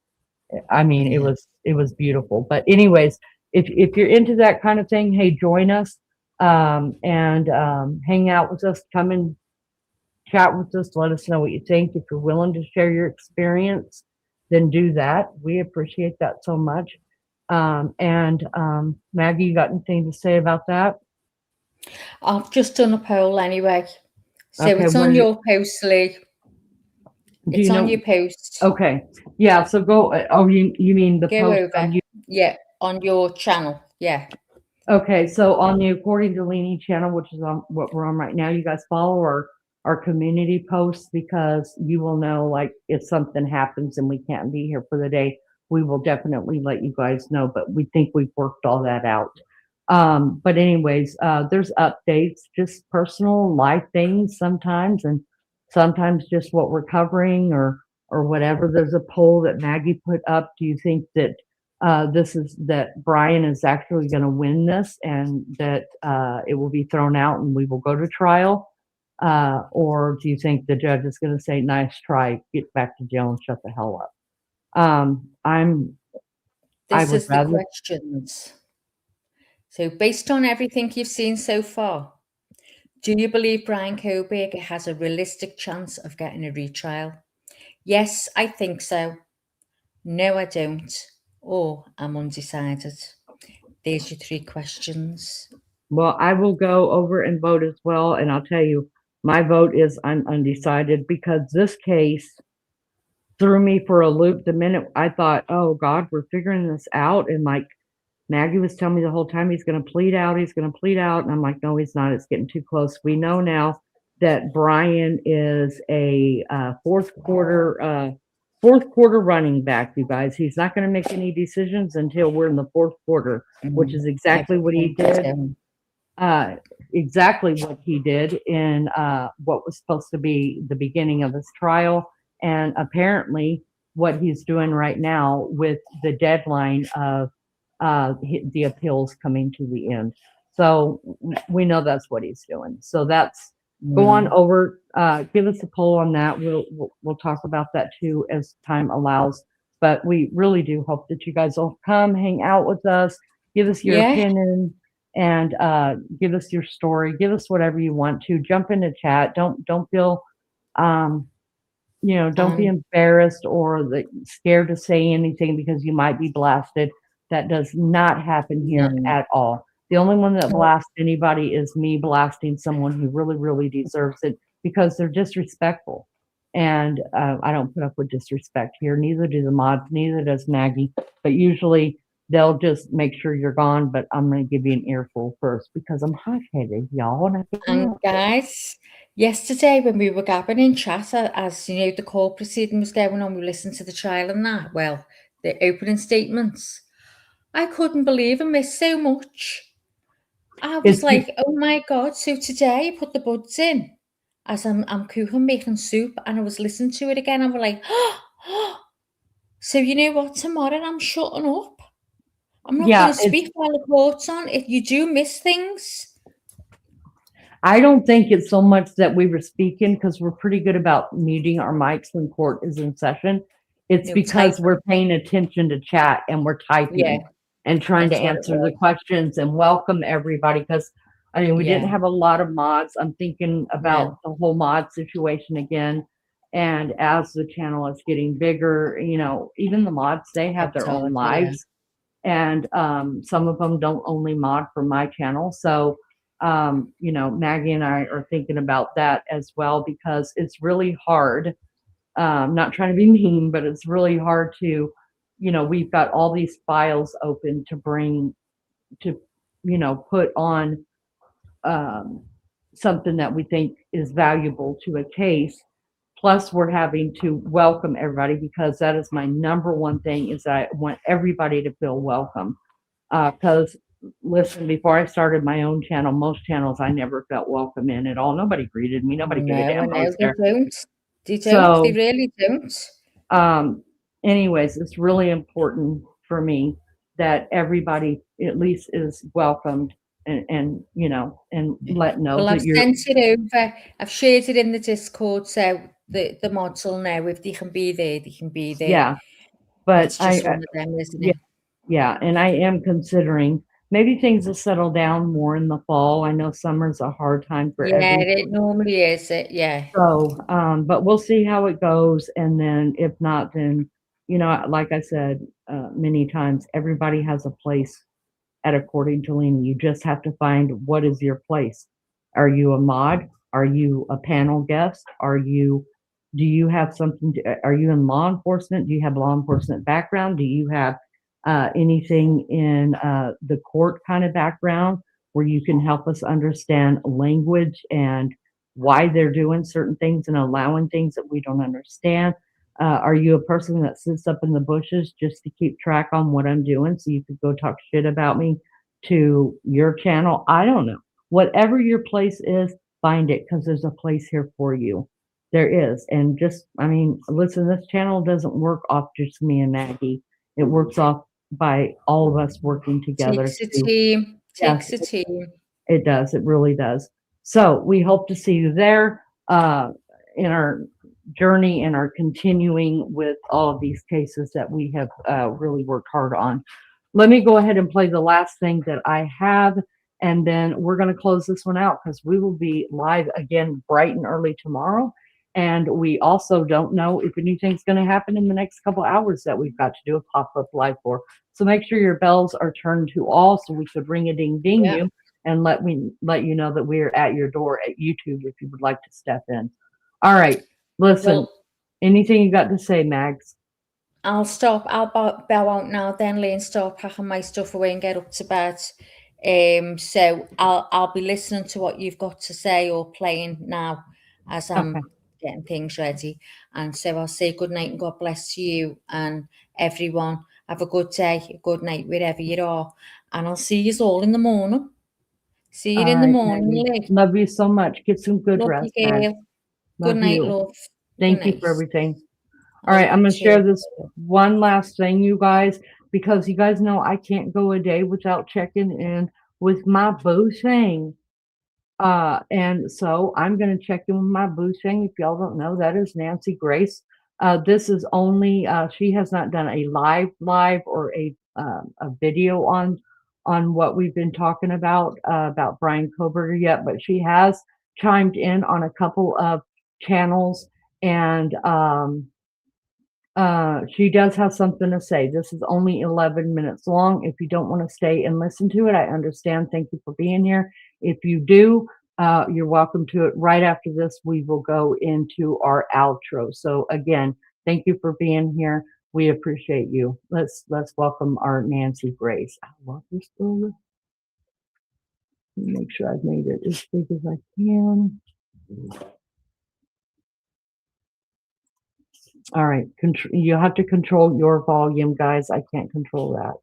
it was beautiful. But anyways, if you're into that kind of thing, hey, join us. and hang out with us. Come and chat with us. Let us know what you think. If you're willing to share your experience, then do that. We appreciate that so much. Maggie, you got anything to say about that? I've just done a poll anyway. So Okay, it's on your post, Lee. It's on your post. Okay. Yeah, so go. Oh, you mean the Go post over. on you? Yeah, on your channel. Yeah. Okay, so on the According to Leanie channel, which is on what we're on right now, you guys follow our community posts, because you will know, like, if something happens and we can't be here for the day, we will definitely let you guys know, but we think we've worked all that out. But anyways, there's updates, just personal life things sometimes, and sometimes just what we're covering or whatever. There's a poll that Maggie put up. Do you think that that Brian is actually going to win this, and that it will be thrown out and we will go to trial? Or do you think the judge is going to say, nice try, get back to jail and shut the hell up? This is the questions. So based on everything you've seen so far, do you believe Brian Kohberger has a realistic chance of getting a retrial? Yes, I think so. No, I don't. Or I'm undecided. There's your 3 questions. Well, I will go over and vote as well. And I'll tell you, my vote is I'm undecided, because this case threw me for a loop. The minute I thought, oh God, we're figuring this out. And like Maggie was telling me the whole time, he's going to plead out. He's going to plead out. And I'm like, no, he's not. It's getting too close. We know now that Brian is a fourth quarter running back, you guys. He's not going to make any decisions until we're in the fourth quarter, which is exactly what he did. Exactly what he did in what was supposed to be the beginning of his trial, and apparently what he's doing right now with the deadline of the appeals coming to the end. So we know that's what he's doing. So that's go on over, give us a poll on that. We'll talk about that too as time allows. But we really do hope that you guys will come hang out with us, give us your opinion, and give us your story. Give us whatever you want to. Jump into chat. Don't feel don't be embarrassed or scared to say anything because you might be blasted. That does not happen here at all. The only one that blasts anybody is me blasting someone who really, really deserves it, because they're disrespectful. And I don't put up with disrespect here. Neither do the mods, neither does Maggie. But usually they'll just make sure you're gone. But I'm going to give you an earful first because I'm hot-headed, y'all. And guys, yesterday when we were gabbing in chat, as you know, the court proceeding was going on, we listened to the trial and that. Well, the opening statements. I couldn't believe I missed so much. I was like, oh my God. So today I put the buds in as I'm cooking, making soup, and I was listening to it again. I was like, so you know what? Tomorrow I'm shutting up. I'm not going to speak while the court's on. If you do miss things. I don't think it's so much that we were speaking, because we're pretty good about muting our mics when court is in session. It's because we're paying attention to chat and we're typing and trying to answer the questions and welcome everybody. Because I mean, we didn't have a lot of mods. I'm thinking about the whole mod situation again. And as the channel is getting bigger, even the mods, they have their own lives. And some of them don't only mod for my channel. So, Maggie and I are thinking about that as well, because it's really hard. Not trying to be mean, but it's really hard to, we've got all these files open to bring to, put on something that we think is valuable to a case. Plus, we're having to welcome everybody, because that is my number one thing, is that I want everybody to feel welcome. Because, listen, before I started my own channel, most channels I never felt welcome in at all. Nobody greeted me. Nobody gave a damn. They don't. They really don't. Anyways, it's really important for me that everybody at least is welcomed and let know. Well, I've sent it over. I've shared it in the Discord, so the mods will know if they can be there. They can be there. Yeah, but it's just one of them, isn't it? Yeah, and I am considering maybe things will settle down more in the fall. I know summer's a hard time for Yeah, everyone. it normally is. Yeah. So, but we'll see how it goes. And then if not, then, like I said many times, everybody has a place at According to Lena. You just have to find what is your place. Are you a mod? Are you a panel guest? Do you have something are you in law enforcement? Do you have law enforcement background? Do you have anything in the court kind of background where you can help us understand language and why they're doing certain things and allowing things that we don't understand? Are you a person that sits up in the bushes just to keep track on what I'm doing so you could go talk shit about me to your channel? I don't know. Whatever your place is, find it, because there's a place here for you. There is. And listen, this channel doesn't work off just me and Maggie. It works off by all of us working together. Takes a team. Takes a team. It does. It really does. So we hope to see you there in our journey and are continuing with all of these cases that we have really worked hard on. Let me go ahead and play the last thing that I have, and then we're going to close this one out because we will be live again bright and early tomorrow. And we also don't know if anything's going to happen in the next couple hours that we've got to do a pop-up live for. So make sure your bells are turned to all so we could ring-a-ding-ding you and let you know that we're at your door at YouTube if you would like to step in. All right. Listen, anything you got to say, Mags? I'll stop. I'll bow out now then, Lee, and start packing my stuff away and get up to bed. So I'll be listening to what you've got to say or playing now as I'm getting things ready. And so I'll say good night and God bless you and everyone. Have a good day, a good night wherever you are. And I'll see you all in the morning. See you in the morning, Lee. Love you so much. Get some good rest. Good night, love. Thank you for everything. All right, I'm going to share this one last thing, you guys, because you guys know I can't go a day without checking in with my boo thing. And so I'm going to check in with my boo thing. If y'all don't know, that is Nancy Grace. This is only, she has not done a live or a video on what we've been talking about Brian Kohberger yet, but she has chimed in on a couple of channels, and she does have something to say. This is only 11 minutes long. If you don't want to stay and listen to it, I understand. Thank you for being here. If you do, you're welcome to it. Right after this, we will go into our outro. So again, thank you for being here. We appreciate you. Let's welcome our Nancy Grace. I love this story. Make sure I've made it as big as I can. All right, you have to control your volume, guys. I can't control that.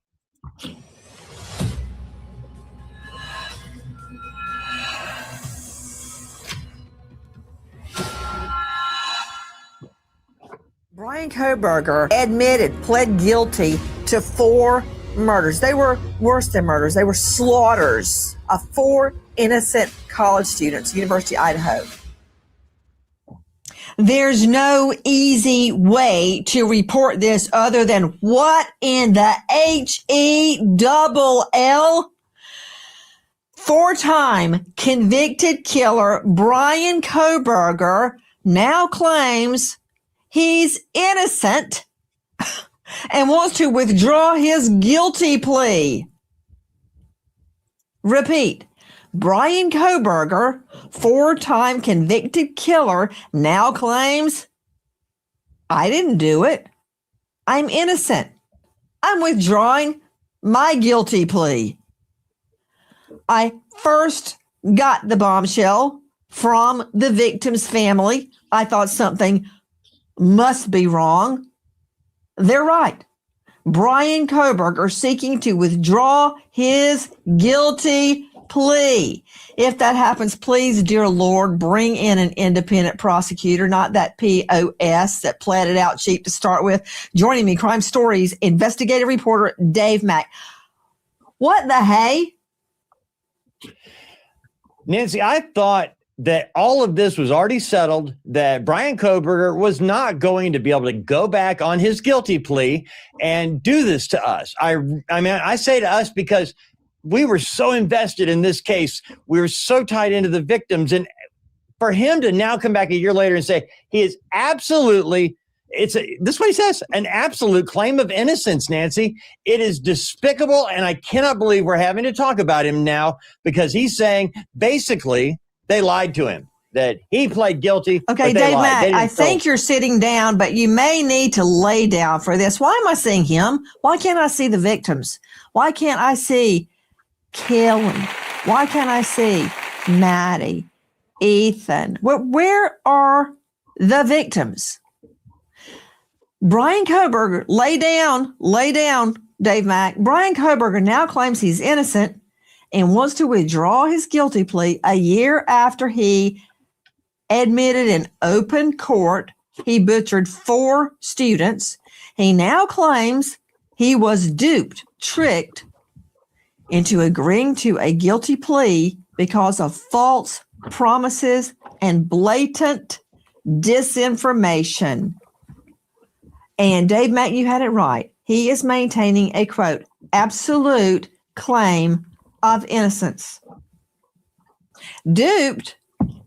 Brian Kohberger pled guilty to 4 murders. They were worse than murders. They were slaughters of 4 innocent college students, University of Idaho. There's no easy way to report this other than what in the HELL? 4-time convicted killer Brian Kohberger now claims he's innocent and wants to withdraw his guilty plea. Repeat. Brian Kohberger, 4-time convicted killer, now claims, I didn't do it. I'm innocent. I'm withdrawing my guilty plea. I first got the bombshell from the victim's family. I thought something must be wrong. They're right. Brian Kohberger seeking to withdraw his guilty plea. If that happens, please, dear Lord, bring in an independent prosecutor, not that POS that pled it out cheap to start with. Joining me, Crime Stories investigative reporter Dave Mack. What the hey? Nancy, I thought that all of this was already settled, that Brian Kohberger was not going to be able to go back on his guilty plea and do this to us. I mean, I say to us because we were so invested in this case. We were so tied into the victims. And for him to now come back a year later and say he is absolutely, this is what he says, an absolute claim of innocence, Nancy. It is despicable. And I cannot believe we're having to talk about him now because he's saying basically they lied to him, that he pled guilty. Okay, Dave Mack, I think you're sitting down, but you may need to lay down for this. Why am I seeing him? Why can't I see the victims? Why can't I see Kelly? Why can't I see Maddie, Ethan? Where are the victims? Brian Kohberger, lay down, Dave Mack. Brian Kohberger now claims he's innocent and wants to withdraw his guilty plea a year after he admitted in open court he butchered 4 students. He now claims he was duped, tricked into agreeing to a guilty plea because of false promises and blatant disinformation. And Dave Mack, you had it right. He is maintaining a, quote, absolute claim of innocence. Duped?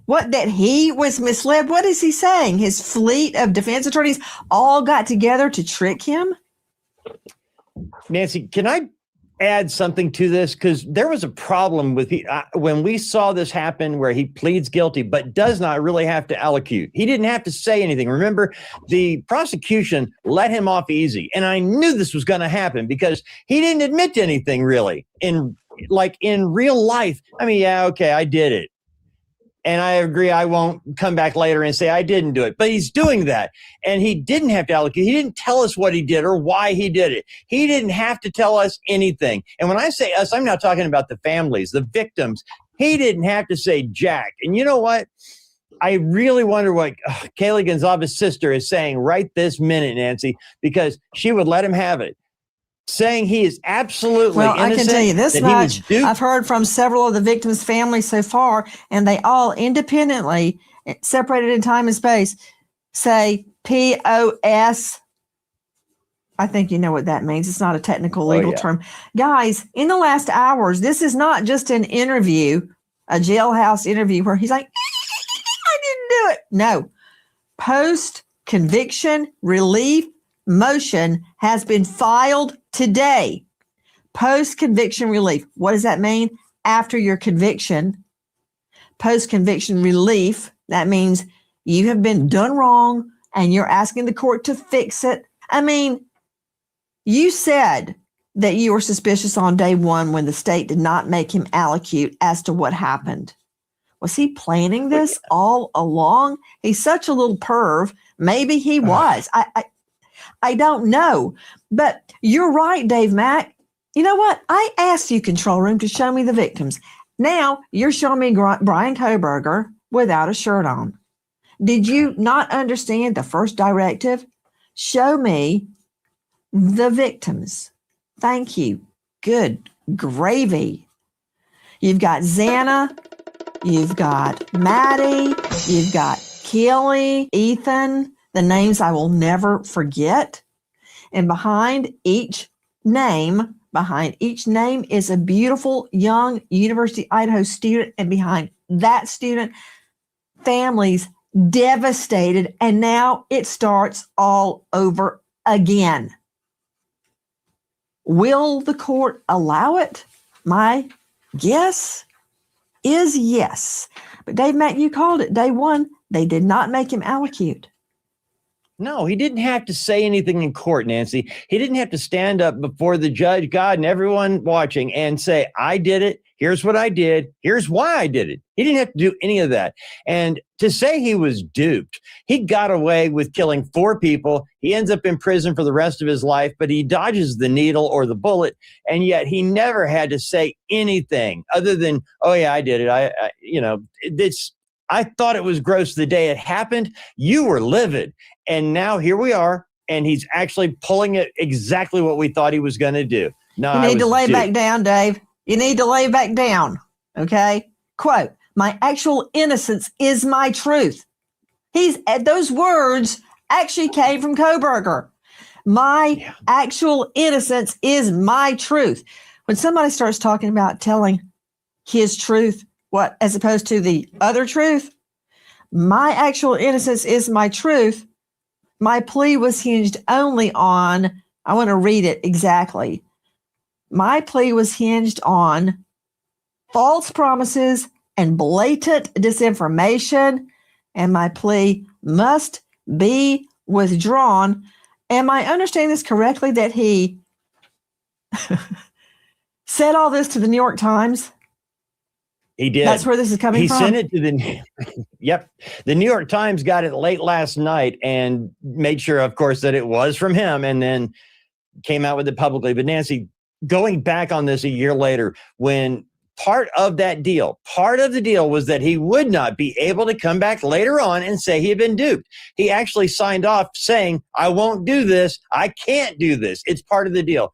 What, that he was misled? What is he saying? His fleet of defense attorneys all got together to trick him? Nancy, can I add something to this? Because there was a problem with when we saw this happen where he pleads guilty but does not really have to allocute. He didn't have to say anything. Remember, the prosecution let him off easy. And I knew this was going to happen because he didn't admit to anything really in real life. I mean, yeah, okay, I did it. And I agree, I won't come back later and say I didn't do it. But he's doing that. And he didn't have to allocate. He didn't tell us what he did or why he did it. He didn't have to tell us anything. And when I say us, I'm not talking about the families, the victims. He didn't have to say jack. And you know what? I really wonder what Kaylee Gonzalez's sister is saying right this minute, Nancy, because she would let him have it. Saying he is absolutely innocent. Well, I can tell you this much. I've heard from several of the victims' families so far, and they all independently, separated in time and space, say POS. I think you know what that means. It's not a technical legal term. Guys, in the last hours, this is not just an interview, a jailhouse interview where he's like, I didn't do it. No. Post-conviction relief motion has been filed today. Post-conviction relief. What does that mean? After your conviction. Post-conviction relief. That means you have been done wrong and you're asking the court to fix it. I mean, you said that you were suspicious on day one when the state did not make him allocute as to what happened. Was he planning this all along? He's such a little perv. Maybe he was. I don't know. But you're right, Dave Mack. You know what? I asked you, Control Room, to show me the victims. Now you're showing me Brian Kohberger without a shirt on. Did you not understand the first directive? Show me the victims. Thank you. Good gravy. You've got Xana. You've got Maddie. You've got Kelly, Ethan, the names I will never forget. And behind each name is a beautiful young University of Idaho student. And behind that student, families devastated. And now it starts all over again. Will the court allow it? My guess is yes. But Dave Mack, you called it day one. They did not make him allocute. No, he didn't have to say anything in court, Nancy. He didn't have to stand up before the judge, God, and everyone watching and say, I did it. Here's what I did. Here's why I did it. He didn't have to do any of that. And to say he was duped, he got away with killing 4 people. He ends up in prison for the rest of his life, but he dodges the needle or the bullet. And yet he never had to say anything other than, oh yeah, I did it. I thought it was gross the day it happened. You were livid. And now here we are. And he's actually pulling it exactly what we thought he was going to do. No, you need to lay back down, Dave. You need to lay back down. Okay. Quote, my actual innocence is my truth. Those words actually came from Kohberger. My actual innocence is my truth. when somebody starts talking about telling his truth, what as opposed to the other truth, my actual innocence is my truth. My plea was hinged only on, I want to read it exactly. My plea was hinged on false promises and blatant disinformation, and my plea must be withdrawn. Am I understanding this correctly that he said all this to the New York Times? He did. That's where this is coming from? He sent it to the, yep. The New York Times got it late last night and made sure, of course, that it was from him and then came out with it publicly. But Nancy, going back on this a year later, when part of the deal was that he would not be able to come back later on and say he had been duped. He actually signed off saying, I won't do this. I can't do this. It's part of the deal.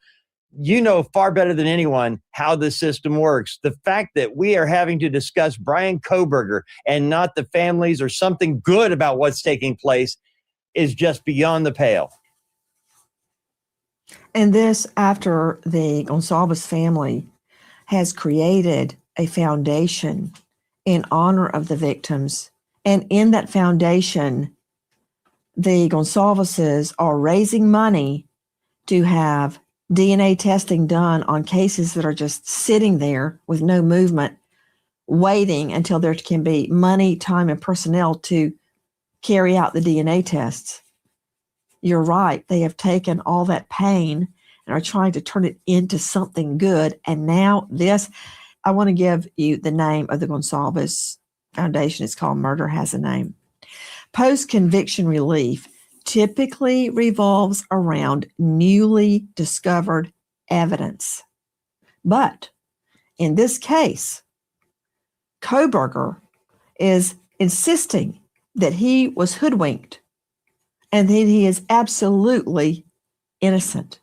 You know far better than anyone how the system works. The fact that we are having to discuss Brian Kohberger and not the families or something good about what's taking place is just beyond the pale. And this after the Gonsalves family has created a foundation in honor of the victims. And in that foundation, the Gonsalveses are raising money to have DNA testing done on cases that are just sitting there with no movement, waiting until there can be money, time, and personnel to carry out the DNA tests. You're right. They have taken all that pain and are trying to turn it into something good. And now this, I want to give you the name of the Gonsalves Foundation. It's called Murder Has a Name. Post-conviction relief typically revolves around newly discovered evidence. But in this case, Kohberger is insisting that he was hoodwinked and that he is absolutely innocent.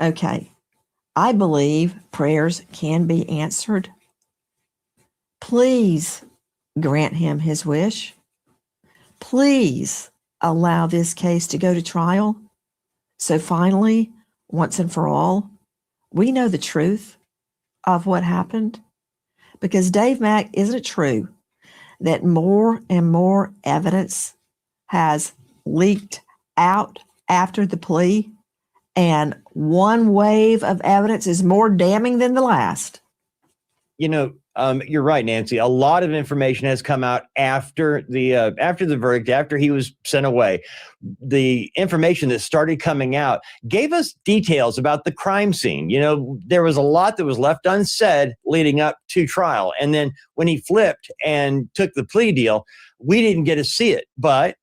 Okay, I believe prayers can be answered. Please grant him his wish. Please allow this case to go to trial. So finally, once and for all, we know the truth of what happened. Because Dave Mack, isn't it true that more and more evidence has leaked out after the plea? And one wave of evidence is more damning than the last. You know, you're right, Nancy. A lot of information has come out after the verdict, after he was sent away. The information that started coming out gave us details about the crime scene. You know, there was a lot that was left unsaid leading up to trial. And then when he flipped and took the plea deal, we didn't get to see it. But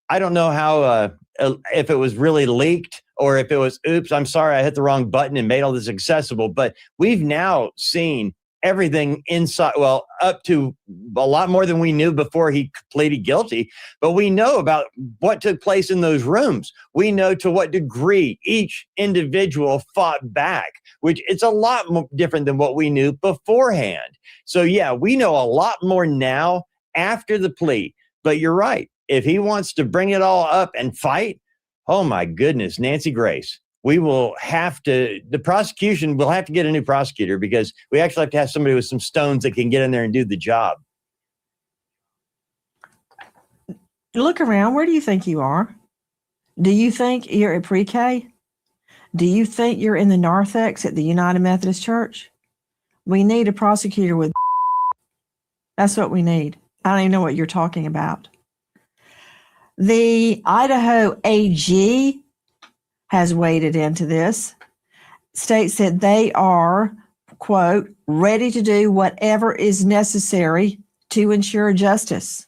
I don't know how, if it was really leaked or if it was, oops, I'm sorry, I hit the wrong button and made all this accessible. But we've now seen everything inside, well, up to a lot more than we knew before he pleaded guilty. But we know about what took place in those rooms. We know to what degree each individual fought back, which it's a lot more different than what we knew beforehand. So yeah, we know a lot more now after the plea. But you're right. If he wants to bring it all up and fight, oh my goodness, Nancy Grace, we will have to, the prosecution will have to get a new prosecutor because we actually have to have somebody with some stones that can get in there and do the job. Look around. Where do you think you are? Do you think you're at pre-K? Do you think you're in the narthex at the United Methodist Church? We need a prosecutor with. That's what we need. I don't even know what you're talking about. The Idaho AG has waded into this, states that they are, quote, ready to do whatever is necessary to ensure justice.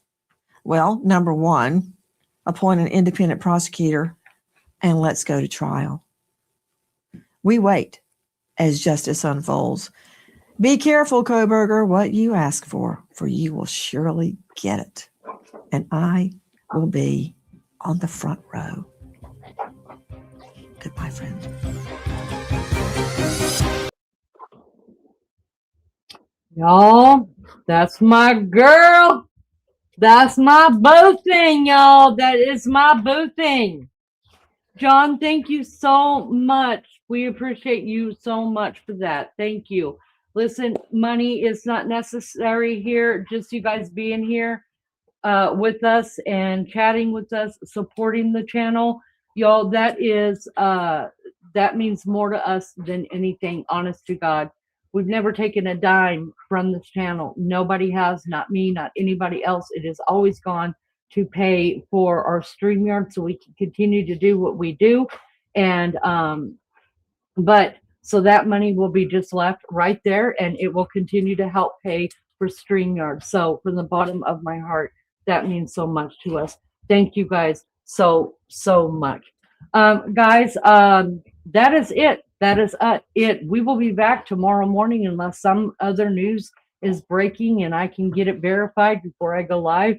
Well, number one, appoint an independent prosecutor and let's go to trial. We wait as justice unfolds. Be careful, Kohberger, what you ask for you will surely get it. And I will be on the front row. Goodbye, friend. Y'all, that's my girl. That's my boo thing, y'all. That is my boo thing. John, thank you so much. We appreciate you so much for that. Thank you. Listen, money is not necessary here. Just you guys being here with us and chatting with us, supporting the channel. Y'all, that means more to us than anything, honest to God. We've never taken a dime from this channel. Nobody has, not me, not anybody else. It has always gone to pay for our StreamYard so we can continue to do what we do. And but so that money will be just left right there, and it will continue to help pay for StreamYard. So from the bottom of my heart, that means so much to us. Thank you guys so much. Guys, that is it. That is it. We will be back tomorrow morning unless some other news is breaking and I can get it verified before I go live.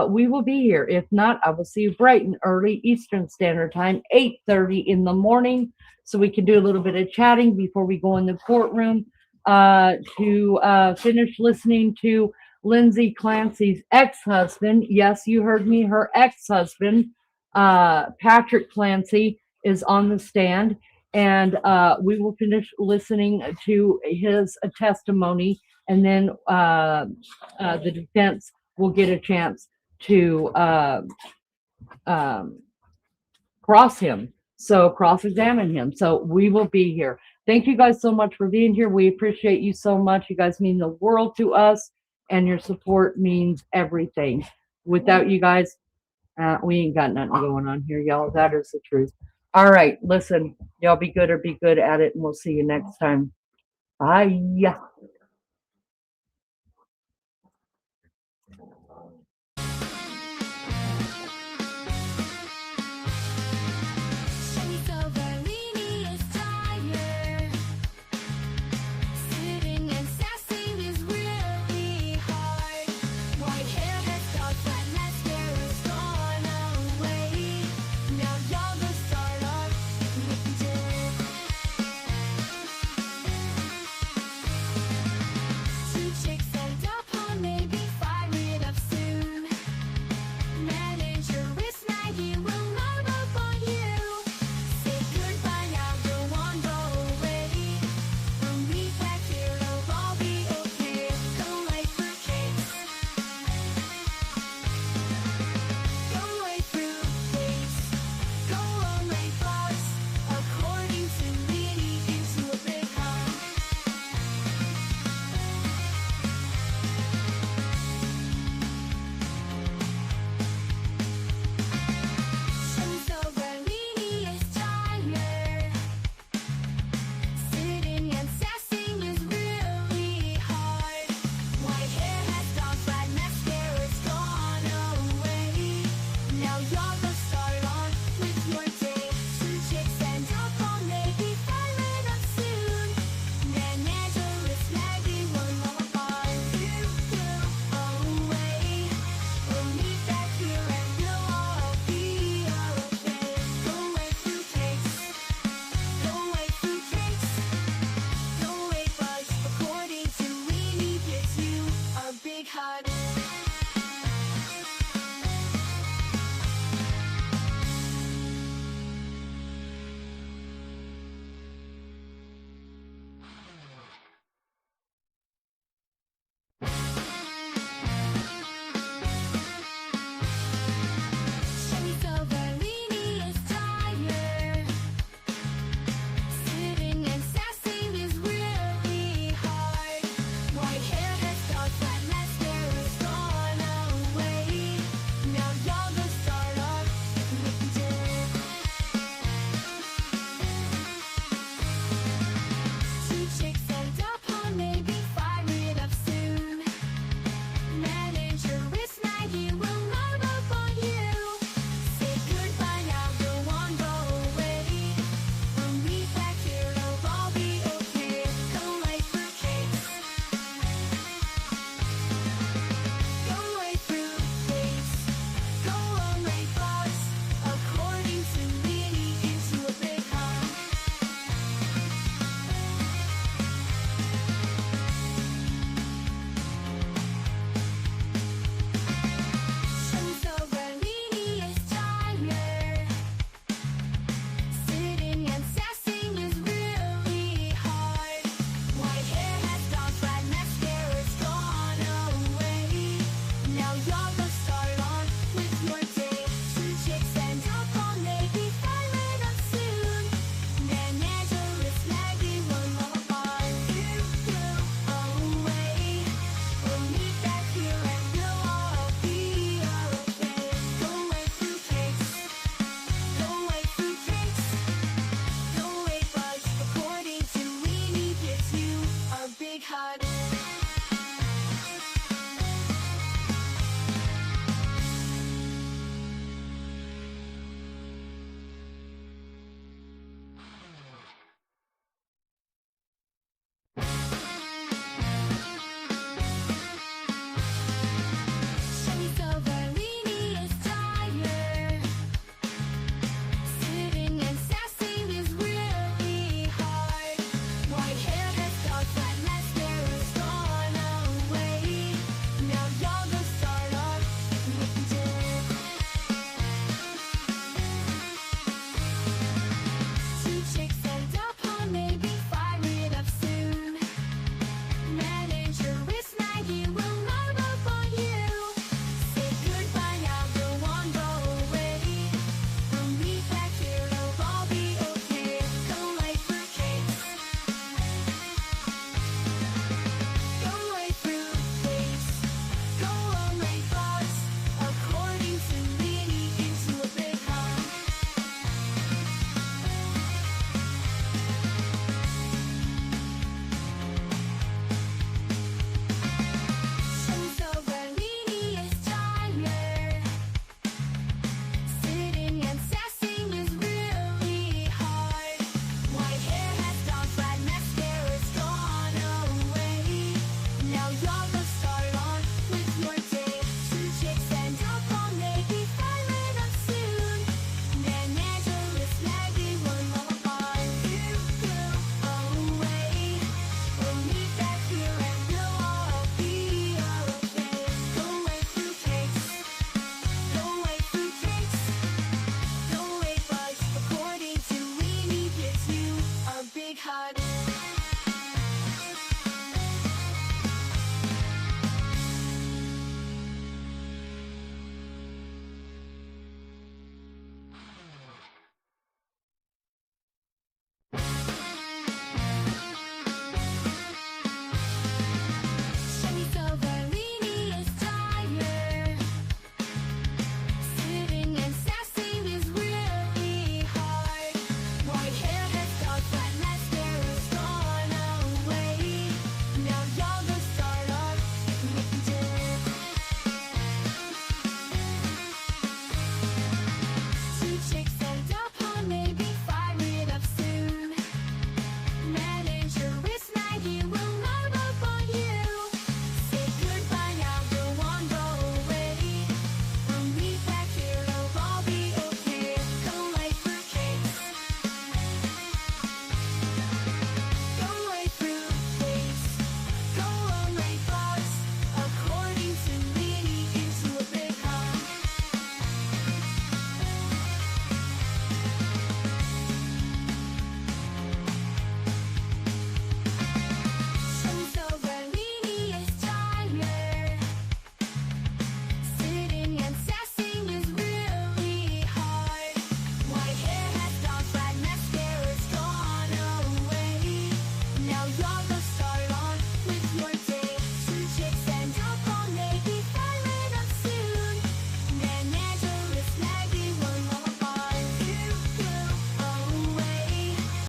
We will be here. If not, I will see you bright and early Eastern Standard Time, 8:30 in the morning, so we can do a little bit of chatting before we go in the courtroom to finish listening to Lindsay Clancy's ex-husband. Yes, you heard me. Her ex-husband, Patrick Clancy, is on the stand, and we will finish listening to his testimony, and then the defense will get a chance to cross-examine him. So we will be here. Thank you guys so much for being here. We appreciate you so much. You guys mean the world to us, and your support means everything. Without you guys, we ain't got nothing going on here, y'all. That is the truth. All right, listen, y'all be good or be good at it, and we'll see you next time. Bye.